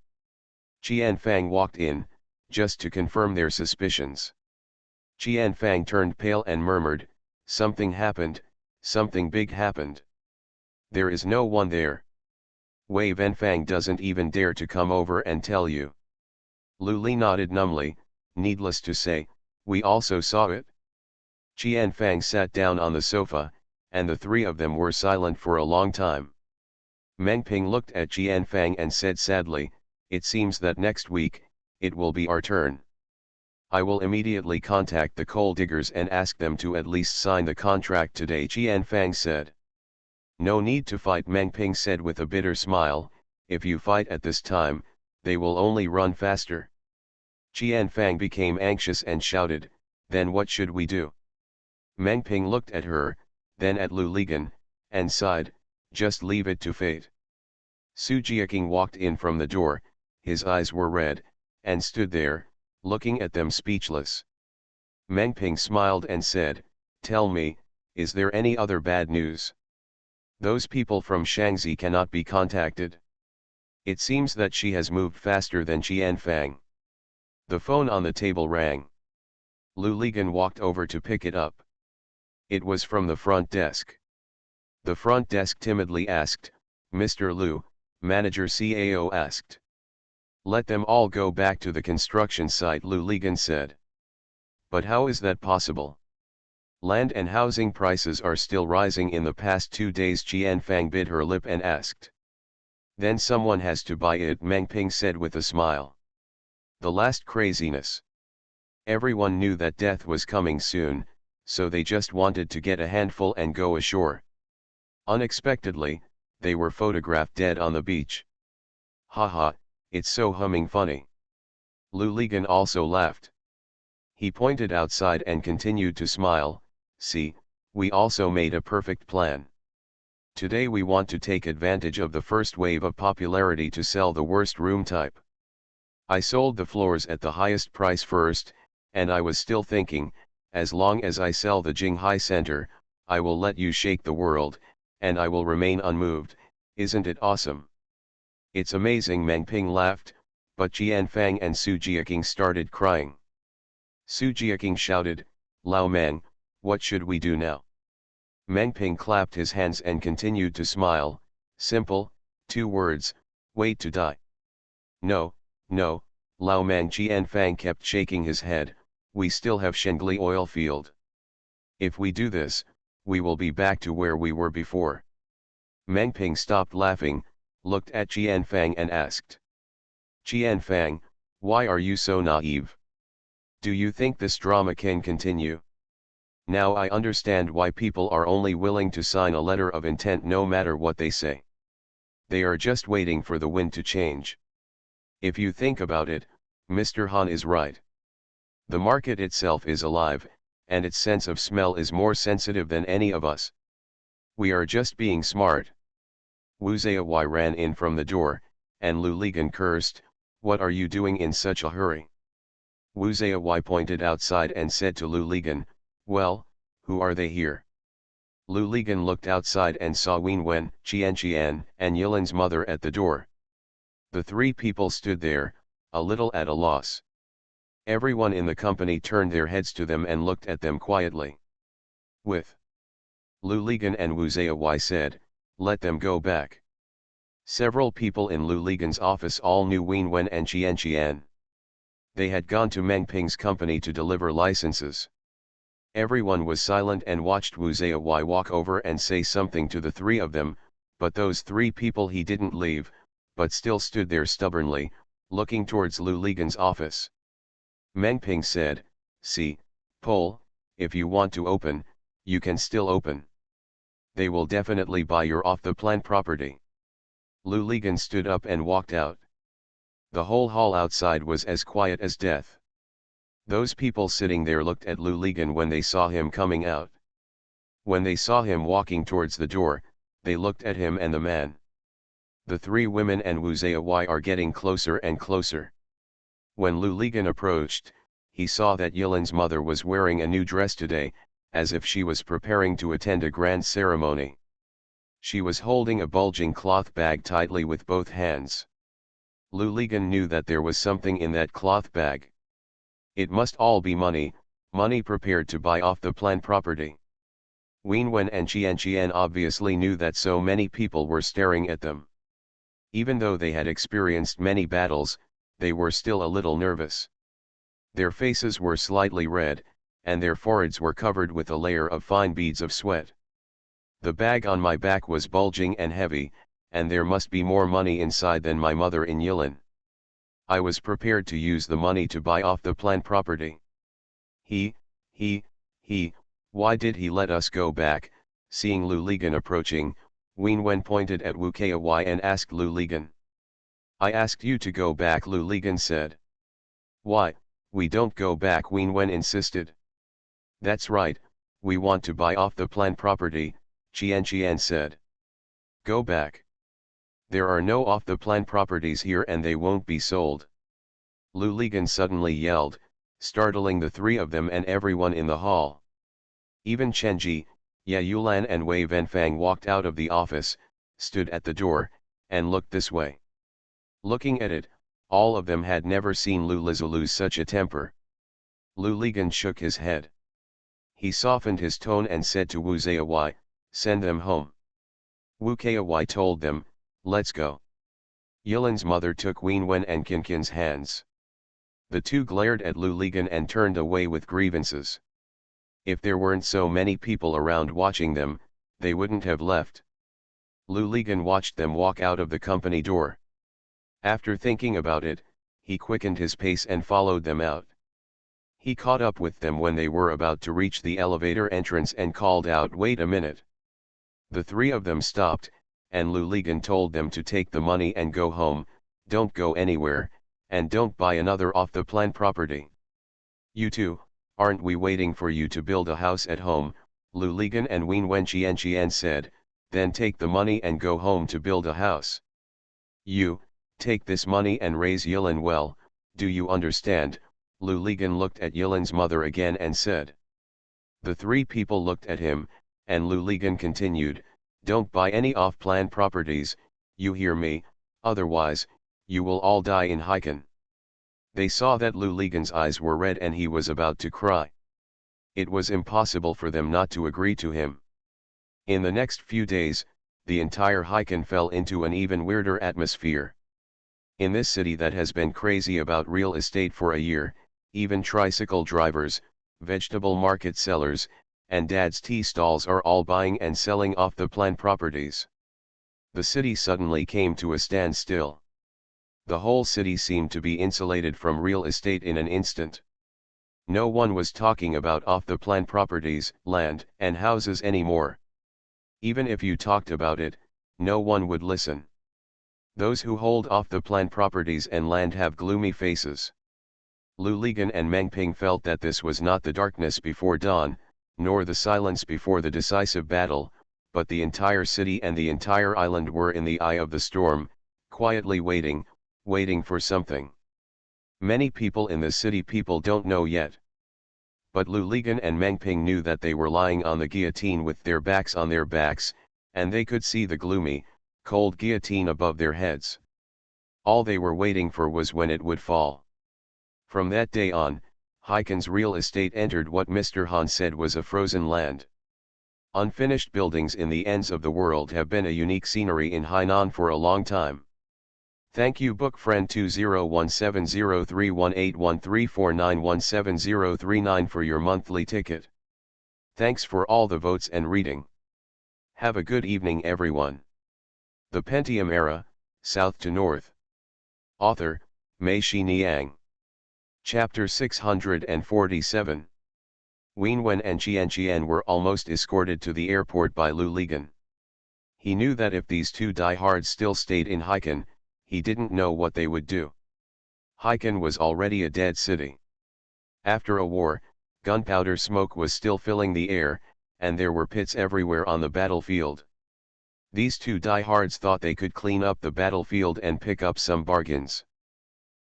Speaker 1: Qianfang walked in, just to confirm their suspicions. Qianfang turned pale and murmured, "Something happened, something big happened. There is no one there. Wei Venfang doesn't even dare to come over and tell you." Lu Li nodded numbly, needless to say, we also saw it. Qianfang sat down on the sofa, and the three of them were silent for a long time. Meng Ping looked at Qianfang and said sadly, "It seems that next week, it will be our turn. I will immediately contact the coal diggers and ask them to at least sign the contract today," Qianfang said. "No need to fight," Meng Ping said with a bitter smile, "if you fight at this time, they will only run faster." Qianfang became anxious and shouted, "Then what should we do?" Meng Ping looked at her, then at Lu Ligan, and sighed, "Just leave it to fate." Su Jiaking walked in from the door, his eyes were red, and stood there, looking at them speechless. Meng Ping smiled and said, "Tell me, is there any other bad news? Those people from Shaanxi cannot be contacted. It seems that she has moved faster than Qianfang." The phone on the table rang. Lu Ligan walked over to pick it up. It was from the front desk. The front desk timidly asked, "Mr. Lu?" Manager Cao asked. "Let them all go back to the construction site," Lu Ligan said. "But how is that possible? Land and housing prices are still rising in the past 2 days," Qianfang bit her lip and asked. "Then someone has to buy it," Meng Ping said with a smile. The last craziness. Everyone knew that death was coming soon, so they just wanted to get a handful and go ashore. Unexpectedly, they were photographed dead on the beach. "Haha, it's so humming funny." Lu Ligan also laughed. He pointed outside and continued to smile, "See, we also made a perfect plan. Today we want to take advantage of the first wave of popularity to sell the worst room type. I sold the floors at the highest price first, and I was still thinking, as long as I sell the Jinghai Center, I will let you shake the world, and I will remain unmoved. Isn't it awesome?" "It's amazing," Meng Ping laughed, but Qianfang and Su Jiaking started crying. Su Jiaking shouted, "Lao Man, what should we do now?" Meng Ping clapped his hands and continued to smile, "Simple, 2 words, wait to die." "No, no, Lao Man," Qianfang kept shaking his head, We still have Shengli oil field. If we do this, we will be back to where we were before. Meng Ping stopped laughing, looked at Qianfang and asked. Qianfang, why are you so naive? Do you think this drama can continue? Now I understand why people are only willing to sign a letter of intent no matter what they say. They are just waiting for the wind to change. If you think about it, Mr. Han is right. The market itself is alive, and its sense of smell is more sensitive than any of us. We are just being smart. Wu Zaiyi ran in from the door, and Lu Ligan cursed, "What are you doing in such a hurry?" Wu Zaiyi pointed outside and said to Lu Ligan, "Well, who are they here?" Lu Ligan looked outside and saw Wenwen, Qian, and Yilan's mother at the door. The three people stood there, a little at a loss. Everyone in the company turned their heads to them and looked at them quietly. With Lu Ligan and Wu Zaiyi said, "Let them go back." Several people in Lu Ligan's office all knew Wenwen and Qian. They had gone to Meng Ping's company to deliver licenses. Everyone was silent and watched Wu Zaiyi walk over and say something to the three of them, but those three people he didn't leave, but still stood there stubbornly, looking towards Lu Ligan's office. Meng Ping said, "See, Pol, if you want to open, you can still open. They will definitely buy your off-the-plan property." Lu Ligan stood up and walked out. The whole hall outside was as quiet as death. Those people sitting there looked at Lu Ligan when they saw him coming out. When they saw him walking towards the door, they looked at him and the man. The three women and Wu Zaiyi are getting closer and closer. When Lu Ligan approached, he saw that Yilan's mother was wearing a new dress today, as if she was preparing to attend a grand ceremony. She was holding a bulging cloth bag tightly with both hands. Lu Ligan knew that there was something in that cloth bag. It must all be money, money prepared to buy off-the-plan property. Wenwen and Qian obviously knew that so many people were staring at them. Even though they had experienced many battles, they were still a little nervous. Their faces were slightly red, and their foreheads were covered with a layer of fine beads of sweat. The bag on my back was bulging and heavy, and there must be more money inside than my mother in Yilan. I was prepared to use the money to buy off-the-plan property. Why did he let us go back? Seeing Lu Ligan approaching, Wenwen pointed at Wu Kai and asked Lu Ligan. "I asked you to go back," Lu Ligan said. "Why, we don't go back," Wenwen insisted. "That's right, we want to buy off-the-plan property," Qian said. "Go back. There are no off-the-plan properties here and they won't be sold." Lu Ligan suddenly yelled, startling the three of them and everyone in the hall. Even Chenji, Ye Yulan and Wei Venfang walked out of the office, stood at the door, and looked this way. Looking at it, all of them had never seen Lu Lizu lose such a temper. Lu Ligan shook his head. He softened his tone and said to Wu Zaiyi, "Send them home." Wu Kai told them, "Let's go." Yilan's mother took Wenwen and Kinkin's hands. The two glared at Lu Ligan and turned away with grievances. If there weren't so many people around watching them, they wouldn't have left. Lu Ligan watched them walk out of the company door. After thinking about it, he quickened his pace and followed them out. He caught up with them when they were about to reach the elevator entrance and called out, "Wait a minute." The three of them stopped, and Lu Ligan told them to take the money and go home, "Don't go anywhere, and don't buy another off-the-plan property." "You two, aren't we waiting for you to build a house at home?" Lu Ligan and Wenwen Qian said, "Then take the money and go home to build a house. You, take this money and raise Yilan well, do you understand?" Lu Ligan looked at Yilan's mother again and said. The three people looked at him, and Lu Ligan continued, "Don't buy any off-plan properties, you hear me, otherwise, you will all die in Hiken." They saw that Lu Ligan's eyes were red and he was about to cry. It was impossible for them not to agree to him. In the next few days, the entire Hiken fell into an even weirder atmosphere. In this city that has been crazy about real estate for a year, even tricycle drivers, vegetable market sellers, and dad's tea stalls are all buying and selling off-the-plan properties. The city suddenly came to a standstill. The whole city seemed to be insulated from real estate in an instant. No one was talking about off-the-plan properties, land, and houses anymore. Even if you talked about it, no one would listen. Those who hold off-the-plan properties and land have gloomy faces. Lu Ligan and Meng Ping felt that this was not the darkness before dawn, nor the silence before the decisive battle, but the entire city and the entire island were in the eye of the storm, quietly waiting for something. Many people in the city people don't know yet. But Lu Ligan and Meng Ping knew that they were lying on the guillotine with their backs on their backs, and they could see the gloomy, cold guillotine above their heads. All they were waiting for was when it would fall. From that day on, Haikon's real estate entered what Mr. Han said was a frozen land. Unfinished buildings in the ends of the world have been a unique scenery in Hainan for a long time. Thank you book friend 201703181349170039 for your monthly ticket. Thanks for all the votes and reading. Have a good evening everyone. The Pentium Era, South to North. Author, Mei Xiniang. Chapter 647. Wenwen and Qianqian were almost escorted to the airport by Lu Ligan. He knew that if these two diehards still stayed in Haikon, he didn't know what they would do. Haikon was already a dead city. After a war, gunpowder smoke was still filling the air, and there were pits everywhere on the battlefield. These two diehards thought they could clean up the battlefield and pick up some bargains.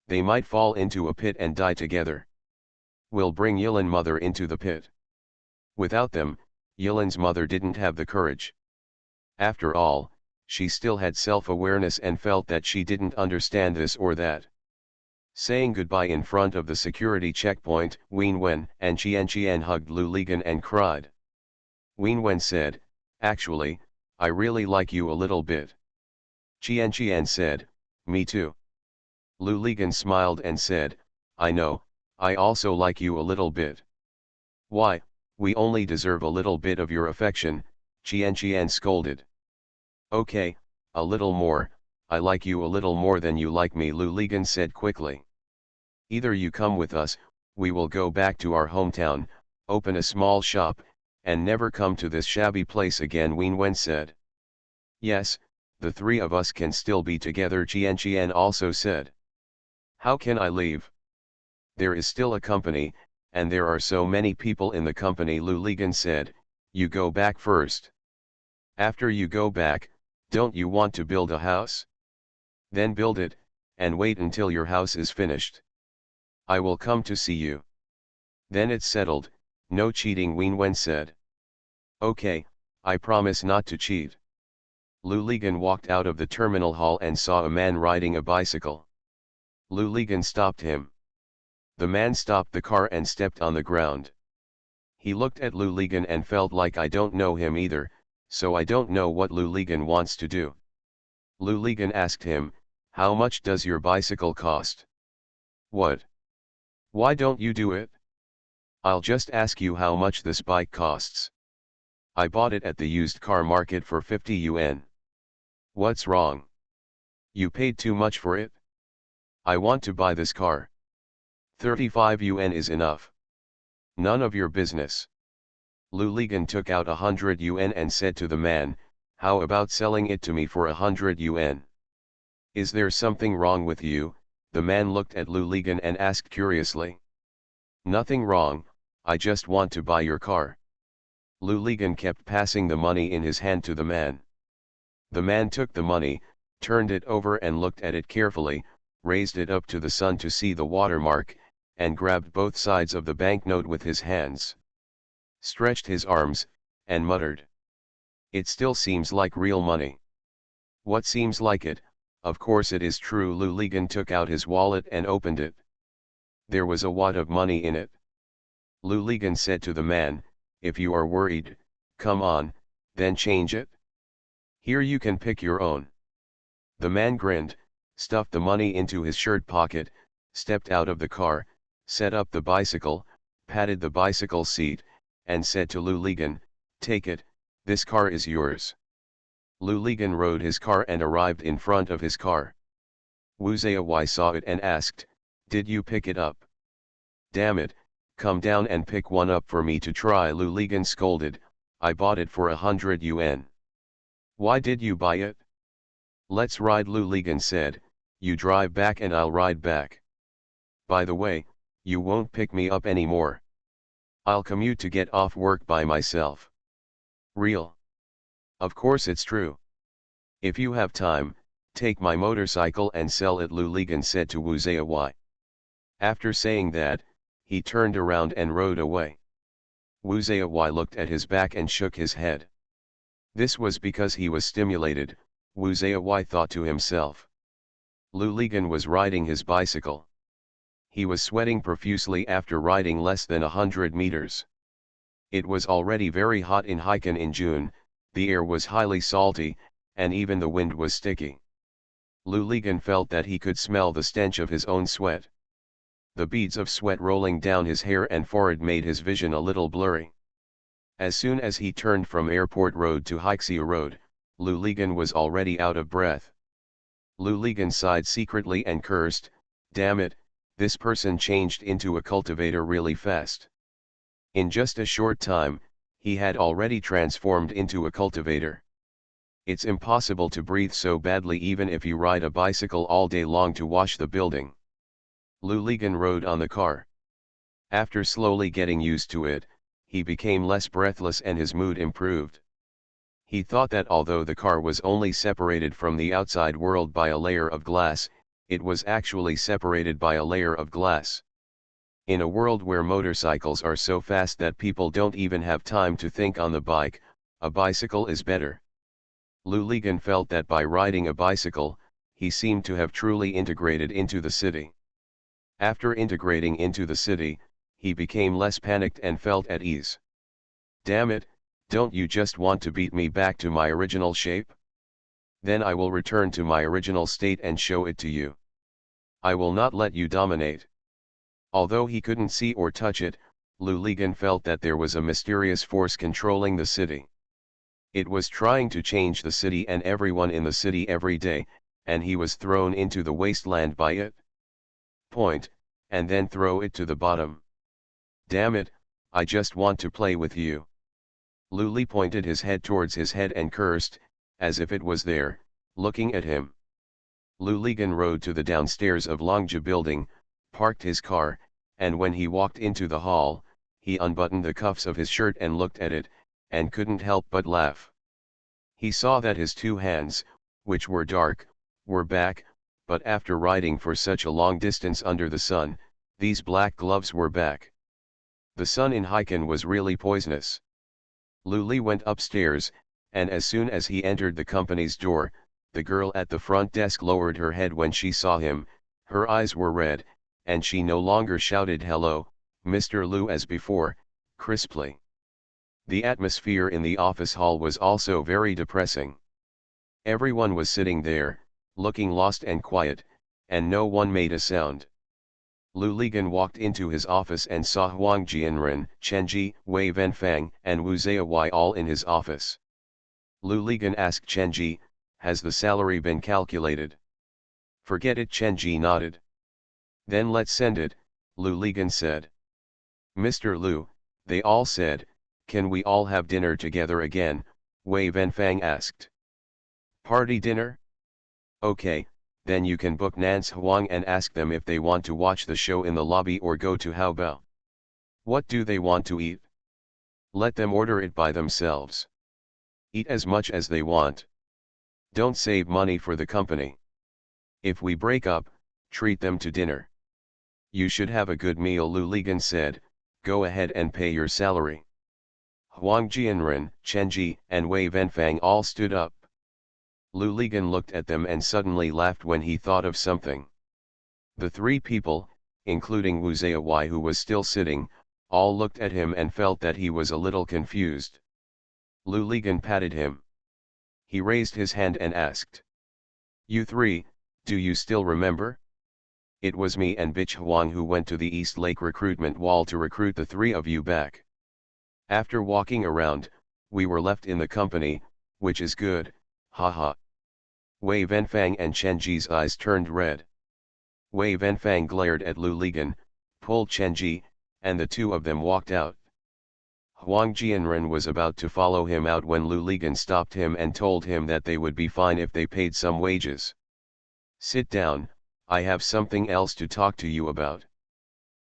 Speaker 1: They might fall into a pit and die together. We'll bring Yilan mother into the pit. Without them, Yilan's mother didn't have the courage. After all, she still had self-awareness and felt that she didn't understand this or that. Saying goodbye in front of the security checkpoint, Wenwen and Qianqian hugged Lu Ligan and cried. Wenwen said, "Actually, I really like you a little bit." Qianqian said, "Me too." Lu Ligan smiled and said, "I know, I also like you a little bit." "Why, we only deserve a little bit of your affection," Qianqian scolded. "Okay, a little more, I like you a little more than you like me," Lu Ligan said quickly. "Either you come with us, we will go back to our hometown, open a small shop, and never come to this shabby place again," Wenwen said. "Yes, the three of us can still be together," Qianqian also said. "How can I leave? There is still a company, and there are so many people in the company," Lu Ligan said. "You go back first. After you go back, don't you want to build a house? Then build it, and wait until your house is finished. I will come to see you. Then it's settled, no cheating," Wenwen said. "Okay, I promise not to cheat." Lu Ligan walked out of the terminal hall and saw a man riding a bicycle. Lu Ligan stopped him. The man stopped the car and stepped on the ground. He looked at Lu Ligan and felt like, I don't know him either, so I don't know what Lu Ligan wants to do. Lu Ligan asked him, "How much does your bicycle cost?" "What? Why don't you do it?" "I'll just ask you how much this bike costs. I bought it at the used car market for 50 yuan. What's wrong? You paid too much for it? I want to buy this car. 35 yuan is enough." "None of your business." Lu Ligan took out 100 yuan and said to the man, "How about selling it to me for 100 yuan? Is there something wrong with you?" The man looked at Lu Ligan and asked curiously. "Nothing wrong, I just want to buy your car." Lu Ligan kept passing the money in his hand to the man. The man took the money, turned it over and looked at it carefully, raised it up to the sun to see the watermark, and grabbed both sides of the banknote with his hands. Stretched his arms, and muttered, "It still seems like real money." "What seems like it? Of course it is true." Lu Ligan took out his wallet and opened it. There was a wad of money in it. Lu Ligan said to the man, "If you are worried, come on, then change it. Here you can pick your own." The man grinned, stuffed the money into his shirt pocket, stepped out of the car, set up the bicycle, patted the bicycle seat, and said to Lu Ligan, "Take it, this car is yours." Lu Ligan rode his car and arrived in front of his car. Wu Zaiyi saw it and asked, "Did you pick it up?" "Damn it, come down and pick one up for me to try," Lu Ligan scolded. "I bought it for 100 yuan. Why did you buy it?" "Let's ride," Lu Ligan said. "You drive back and I'll ride back. By the way, you won't pick me up anymore. I'll commute to get off work by myself." "Real?" "Of course it's true. If you have time, take my motorcycle and sell it," Lu Ligan said to Wu Zaiyi. After saying that, he turned around and rode away. Wu Zaiyi looked at his back and shook his head. This was because he was stimulated, Wu Zaiyi thought to himself. Lu Ligan was riding his bicycle. He was sweating profusely after riding less than 100 meters. It was already very hot in Haikan in June, the air was highly salty, and even the wind was sticky. Lu Ligan felt that he could smell the stench of his own sweat. The beads of sweat rolling down his hair and forehead made his vision a little blurry. As soon as he turned from Airport Road to Haixiu Road, Lu Ligan was already out of breath. Lu Ligan sighed secretly and cursed, "Damn it, this person changed into a cultivator really fast." In just a short time, he had already transformed into a cultivator. It's impossible to breathe so badly even if you ride a bicycle all day long to wash the building. Lu Ligan rode on the car. After slowly getting used to it, he became less breathless and his mood improved. He thought that although the car was only separated from the outside world by a layer of glass, it was actually separated by a layer of glass. In a world where motorcycles are so fast that people don't even have time to think on the bike, a bicycle is better. Lu Ligan felt that by riding a bicycle, he seemed to have truly integrated into the city. After integrating into the city, he became less panicked and felt at ease. "Damn it, don't you just want to beat me back to my original shape? Then I will return to my original state and show it to you. I will not let you dominate." Although he couldn't see or touch it, Lu Ligan felt that there was a mysterious force controlling the city. It was trying to change the city and everyone in the city every day, and he was thrown into the wasteland by it. Point, and then throw it to the bottom. "Damn it, I just want to play with you." Lu Li pointed his head towards his head and cursed, as if it was there, looking at him. Lu Ligan rode to the downstairs of Longja building, parked his car, and when he walked into the hall, he unbuttoned the cuffs of his shirt and looked at it, and couldn't help but laugh. He saw that his two hands, which were dark, were back, but after riding for such a long distance under the sun, these black gloves were back. The sun in Haikan was really poisonous. Lu Li went upstairs, and as soon as he entered the company's door, the girl at the front desk lowered her head when she saw him, her eyes were red, and she no longer shouted "Hello, Mr. Lu" as before, crisply. The atmosphere in the office hall was also very depressing. Everyone was sitting there, looking lost and quiet, and no one made a sound. Lu Ligan walked into his office and saw Huang Jianren, Chen Ji, Wei Venfang, and Wu Zaiyi all in his office. Lu Ligan asked Chen Ji, "Has the salary been calculated?" "Forget it," Chen Ji nodded. "Then let's send it," Lu Ligan said. "Mr. Lu," they all said, "can we all have dinner together again?" Wei Venfang asked. "Party dinner? Okay, then you can book Nance Huang and ask them if they want to watch the show in the lobby or go to Haobao. What do they want to eat? Let them order it by themselves. Eat as much as they want. Don't save money for the company. If we break up, treat them to dinner. You should have a good meal," Lu Ligan said. "Go ahead and pay your salary." Huang Jianren, Chen Ji, and Wei Venfang all stood up. Lu Ligan looked at them and suddenly laughed when he thought of something. The three people, including Wu Zaiyi who was still sitting, all looked at him and felt that he was a little confused. Lu Ligan patted him. He raised his hand and asked, "You three, do you still remember? It was me and Bitch Huang who went to the East Lake recruitment wall to recruit the three of you back. After walking around, we were left in the company, which is good, haha. Wei Venfang and Chen Ji's eyes turned red. Wei Venfang glared at Lu Ligan, pulled Chen Ji, and the two of them walked out. Huang Jianren was about to follow him out when Lu Ligan stopped him and told him that they would be fine if they paid some wages. Sit down, I have something else to talk to you about.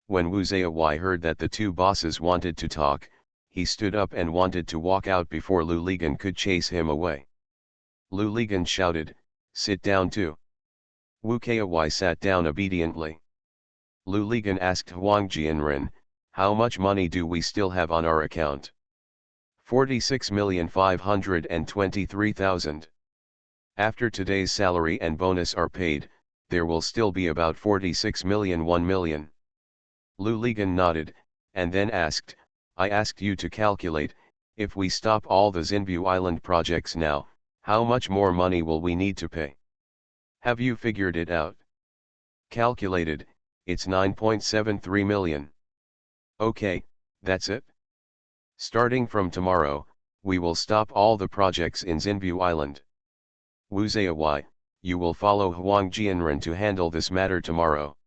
Speaker 1: When Wu Zaiwai heard that the two bosses wanted to talk, he stood up and wanted to walk out before Lu Ligan could chase him away. Lu Ligan shouted, sit down too. Wu Kai sat down obediently. Lu Ligan asked Huang Jianren, how much money do we still have on our account? 46,523,000. After today's salary and bonus are paid, there will still be about 46 million. 1 million. Lu Ligan nodded, and then asked, I asked you to calculate, if we stop all the Xinbu Island projects now, how much more money will we need to pay? Have you figured it out? Calculated, it's 9.73 million. Okay, that's it. Starting from tomorrow, we will stop all the projects in Xinbu Island. Wu Zaiwai, you will follow Huang Jianren to handle this matter tomorrow.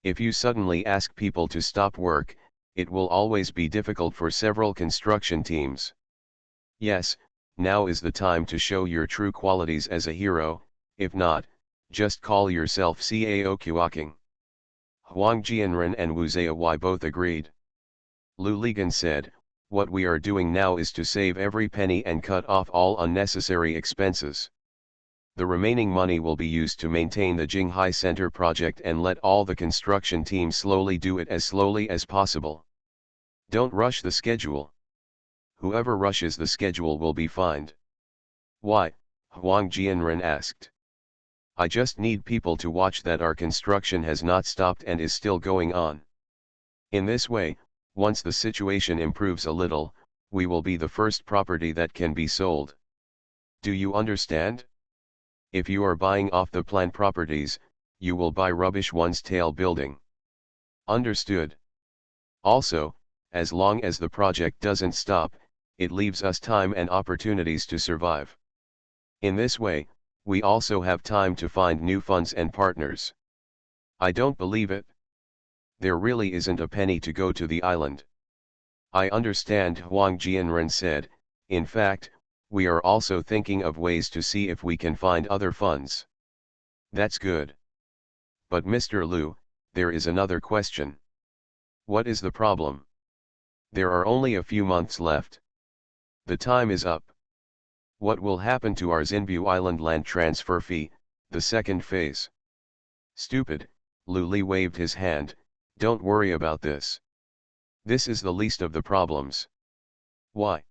Speaker 1: If you suddenly ask people to stop work, it will always be difficult for several construction teams. Yes, now is the time to show your true qualities as a hero, if not, just call yourself Cao Kuaking. Huang Jianren and Wu Zaiwai both agreed. Lu Ligan said, what we are doing now is to save every penny and cut off all unnecessary expenses. The remaining money will be used to maintain the Jinghai Center project and let all the construction teams slowly do it as slowly as possible. Don't rush the schedule. Whoever rushes the schedule will be fined. Why? Huang Jianren asked. I just need people to watch that our construction has not stopped and is still going on. In this way, once the situation improves a little, we will be the first property that can be sold. Do you understand? If you are buying off the plan properties, you will buy rubbish ones tail building. Understood. Also, as long as the project doesn't stop, it leaves us time and opportunities to survive. In this way, we also have time to find new funds and partners. I don't believe it. There really isn't a penny to go to the island. I understand, Huang Jianren said. In fact, we are also thinking of ways to see if we can find other funds. That's good. But Mr. Lu, there is another question. What is the problem? There are only a few months left. The time is up. What will happen to our Xinbu Island land transfer fee, the second phase? Stupid, Lu Li waved his hand, don't worry about this. This is the least of the problems. Why?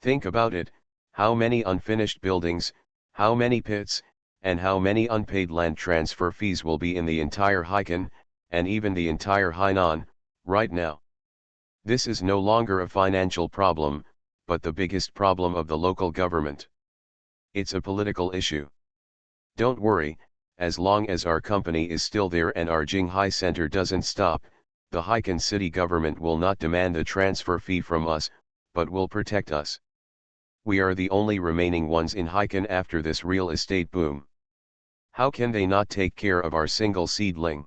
Speaker 1: Think about it, how many unfinished buildings, how many pits, and how many unpaid land transfer fees will be in the entire Haikan, and even the entire Hainan, right now. This is no longer a financial problem, but the biggest problem of the local government. It's a political issue. Don't worry, as long as our company is still there and our Jinghai Center doesn't stop, the Haikan city government will not demand the transfer fee from us, but will protect us. We are the only remaining ones in Haikan after this real estate boom. How can they not take care of our single seedling?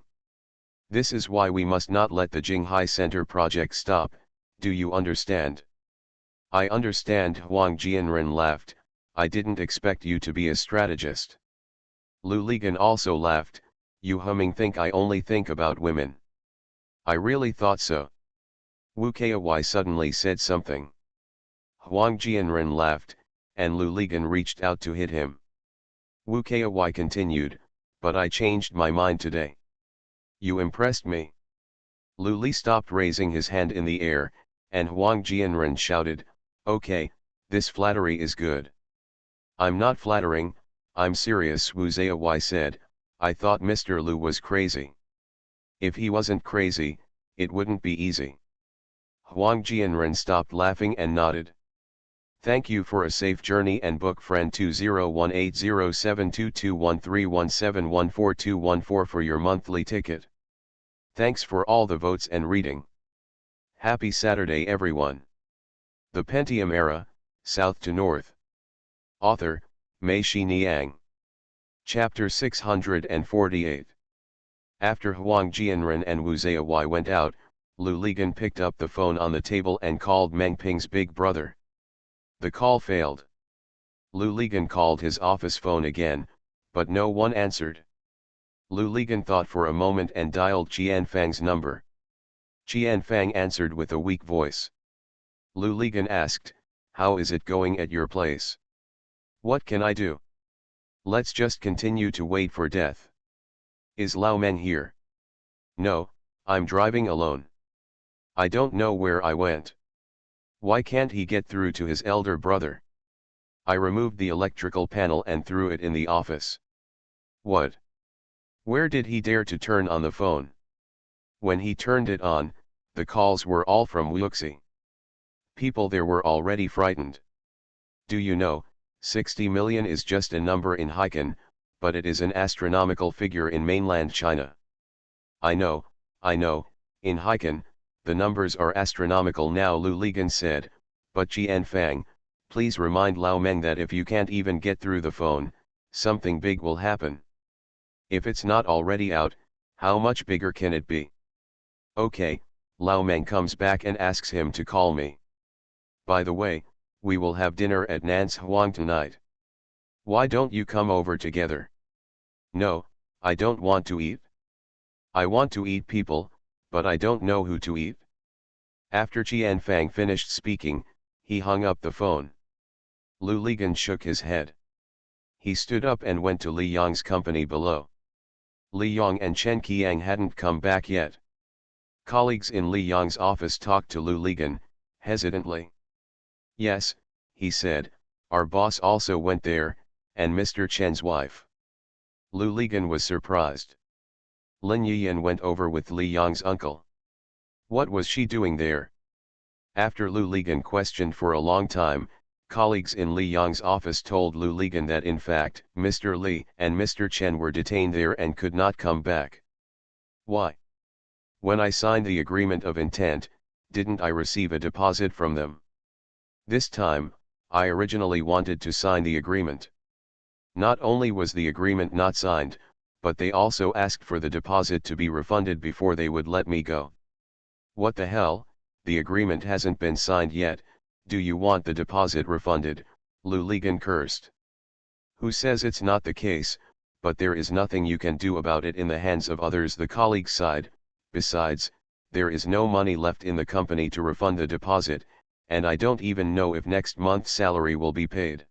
Speaker 1: This is why we must not let the Jinghai Center project stop, do you understand? I understand, Huang Jianren laughed, I didn't expect you to be a strategist. Lu Ligan also laughed, you humming think I only think about women. I really thought so. Wu Kai suddenly said something. Huang Jianren laughed, and Lu Ligan reached out to hit him. Wu Kai continued, but I changed my mind today. You impressed me. Lu Li stopped raising his hand in the air, and Huang Jianren shouted, okay, this flattery is good. I'm not flattering, I'm serious, Wu Zaiwai said, I thought Mr. Lu was crazy. If he wasn't crazy, it wouldn't be easy. Huang Jianren stopped laughing and nodded. Thank you for a safe journey and book friend 20180722131714214214 for your monthly ticket. Thanks for all the votes and reading. Happy Saturday everyone. The Pentium Era, South to North. Author, Mei-Shi Niang. Chapter 648. After Huang Jianren and Wu Ziyawai went out, Lu Ligan picked up the phone on the table and called Meng Ping's big brother. The call failed. Lu Ligan called his office phone again, but no one answered. Lu Ligan thought for a moment and dialed Qian Fang's number. Qian Fang answered with a weak voice. Lu Ligan asked, "How is it going at your place? What can I do? Let's just continue to wait for death. Is Lao Meng here?" "No, I'm driving alone. I don't know where I went. Why can't he get through to his elder brother? I removed the electrical panel and threw it in the office." "What? Where did he dare to turn on the phone?" "When he turned it on, the calls were all from Wuxi. People there were already frightened. Do you know, 60 million is just a number in Haikan, but it is an astronomical figure in mainland China." I know, in Haikan, the numbers are astronomical now," Lu Ligan said, "but Qian Fang, please remind Lao Meng that if you can't even get through the phone, something big will happen. If it's not already out, how much bigger can it be?" "Okay, Lao Meng comes back and asks him to call me. By the way, we will have dinner at Nance Huang tonight. Why don't you come over together?" "No, I don't want to eat. I want to eat people, but I don't know who to eat." After Qian Fang finished speaking, he hung up the phone. Lu Ligan shook his head. He stood up and went to Li Yang's company below. Li Yang and Chen Qiang hadn't come back yet. Colleagues in Li Yang's office talked to Lu Ligan, hesitantly. "Yes," he said, "our boss also went there, and Mr. Chen's wife." Lu Ligan was surprised. Lin Yiyan went over with Li Yang's uncle. What was she doing there? After Lu Ligan questioned for a long time, colleagues in Li Yang's office told Lu Ligan that in fact, Mr. Li and Mr. Chen were detained there and could not come back. "Why? When I signed the agreement of intent, didn't I receive a deposit from them? This time, I originally wanted to sign the agreement. Not only was the agreement not signed, but they also asked for the deposit to be refunded before they would let me go. What the hell, the agreement hasn't been signed yet, do you want the deposit refunded?" Lu Ligan cursed. "Who says it's not the case, but there is nothing you can do about it in the hands of others," the colleague sighed. "Besides, there is no money left in the company to refund the deposit, and I don't even know if next month's salary will be paid."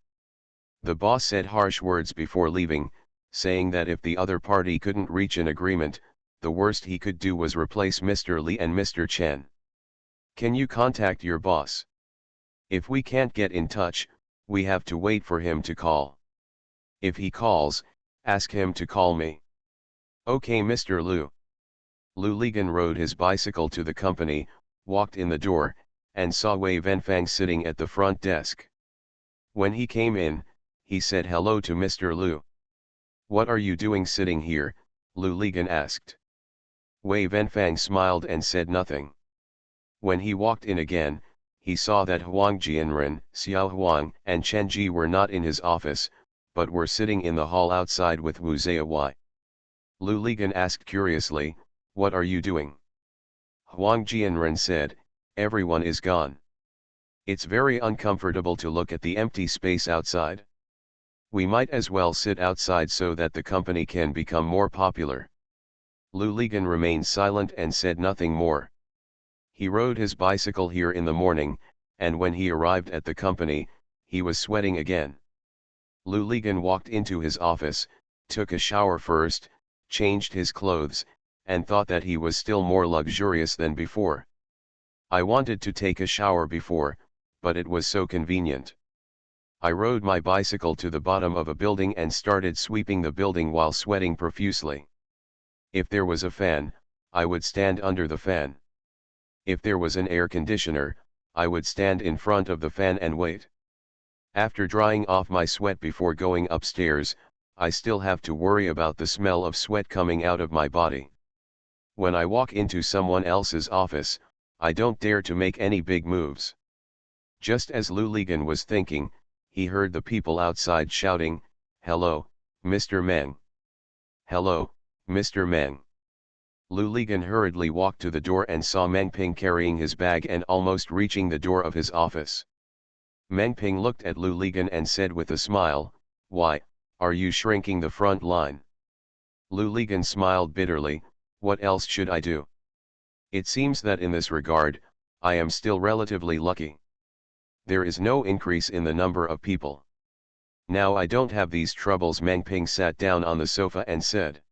Speaker 1: The boss said harsh words before leaving, saying that if the other party couldn't reach an agreement, the worst he could do was replace Mr. Li and Mr. Chen. "Can you contact your boss? If we can't get in touch, we have to wait for him to call. If he calls, ask him to call me." "Okay, Mr. Lu." Lu Ligan rode his bicycle to the company, walked in the door, and saw Wei Venfang sitting at the front desk. When he came in, he said hello to Mr. Lu. "What are you doing sitting here?" Lu Ligan asked. Wei Venfang smiled and said nothing. When he walked in again, he saw that Huang Jianren, Xiao Huang, and Chen Ji were not in his office, but were sitting in the hall outside with Wu Ziyawai. Lu Ligan asked curiously, "What are you doing?" Huang Jianren said, "Everyone is gone. It's very uncomfortable to look at the empty space outside. We might as well sit outside so that the company can become more popular." Lu Ligan remained silent and said nothing more. He rode his bicycle here in the morning, and when he arrived at the company, he was sweating again. Lu Ligan walked into his office, took a shower first, changed his clothes, and thought that he was still more luxurious than before. "I wanted to take a shower before, but it was so convenient. I rode my bicycle to the bottom of a building and started sweeping the building while sweating profusely. If there was a fan, I would stand under the fan. If there was an air conditioner, I would stand in front of the fan and wait. After drying off my sweat before going upstairs, I still have to worry about the smell of sweat coming out of my body. When I walk into someone else's office, I don't dare to make any big moves. Just as Lou Ligon was thinking, he heard the people outside shouting, "Hello, Mr. Meng. Hello, Mr. Meng." Lou Ligon hurriedly walked to the door and saw Meng Ping carrying his bag and almost reaching the door of his office. Meng Ping looked at Lou Ligon and said with a smile, "Why, are you shrinking the front line?" Lou Ligon smiled bitterly, "What else should I do? It seems that in this regard, I am still relatively lucky. There is no increase in the number of people. Now I don't have these troubles." Meng Ping sat down on the sofa and said.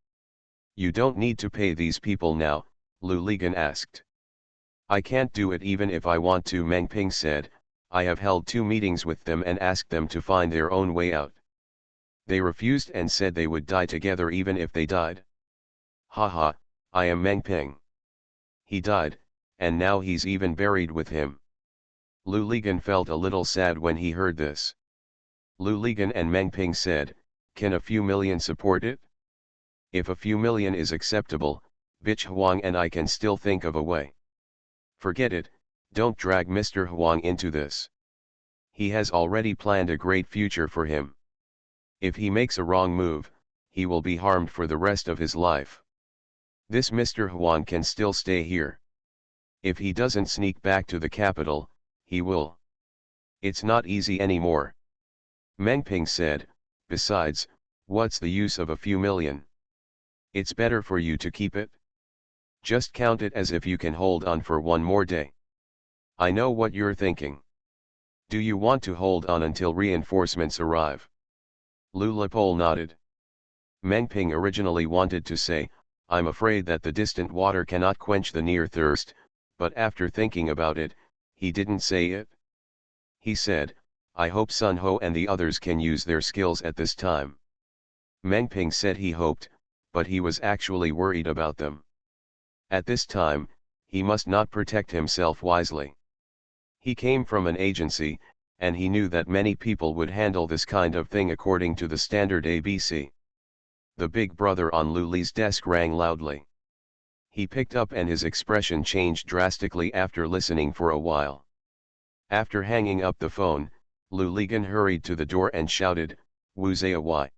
Speaker 1: "You don't need to pay these people now," Lou Ligon asked. "I can't do it even if I want to," Meng Ping said. "I have held 2 meetings with them and asked them to find their own way out. They refused and said they would die together even if they died. Haha, I am Meng Ping. He died, and now he's even buried with him." Lou Ligon felt a little sad when he heard this. Lou Ligon and Meng Ping said, "Can a few million support it? If a few million is acceptable, Bitch Huang and I can still think of a way. Forget it, don't drag Mr. Huang into this. He has already planned a great future for him. If he makes a wrong move, he will be harmed for the rest of his life. This Mr. Huang can still stay here. If he doesn't sneak back to the capital, he will. It's not easy anymore." Meng Ping said, "Besides, what's the use of a few million? It's better for you to keep it. Just count it as if you can hold on for one more day. I know what you're thinking. Do you want to hold on until reinforcements arrive?" Lou Lepole nodded. Meng Ping originally wanted to say, "I'm afraid that the distant water cannot quench the near thirst," but after thinking about it, he didn't say it. He said, "I hope Sun Ho and the others can use their skills at this time." Meng Ping said he hoped, but he was actually worried about them. At this time, he must not protect himself wisely. He came from an agency, and he knew that many people would handle this kind of thing according to the standard ABC. The big brother on Lu Li's desk rang loudly. He picked up and his expression changed drastically after listening for a while. After hanging up the phone, Lou Ligon hurried to the door and shouted, "Wu Zayawai."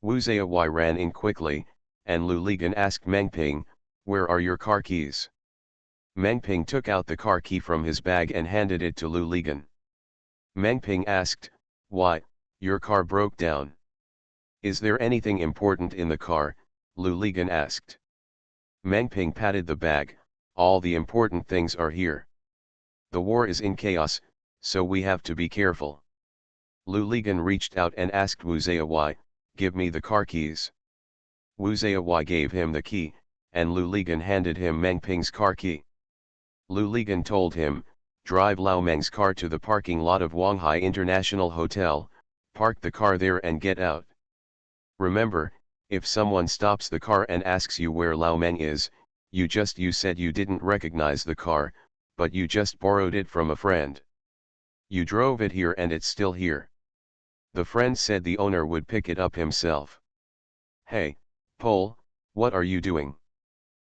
Speaker 1: Wu Zayawai ran in quickly, and Lou Ligon asked Meng Ping, "Where are your car keys?" Meng Ping took out the car key from his bag and handed it to Lou Ligon. Meng Ping asked, "Why, your car broke down. Is there anything important in the car?" Lou Ligon asked. Meng Ping patted the bag, "All the important things are here. The war is in chaos, so we have to be careful." Lou Ligon reached out and asked Wu Zayawai, "Give me the car keys." Wu Zayawai gave him the key, and Lou Ligon handed him Meng Ping's car key. Lou Ligon told him, "Drive Lao Meng's car to the parking lot of Wanghai International Hotel, park the car there and get out. Remember, if someone stops the car and asks you where Lao Meng is, you said you didn't recognize the car, but you just borrowed it from a friend. You drove it here and it's still here. The friend said the owner would pick it up himself." "Hey, Pole, what are you doing?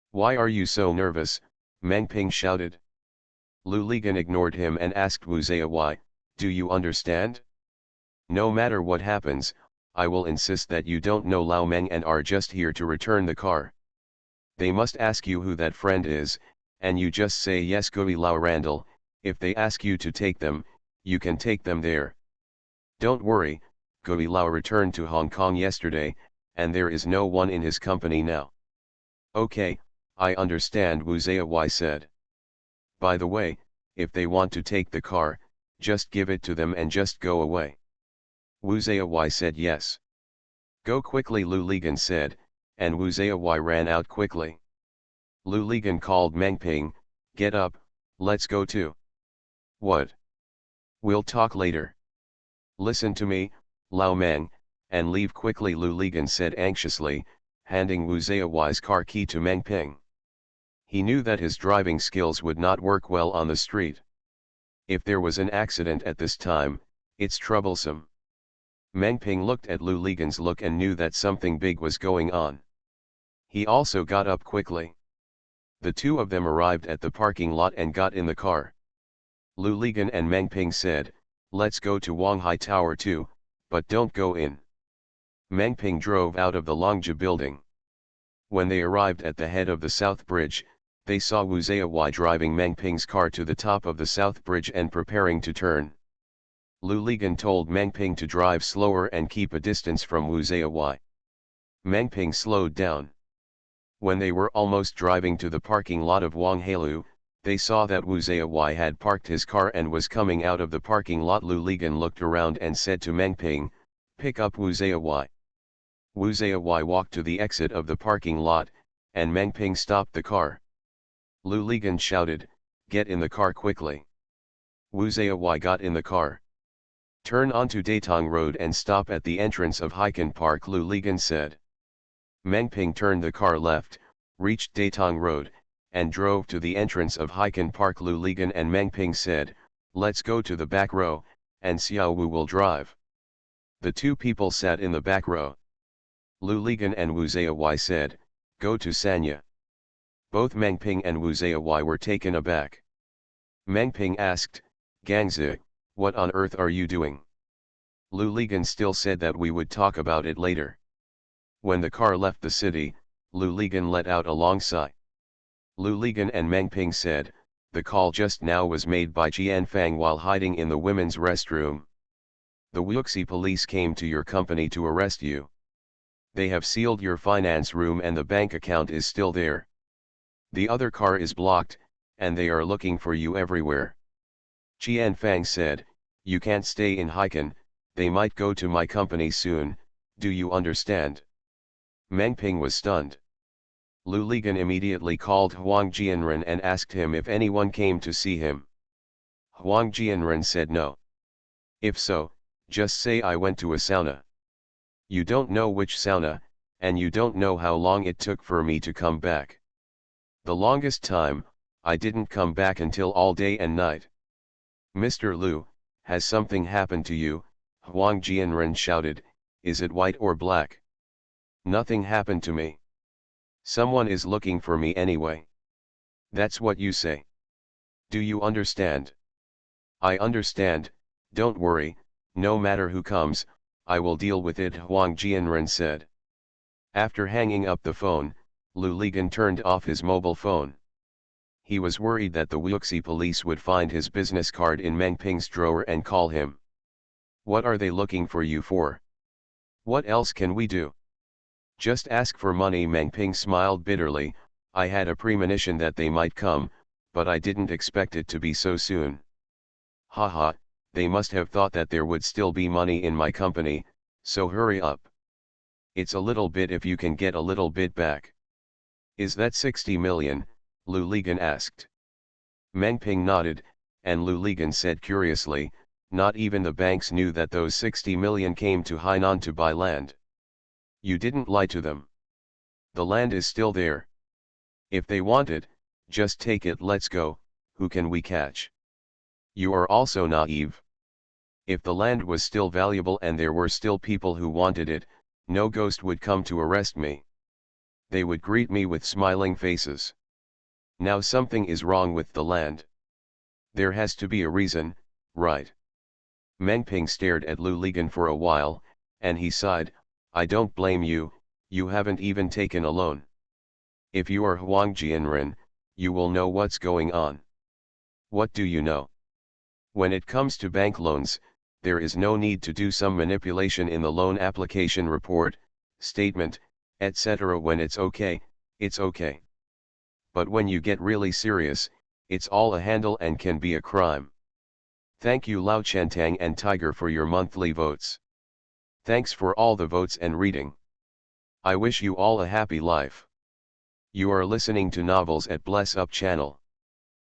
Speaker 1: Why are you so nervous?" Meng Ping shouted. Lou Ligon ignored him and asked Wu Zayawai, "Do you understand? No matter what happens, I will insist that you don't know Lao Meng and are just here to return the car. They must ask you who that friend is, and you just say yes. Gui Lao Randall. If they ask you to take them, you can take them there. Don't worry, Gui Lao returned to Hong Kong yesterday, and there is no one in his company now." "Okay, I understand," Wu Zayawai said. "By the way, if they want to take the car, just give it to them and just go away." Wu Zayawai said yes. "Go quickly," Lou Ligon said, and Wu Zayawai ran out quickly. Lou Ligon called Meng Ping, "Get up, let's go too." "What? We'll talk later. Listen to me, Lao Meng, and leave quickly," Lou Ligon said anxiously, handing Wu Zayawai's car key to Meng Ping. He knew that his driving skills would not work well on the street. If there was an accident at this time, It's troublesome. Meng Ping looked at Lu Ligan's look and knew that something big was going on. He also got up quickly. The two of them arrived at the parking lot and got in the car. Lu Ligan and Meng Ping said, "Let's go to Wanghai Tower too, but don't go in." Meng Ping drove out of the Longja building. When they arrived at the head of the South Bridge, they saw Wu Zayawai driving Meng Ping's car to the top of the South Bridge and preparing to turn. Lu Ligan told Meng Ping to drive slower and keep a distance from Wu Zayawai. Meng Ping slowed down. When they were almost driving to the parking lot of Wanghailu, they saw that Wu Zayawai had parked his car and was coming out of the parking lot. Lu Ligan looked around and said to Meng Ping, "Pick up Wu Zayawai." Wu Zayawai walked to the exit of the parking lot, and Meng Ping stopped the car. Lu Ligan shouted, "Get in the car quickly." Wu Zayawai got in the car. "Turn onto Datong Road and stop at the entrance of Haikan Park," Lu Ligan said. Meng Ping turned the car left, reached Datong Road, and drove to the entrance of Haikan Park. Lu Ligan and Meng Ping said, "Let's go to the back row, and Xiao Wu will drive." The two people sat in the back row. Lu Ligan and Wu Zayawai said, "Go to Sanya." Both Meng Ping and Wu Zayawai were taken aback. Meng Ping asked, "Gangzi, what on earth are you doing?" Lu Ligan still said that we would talk about it later. When the car left the city, Lu Ligan let out a long sigh. Lu Ligan and Meng Ping said, "The call just now was made by Jian Fang while hiding in the women's restroom. The Wuxi police came to your company to arrest you. They have sealed your finance room and the bank account is still there. The other car is blocked, and they are looking for you everywhere." Jian Fang said, "You can't stay in Haikan, they might go to my company soon, do you understand?" Meng Ping was stunned. Lu Ligan immediately called Huang Jianren and asked him if anyone came to see him. Huang Jianren said no. "If so, just say I went to a sauna. You don't know which sauna, and you don't know how long it took for me to come back. The longest time, I didn't come back until all day and night." "Mr. Lu, has something happened to you?" Huang Jianren shouted, "Is it white or black?" "Nothing happened to me. Someone is looking for me anyway." "That's what you say. Do you understand?" "I understand, don't worry, no matter who comes, I will deal with it," Huang Jianren said. After hanging up the phone, Lu Ligan turned off his mobile phone. He was worried that the Wuxi police would find his business card in Meng Ping's drawer and call him. "What are they looking for you for? What else can we do?" "Just ask for money." Meng Ping smiled bitterly, "I had a premonition that they might come, but I didn't expect it to be so soon. Haha, they must have thought that there would still be money in my company, so hurry up. It's a little bit if you can get a little bit back." "Is that 60 million, Lu Ligan asked. Meng Ping nodded, and Lu Ligan said curiously, "Not even the banks knew that those 60 million came to Hainan to buy land. You didn't lie to them. The land is still there. If they want it, just take it. Let's go, who can we catch?" "You are also naive. If the land was still valuable and there were still people who wanted it, no ghost would come to arrest me. They would greet me with smiling faces. Now something is wrong with the land. There has to be a reason, right?" Meng Ping stared at Lu Ligan for a while, and he sighed, "I don't blame you, you haven't even taken a loan. If you are Huang Jianren, you will know what's going on." "What do you know?" "When it comes to bank loans, there is no need to do some manipulation in the loan application report, statement, etc. When it's okay, it's okay. But when you get really serious, it's all a handle and can be a crime." Thank you Lao Chantang and Tiger for your monthly votes. Thanks for all the votes and reading. I wish you all a happy life. You are listening to Novels at Bless Up channel.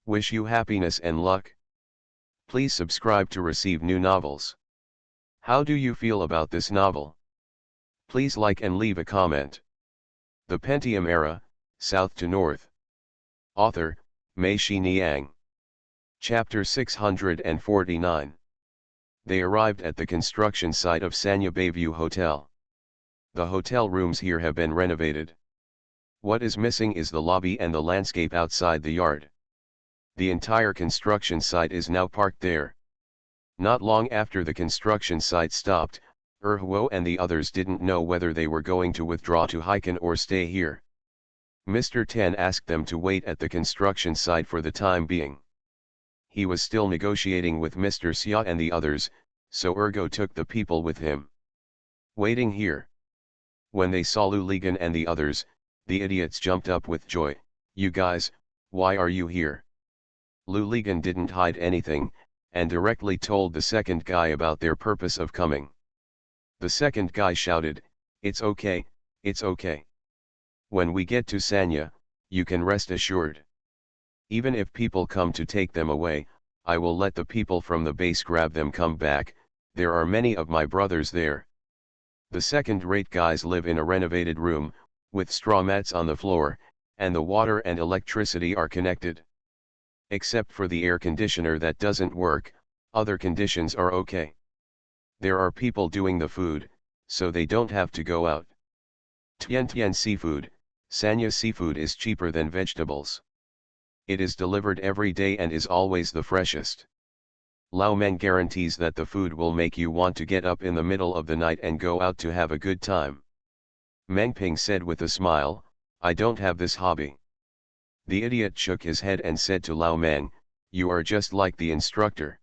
Speaker 1: Wish you happiness and luck. Please subscribe to receive new novels. How do you feel about this novel? Please like and leave a comment. The Pentium Era, South to North. Author, Mei Shi Niang. Chapter 649. They arrived at the construction site of Sanya Bayview Hotel. The hotel rooms here have been renovated. What is missing is the lobby and the landscape outside the yard. The entire construction site is now parked there. Not long after the construction site stopped, Huo and the others didn't know whether they were going to withdraw to Hiken or stay here. Mr. Tan asked them to wait at the construction site for the time being. He was still negotiating with Mr. Xia and the others, so Ergo took the people with him. Waiting here. When they saw Lu Ligan and the others, the idiots jumped up with joy. You guys, why are you here? Lu Ligan didn't hide anything, and directly told the second guy about their purpose of coming. The second guy shouted, it's okay, it's okay. When we get to Sanya, you can rest assured. Even if people come to take them away, I will let the people from the base grab them come back, there are many of my brothers there. The second-rate guys live in a renovated room, with straw mats on the floor, and the water and electricity are connected. Except for the air conditioner that doesn't work, other conditions are okay. There are people doing the food, so they don't have to go out. Tian seafood, Sanya seafood is cheaper than vegetables. It is delivered every day and is always the freshest. Lao Meng guarantees that the food will make you want to get up in the middle of the night and go out to have a good time. Meng Ping said with a smile, I don't have this hobby. The idiot shook his head and said to Lao Meng, you are just like the instructor.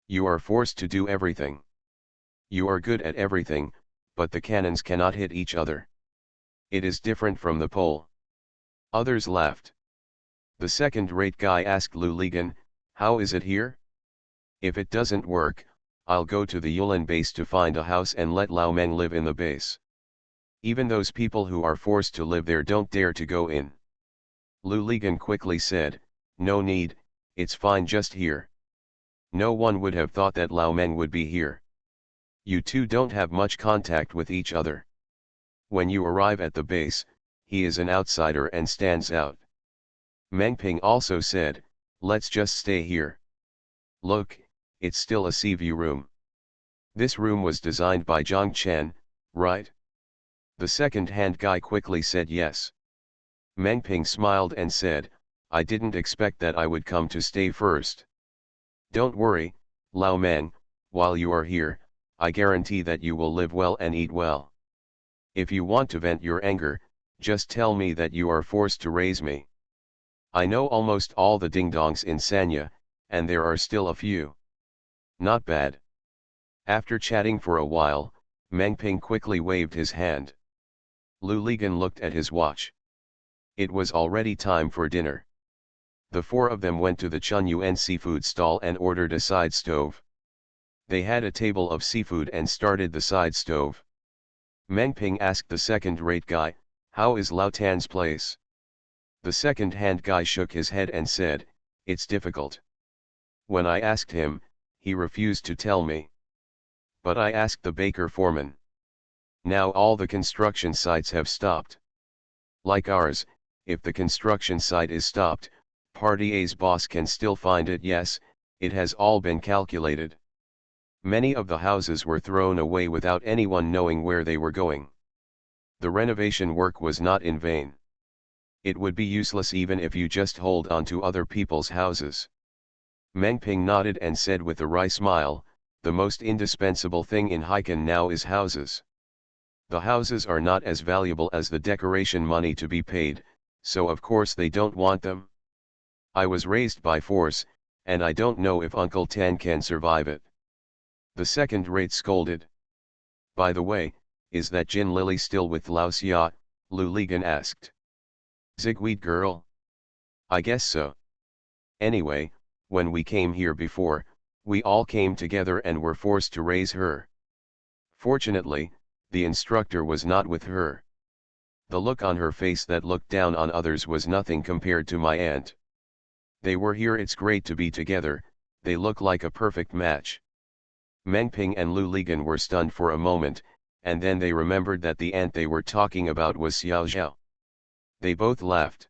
Speaker 1: You are forced to do everything. You are good at everything, but the cannons cannot hit each other. It is different from the pole. Others laughed. The second-rate guy asked Lu Ligan, how is it here? If it doesn't work, I'll go to the Yulin base to find a house and let Lao Meng live in the base. Even those people who are forced to live there don't dare to go in. Lu Ligan quickly said, no need, it's fine just here. No one would have thought that Lao Meng would be here. You two don't have much contact with each other. When you arrive at the base, he is an outsider and stands out. Meng Ping also said, let's just stay here. Look, it's still a sea view room. This room was designed by Zhang Chen, right? The second-hand guy quickly said yes. Meng Ping smiled and said, I didn't expect that I would come to stay first. Don't worry, Lao Meng, while you are here, I guarantee that you will live well and eat well. If you want to vent your anger, just tell me that you are forced to raise me. I know almost all the ding-dongs in Sanya, and there are still a few. Not bad. After chatting for a while, Meng Ping quickly waved his hand. Lu Ligan looked at his watch. It was already time for dinner. The four of them went to the Chun Yuan seafood stall and ordered a side stove. They had a table of seafood and started the side stove. Meng Ping asked the second-rate guy, how is Lao Tan's place? The second-hand guy shook his head and said, it's difficult. When I asked him, he refused to tell me. But I asked the baker foreman. Now all the construction sites have stopped. Like ours, if the construction site is stopped, Party A's boss can still find it. Yes, it has all been calculated. Many of the houses were thrown away without anyone knowing where they were going. The renovation work was not in vain. It would be useless even if you just hold on to other people's houses. Meng Ping nodded and said with a wry smile, the most indispensable thing in Hiken now is houses. The houses are not as valuable as the decoration money to be paid, so of course they don't want them. I was raised by force, and I don't know if Uncle Tan can survive it. The second-rate scolded. By the way, is that Jin Lily still with Lao Xia? Lu Ligan asked. Zigweed girl? I guess so. Anyway, when we came here before, we all came together and were forced to raise her. Fortunately, the instructor was not with her. The look on her face that looked down on others was nothing compared to my aunt. They were here. It's great to be together, they look like a perfect match. Meng Ping and Lu Ligan were stunned for a moment, and then they remembered that the aunt they were talking about was Xiao Zhao. They both laughed.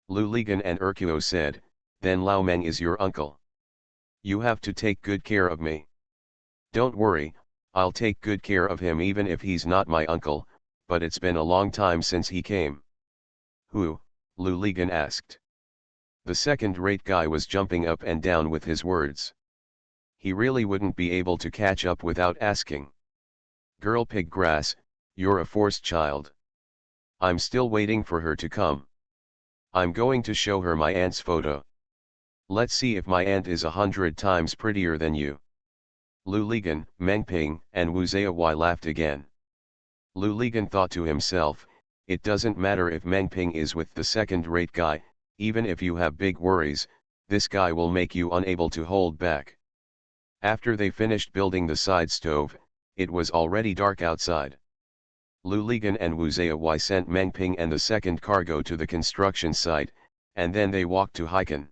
Speaker 1: Lu Ligan and Erkuo said, then Lao Meng is your uncle. You have to take good care of me. Don't worry, I'll take good care of him even if he's not my uncle, but it's been a long time since he came. Who? Lou Ligon asked. The second-rate guy was jumping up and down with his words. He really wouldn't be able to catch up without asking. Girl pig grass, you're a forced child. I'm still waiting for her to come. I'm going to show her my aunt's photo. Let's see if my aunt is 100 times prettier than you. Lou Ligon, Meng Ping, and Wu Zayawai laughed again. Lou Ligon thought to himself, it doesn't matter if Meng Ping is with the second-rate guy, even if you have big worries, this guy will make you unable to hold back. After they finished building the side stove, it was already dark outside. Lou Ligon and Wu Zayawai sent Meng Ping and the second cargo to the construction site, and then they walked to Hiken.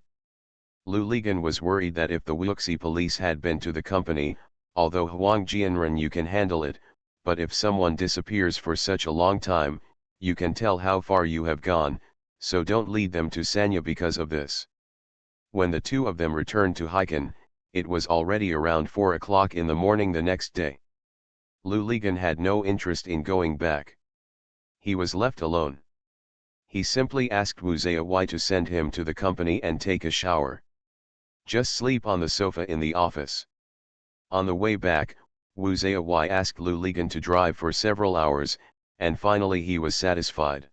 Speaker 1: Lou Ligon was worried that if the Wuxi police had been to the company, although Huang Jianren you can handle it, but if someone disappears for such a long time, you can tell how far you have gone, so don't lead them to Sanya because of this. When the two of them returned to Hiken, it was already around 4 o'clock in the morning the next day. Lou Ligon had no interest in going back. He was left alone. He simply asked Wu Zayawai to send him to the company and take a shower. Just sleep on the sofa in the office. On the way back, Wu Zayawai asked Lou Ligon to drive for several hours, and finally he was satisfied.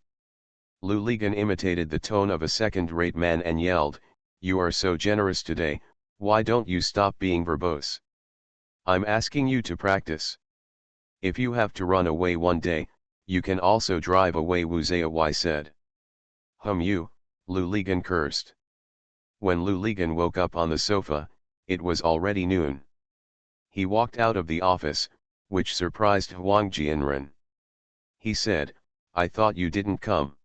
Speaker 1: Lou Ligon imitated the tone of a second-rate man and yelled, "You are so generous today, why don't you stop being verbose? I'm asking you to practice. If you have to run away one day, you can also drive away," Wu Zayawai said. You, Lou Ligon cursed. When Lou Ligon woke up on the sofa, it was already noon. He walked out of the office, which surprised Huang Jianren. He said, "I thought you didn't come."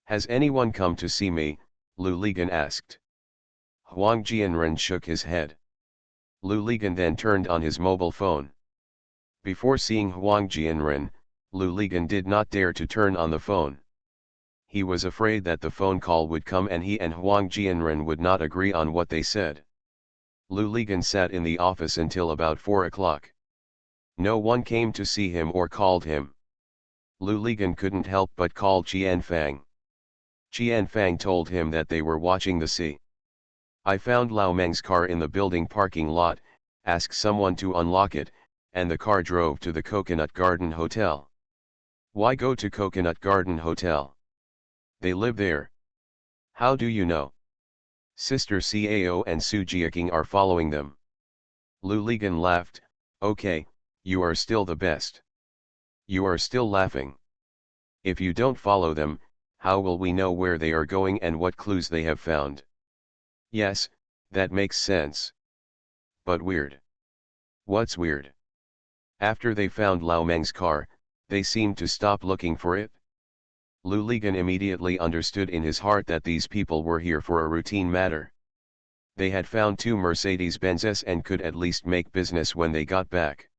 Speaker 1: "Has anyone come to see me?" Lou Ligon asked. Huang Jianren shook his head. Lou Ligon then turned on his mobile phone. Before seeing Huang Jianren, Lou Ligon did not dare to turn on the phone. He was afraid that the phone call would come and he and Huang Jianren would not agree on what they said. Lou Ligon sat in the office until about 4 o'clock. No one came to see him or called him. Lou Ligon couldn't help but call Qian Fang. Qian Fang told him that they were watching the sea. "I found Lao Meng's car in the building parking lot, asked someone to unlock it, and the car drove to the Coconut Garden Hotel." "Why go to Coconut Garden Hotel? They live there." "How do you know?" "Sister Cao and Su Jiaking are following them." Lou Ligon laughed, "Okay, you are still the best. You are still laughing. If you don't follow them, how will we know where they are going and what clues they have found?" "Yes, that makes sense. But weird." "What's weird?" "After they found Lao Meng's car, they seemed to stop looking for it." Lou Ligon immediately understood in his heart that these people were here for a routine matter. They had found 2 Mercedes-Benzes and could at least make business when they got back.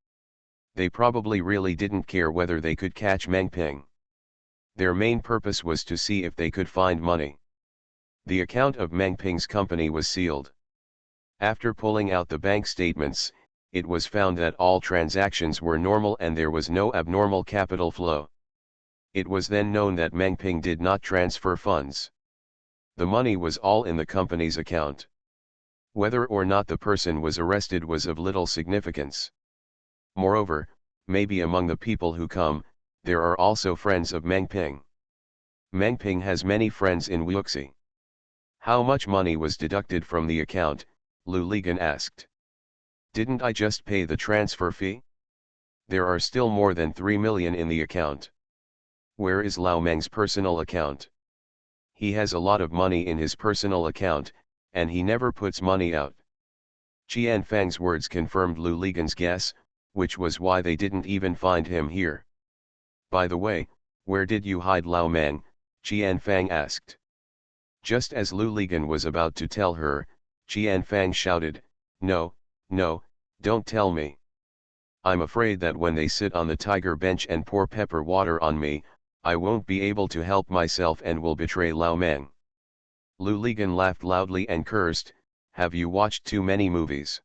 Speaker 1: They probably really didn't care whether they could catch Meng Ping. Their main purpose was to see if they could find money. The account of Meng Ping's company was sealed. After pulling out the bank statements, it was found that all transactions were normal and there was no abnormal capital flow. It was then known that Meng Ping did not transfer funds. The money was all in the company's account. Whether or not the person was arrested was of little significance. Moreover, maybe among the people who come, there are also friends of Meng Ping. Meng Ping has many friends in Wuxi. "How much money was deducted from the account?" Lou Ligon asked. "Didn't I just pay the transfer fee? There are still more than 3 million in the account." "Where is Lao Meng's personal account?" "He has a lot of money in his personal account, and he never puts money out." Qian Fang's words confirmed Lou Ligon's guess, which was why they didn't even find him here. "By the way, where did you hide Lao Meng?" Qian Fang asked. Just as Lou Ligon was about to tell her, Qian Fang shouted, No, don't tell me. I'm afraid that when they sit on the tiger bench and pour pepper water on me, I won't be able to help myself and will betray Lao Meng." Lou Ligon laughed loudly and cursed, "Have you watched too many movies?"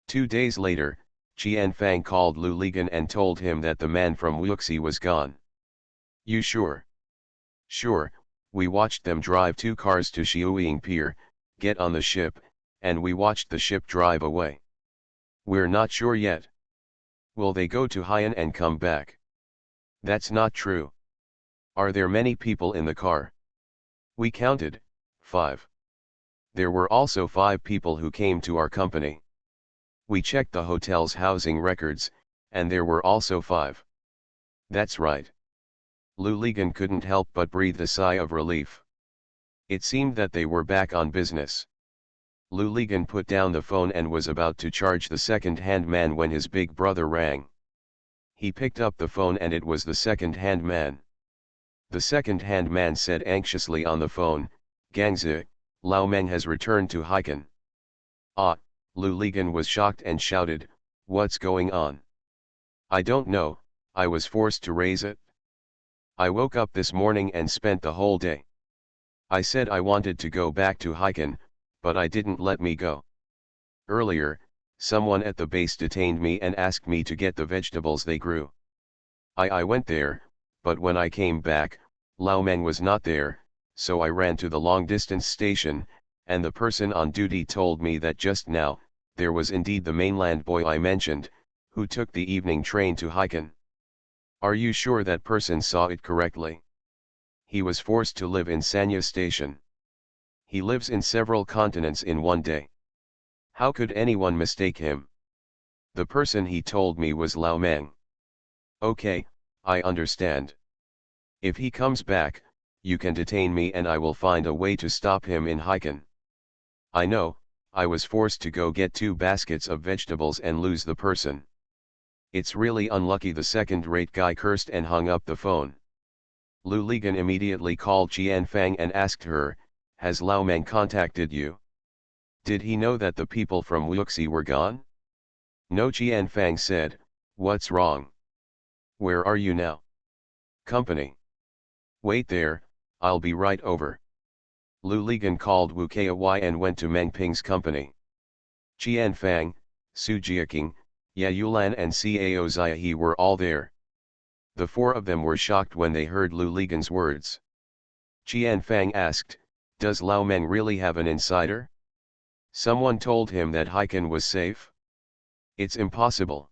Speaker 1: 2 days later, Qianfang called Lu Ligan and told him that the man from Wuxi was gone. You sure? Sure, we watched them drive 2 cars to Xiuying Pier, get on the ship, and we watched the ship drive away. We're not sure yet. Will they go to Haiyan and come back? That's not true. Are there many people in the car? We counted, 5. There were also 5 people who came to our company. We checked the hotel's housing records, and there were also 5. That's right. Lu Ligan couldn't help but breathe a sigh of relief. It seemed that they were back on business. Lu Ligan put down the phone and was about to charge the second-hand man when his big brother rang. He picked up the phone and it was the second-hand man. The second-hand man said anxiously on the phone, Gangzi, Lao Meng has returned to Haikan. Ah, Lu Ligan was shocked and shouted, what's going on? I don't know, I was forced to raise it. I woke up this morning and spent the whole day. I said I wanted to go back to Haikan, but I didn't let me go. Earlier, someone at the base detained me and asked me to get the vegetables they grew. I went there, but when I came back, Lao Meng was not there, so I ran to the long-distance station, and the person on duty told me that just now, there was indeed the mainland boy I mentioned, who took the evening train to Haikan. Are you sure that person saw it correctly? He was forced to live in Sanya station. He lives in several continents in one day. How could anyone mistake him? The person he told me was Lao Meng. Okay, I understand. If he comes back, you can detain me and I will find a way to stop him in Haikan. I know, I was forced to go get 2 baskets of vegetables and lose the person. It's really unlucky. The second-rate guy cursed and hung up the phone. Lu Ligan immediately called Qianfang and asked her, has Lao Meng contacted you? Did he know that the people from Wuxi were gone? No, Qianfang said, what's wrong? Where are you now? Company. Wait there, I'll be right over. Lu Ligan called Wu Kai and went to Meng Ping's company. Qianfang, Su Jiaking, Ya Yulan and Cao Ziahe were all there. The 4 of them were shocked when they heard Lu Ligan's words. Qianfang asked, does Lao Meng really have an insider? Someone told him that Haikan was safe? It's impossible.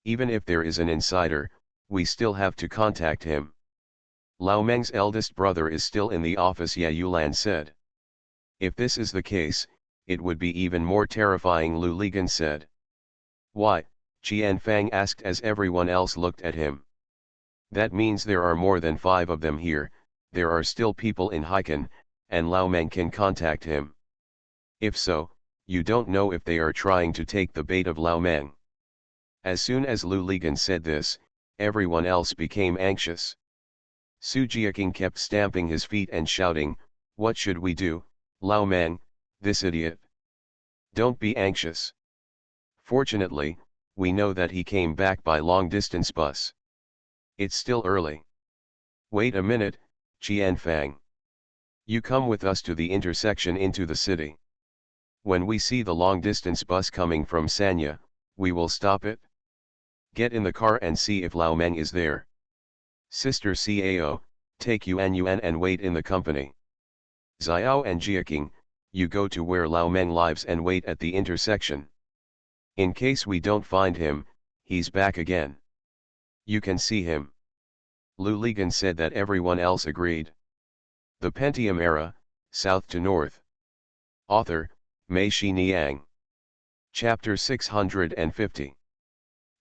Speaker 1: Even if there is an insider, we still have to contact him. Lao Meng's eldest brother is still in the office, Ya Yulan said. If this is the case, it would be even more terrifying, Lu Ligan said. Why? Qianfang asked as everyone else looked at him. That means there are more than 5 of them here, there are still people in Haikan, and Lao Meng can contact him. If so, you don't know if they are trying to take the bait of Lao Meng. As soon as Lu Ligan said this, everyone else became anxious. Su Jiaking kept stamping his feet and shouting, what should we do, Lao Meng, this idiot? Don't be anxious. Fortunately, we know that he came back by long-distance bus. It's still early. Wait a minute, Qianfang. You come with us to the intersection into the city. When we see the long-distance bus coming from Sanya, we will stop it. Get in the car and see if Lao Meng is there. Sister Cao, take Yuan and wait in the company. Xiao and Jiaking, you go to where Lao Meng lives and wait at the intersection. In case we don't find him, he's back again. You can see him. Lu Ligan said that everyone else agreed. The Pentium Era, South to North. Author, Mei Xiniang. Chapter 650.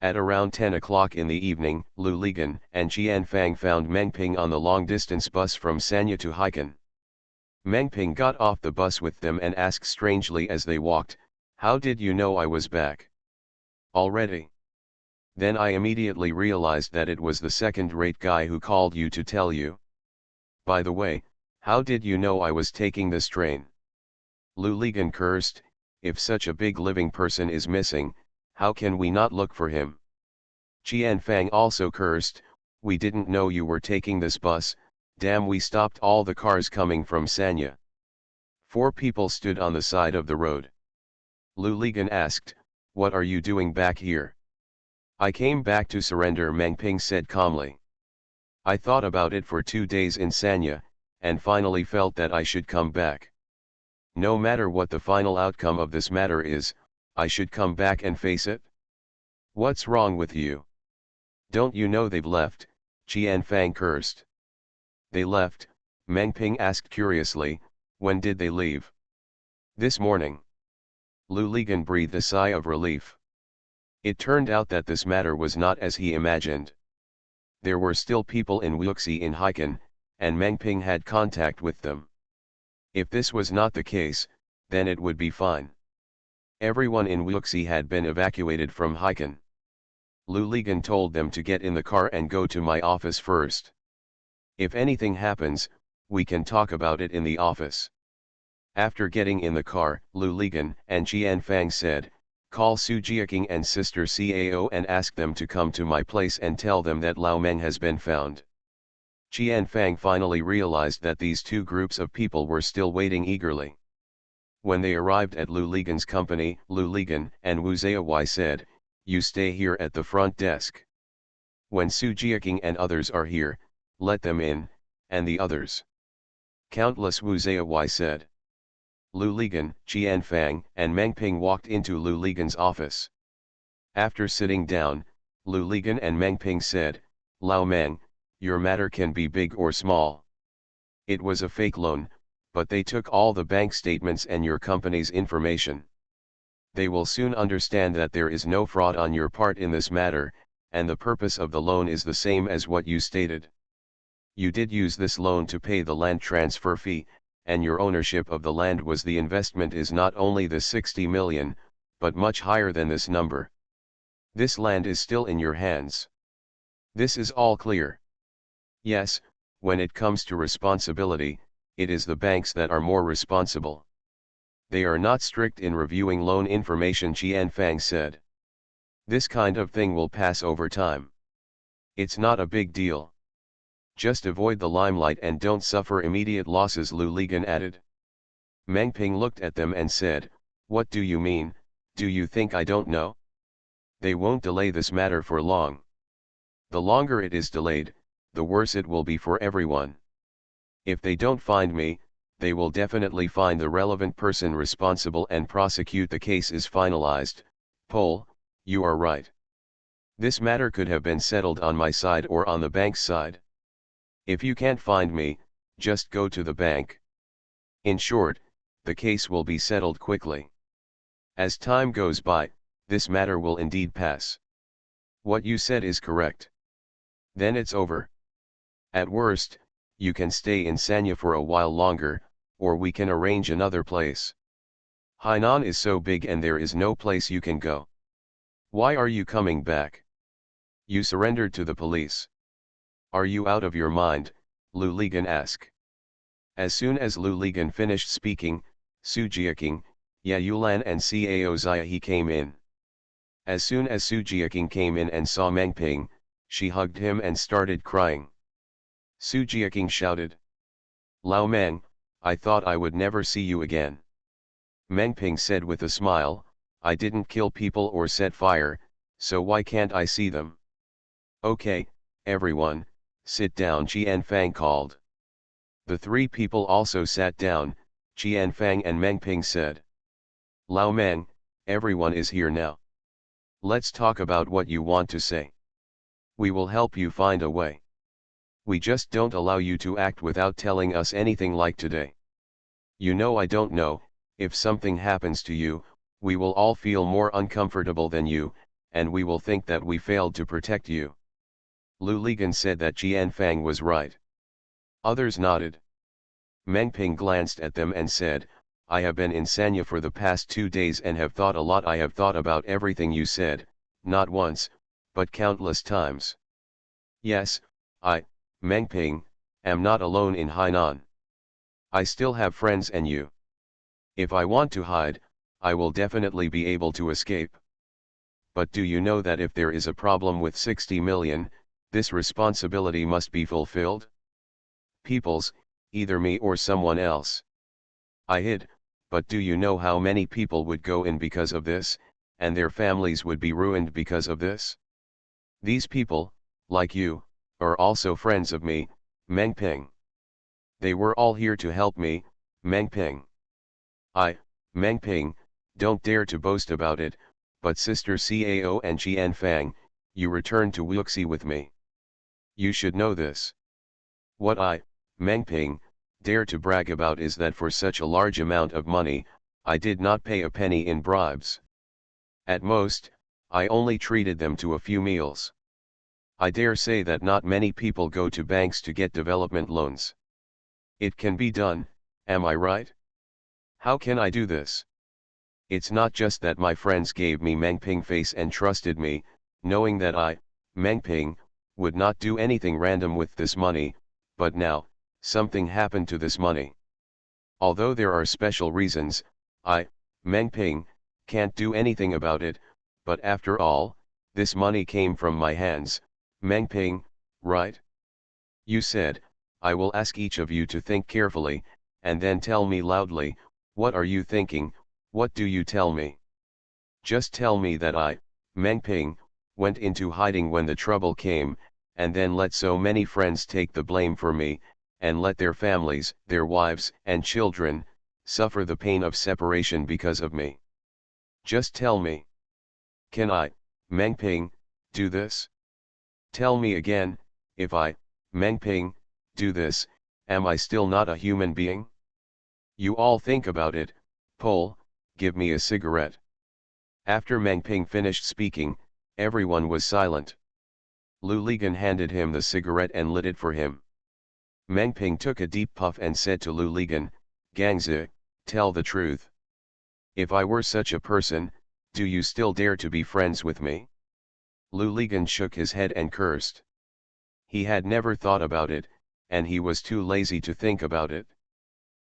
Speaker 1: At around 10 o'clock in the evening, Lu Ligan and Qianfang found Meng Ping on the long-distance bus from Sanya to Haikan. Meng Ping got off the bus with them and asked strangely as they walked, how did you know I was back? Already? Then I immediately realized that it was the second-rate guy who called you to tell you. By the way, how did you know I was taking this train? Lu Ligan cursed, if such a big living person is missing, how can we not look for him? Qianfang also cursed, we didn't know you were taking this bus, damn, we stopped all the cars coming from Sanya. 4 people stood on the side of the road. Lu Ligan asked, what are you doing back here? I came back to surrender, Meng Ping said calmly. I thought about it for 2 days in Sanya, and finally felt that I should come back. No matter what the final outcome of this matter is, I should come back and face it. What's wrong with you? Don't you know they've left? Qian Fang cursed. They left? Meng Ping asked curiously. When did they leave? This morning. Lu Ligan breathed a sigh of relief. It turned out that this matter was not as he imagined. There were still people in Wuxi in Haikan, and Meng Ping had contact with them. If this was not the case, then it would be fine. Everyone in Wuxi had been evacuated from Haikan. Lu Ligan told them to get in the car and go to my office first. If anything happens, we can talk about it in the office. After getting in the car, Lu Ligan and Qian Fang said, call Su Jiaking and Sister Cao and ask them to come to my place and tell them that Lao Meng has been found. Qian Fang finally realized that these two groups of people were still waiting eagerly. When they arrived at Lu Ligan's company, Lu Ligan and Wu Zhaowei said, you stay here at the front desk. When Su Jiaking and others are here, let them in, and the others. Countless Wu Zhaowei said. Lu Ligan, Qian Fang, and Meng Ping walked into Lu Ligan's office. After sitting down, Lu Ligan and Meng Ping said, Lao Meng, your matter can be big or small. It was a fake loan, but they took all the bank statements and your company's information. They will soon understand that there is no fraud on your part in this matter, and the purpose of the loan is the same as what you stated. You did use this loan to pay the land transfer fee, and your ownership of the land was the investment is not only the 60 million, but much higher than this number. This land is still in your hands. This is all clear. Yes, when it comes to responsibility, it is the banks that are more responsible. They are not strict in reviewing loan information, Qian Fang said. This kind of thing will pass over time. It's not a big deal. Just avoid the limelight and don't suffer immediate losses, Lu Ligan added. Meng Ping looked at them and said, what do you mean? Do you think I don't know? They won't delay this matter for long. The longer it is delayed, the worse it will be for everyone. If they don't find me, they will definitely find the relevant person responsible and prosecute the case is finalized. Pol, you are right. This matter could have been settled on my side or on the bank's side. If you can't find me, just go to the bank. In short, the case will be settled quickly. As time goes by, this matter will indeed pass. What you said is correct. Then it's over. At worst, you can stay in Sanya for a while longer, or we can arrange another place. Hainan is so big and there is no place you can go. Why are you coming back? You surrendered to the police. Are you out of your mind? Lu Ligan asked. As soon as Lu Ligan finished speaking, Su Jiaking, Ya Yulan and Cao Ziahe came in. As soon as Su Jiaking came in and saw Meng Ping, she hugged him and started crying. Su Jiaking shouted. Lao Meng, I thought I would never see you again. Meng Ping said with a smile, I didn't kill people or set fire, so why can't I see them? Okay, everyone, sit down, Qian Fang called. The three people also sat down. Qian Fang and Meng Ping said. Lao Meng, everyone is here now. Let's talk about what you want to say. We will help you find a way. We just don't allow you to act without telling us anything like today. You know I don't know, if something happens to you, we will all feel more uncomfortable than you, and we will think that we failed to protect you. Lu Ligan said that Qian Fang was right. Others nodded. Meng Ping glanced at them and said, I have been in Sanya for the past 2 days and have thought a lot. I have thought about everything you said, not once, but countless times. Yes, I, Meng Ping, am not alone in Hainan. I still have friends and you. If I want to hide, I will definitely be able to escape. But do you know that if there is a problem with 60 million, this responsibility must be fulfilled? People's, either me or someone else. I hid, but do you know how many people would go in because of this, and their families would be ruined because of this? These people, like you, are also friends of me, Meng Ping. They were all here to help me, Meng Ping. I, Meng Ping, don't dare to boast about it, but Sister Cao and Qian Fang, you returned to Wuxi with me. You should know this. What I, Meng Ping, dare to brag about is that for such a large amount of money, I did not pay a penny in bribes. At most, I only treated them to a few meals. I dare say that not many people go to banks to get development loans. It can be done, am I right? How can I do this? It's not just that my friends gave me Meng Ping face and trusted me, knowing that I, Meng Ping, would not do anything random with this money, but now, something happened to this money. Although there are special reasons, I, Meng Ping, can't do anything about it, but after all, this money came from my hands, Meng Ping, right? You said, I will ask each of you to think carefully, and then tell me loudly, what are you thinking, what do you tell me? Just tell me that I, Meng Ping, went into hiding when the trouble came, and then let so many friends take the blame for me, and let their families, their wives and children, suffer the pain of separation because of me. Just tell me. Can I, Meng Ping, do this? Tell me again, if I, Meng Ping, do this, am I still not a human being? You all think about it. Pole, give me a cigarette. After Meng Ping finished speaking, everyone was silent. Lu Ligan handed him the cigarette and lit it for him. Meng Ping took a deep puff and said to Lu Ligan, Gangzi, tell the truth. If I were such a person, do you still dare to be friends with me? Lu Ligan shook his head and cursed. He had never thought about it, and he was too lazy to think about it.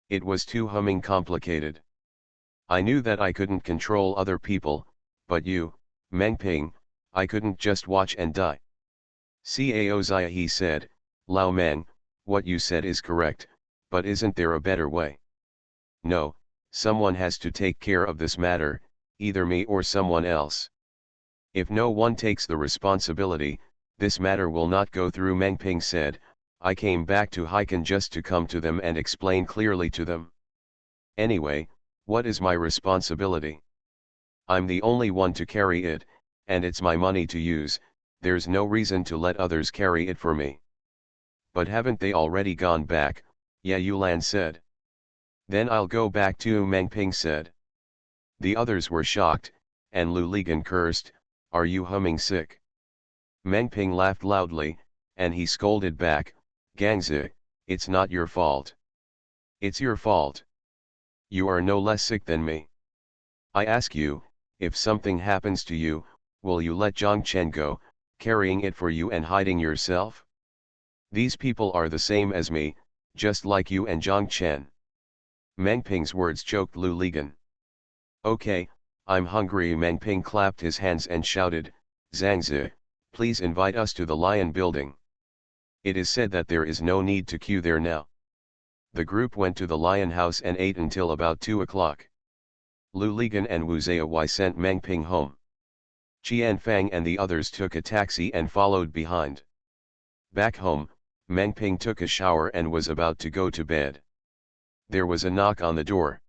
Speaker 1: It was too humming complicated. I knew that I couldn't control other people, but you, Meng Ping, I couldn't just watch and die. Cao Zia, he said, Lao Meng, what you said is correct, but isn't there a better way? No, someone has to take care of this matter, either me or someone else. If no one takes the responsibility, this matter will not go through, Meng Ping said. I came back to Haikan just to come to them and explain clearly to them. Anyway, what is my responsibility? I'm the only one to carry it, and it's my money to use, there's no reason to let others carry it for me. But haven't they already gone back? Ye Yulan said. Then I'll go back too, Meng Ping said. The others were shocked, and Lu Ligan cursed, are you humming sick? Meng Ping laughed loudly, and he scolded back, Gangzi, it's not your fault. It's your fault. You are no less sick than me. I ask you, if something happens to you, will you let Zhang Chen go, carrying it for you and hiding yourself? These people are the same as me, just like you and Zhang Chen. Meng Ping's words choked Lu Ligan. Okay, I'm hungry. Meng Ping clapped his hands and shouted, Zhangzi, please invite us to the Lion Building. It is said that there is no need to queue there now. The group went to the Lion House and ate until about 2 o'clock. Lu Ligan and Wu Ziyawai sent Meng Ping home. Qian Fang and the others took a taxi and followed behind. Back home, Meng Ping took a shower and was about to go to bed. There was a knock on the door.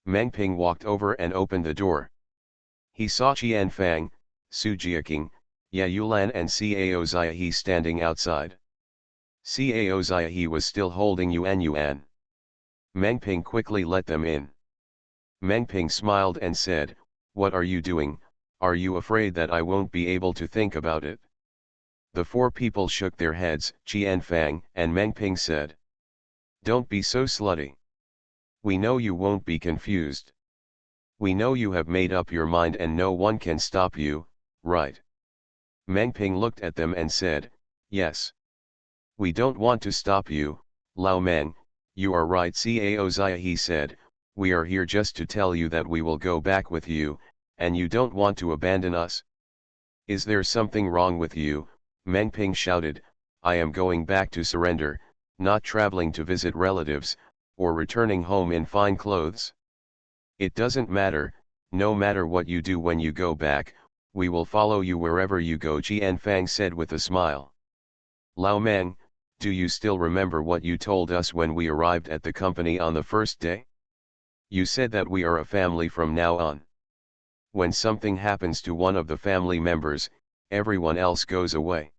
Speaker 1: Meng Ping walked over and opened the door. He saw Qian Fang, Su Jiaking, Ye Yulan and Cao Ziahe standing outside. Cao Ziahe was still holding Yuan. Meng Ping quickly let them in. Meng Ping smiled and said, what are you doing, are you afraid that I won't be able to think about it? The four people shook their heads. Qian Fang and Meng Ping said, don't be so slutty. We know you won't be confused. We know you have made up your mind and no one can stop you, right? Meng Ping looked at them and said, yes. We don't want to stop you, Lao Meng, you are right. Cao Ziahe said, we are here just to tell you that we will go back with you, and you don't want to abandon us. Is there something wrong with you? Meng Ping shouted, I am going back to surrender, not traveling to visit relatives, or returning home in fine clothes. It doesn't matter, no matter what you do when you go back, We will follow you wherever you go, Jianfang said with a smile. Lao Meng, do you still remember what you told us when we arrived at the company on the first day? You said that we are a family from now on. When something happens to one of the family members, everyone else goes away.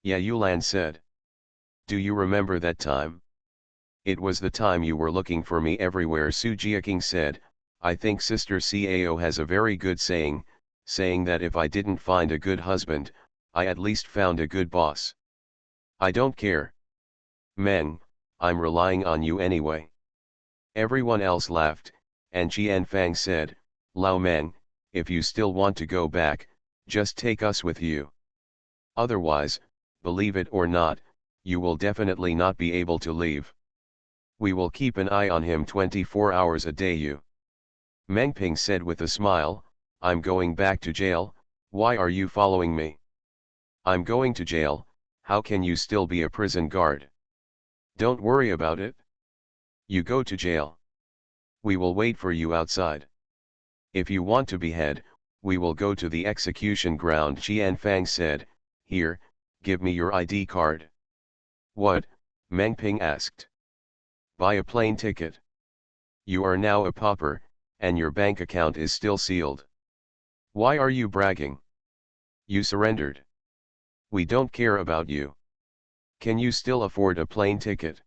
Speaker 1: Yeah, Yulan said. Do you remember that time? It was the time you were looking for me everywhere, Su Jiaking said. I think Sister Cao has a very good saying that if I didn't find a good husband, I at least found a good boss. I don't care. Meng, I'm relying on you anyway. Everyone else laughed, and Jianfang said, Lao Meng, if you still want to go back, just take us with you. Otherwise, believe it or not, you will definitely not be able to leave. We will keep an eye on him 24 hours a day. You. Meng Ping said with a smile, I'm going back to jail. Why are you following me? I'm going to jail. How can you still be a prison guard? Don't worry about it. You go to jail. We will wait for you outside. If you want to behead, we will go to the execution ground, Jianfang said. Here, give me your ID card. What? Meng Ping asked. Buy a plane ticket. You are now a pauper, and your bank account is still sealed. Why are you bragging? You surrendered. We don't care about you. Can you still afford a plane ticket?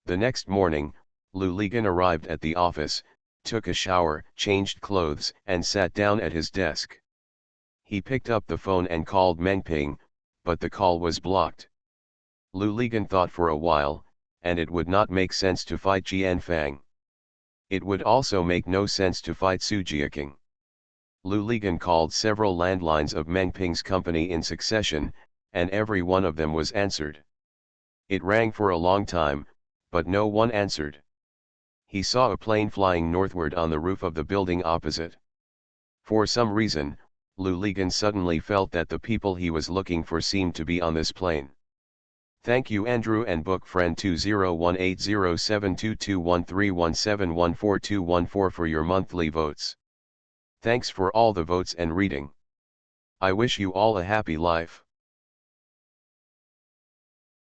Speaker 1: The next morning, Lu Ligan arrived at the office, took a shower, changed clothes, and sat down at his desk. He picked up the phone and called Meng Ping, but the call was blocked. Lu Ligan thought for a while, and it would not make sense to fight Jianfang. It would also make no sense to fight Su Jiaking. Lu Ligan called several landlines of Meng Ping's company in succession, and every one of them was answered. It rang for a long time, but no one answered. He saw a plane flying northward on the roof of the building opposite. For some reason, Lu Ligan suddenly felt that the people he was looking for seemed to be on this plane. Thank you Andrew and book friend 20180722131714214214 for your monthly votes. Thanks for all the votes and reading. I wish you all a happy life.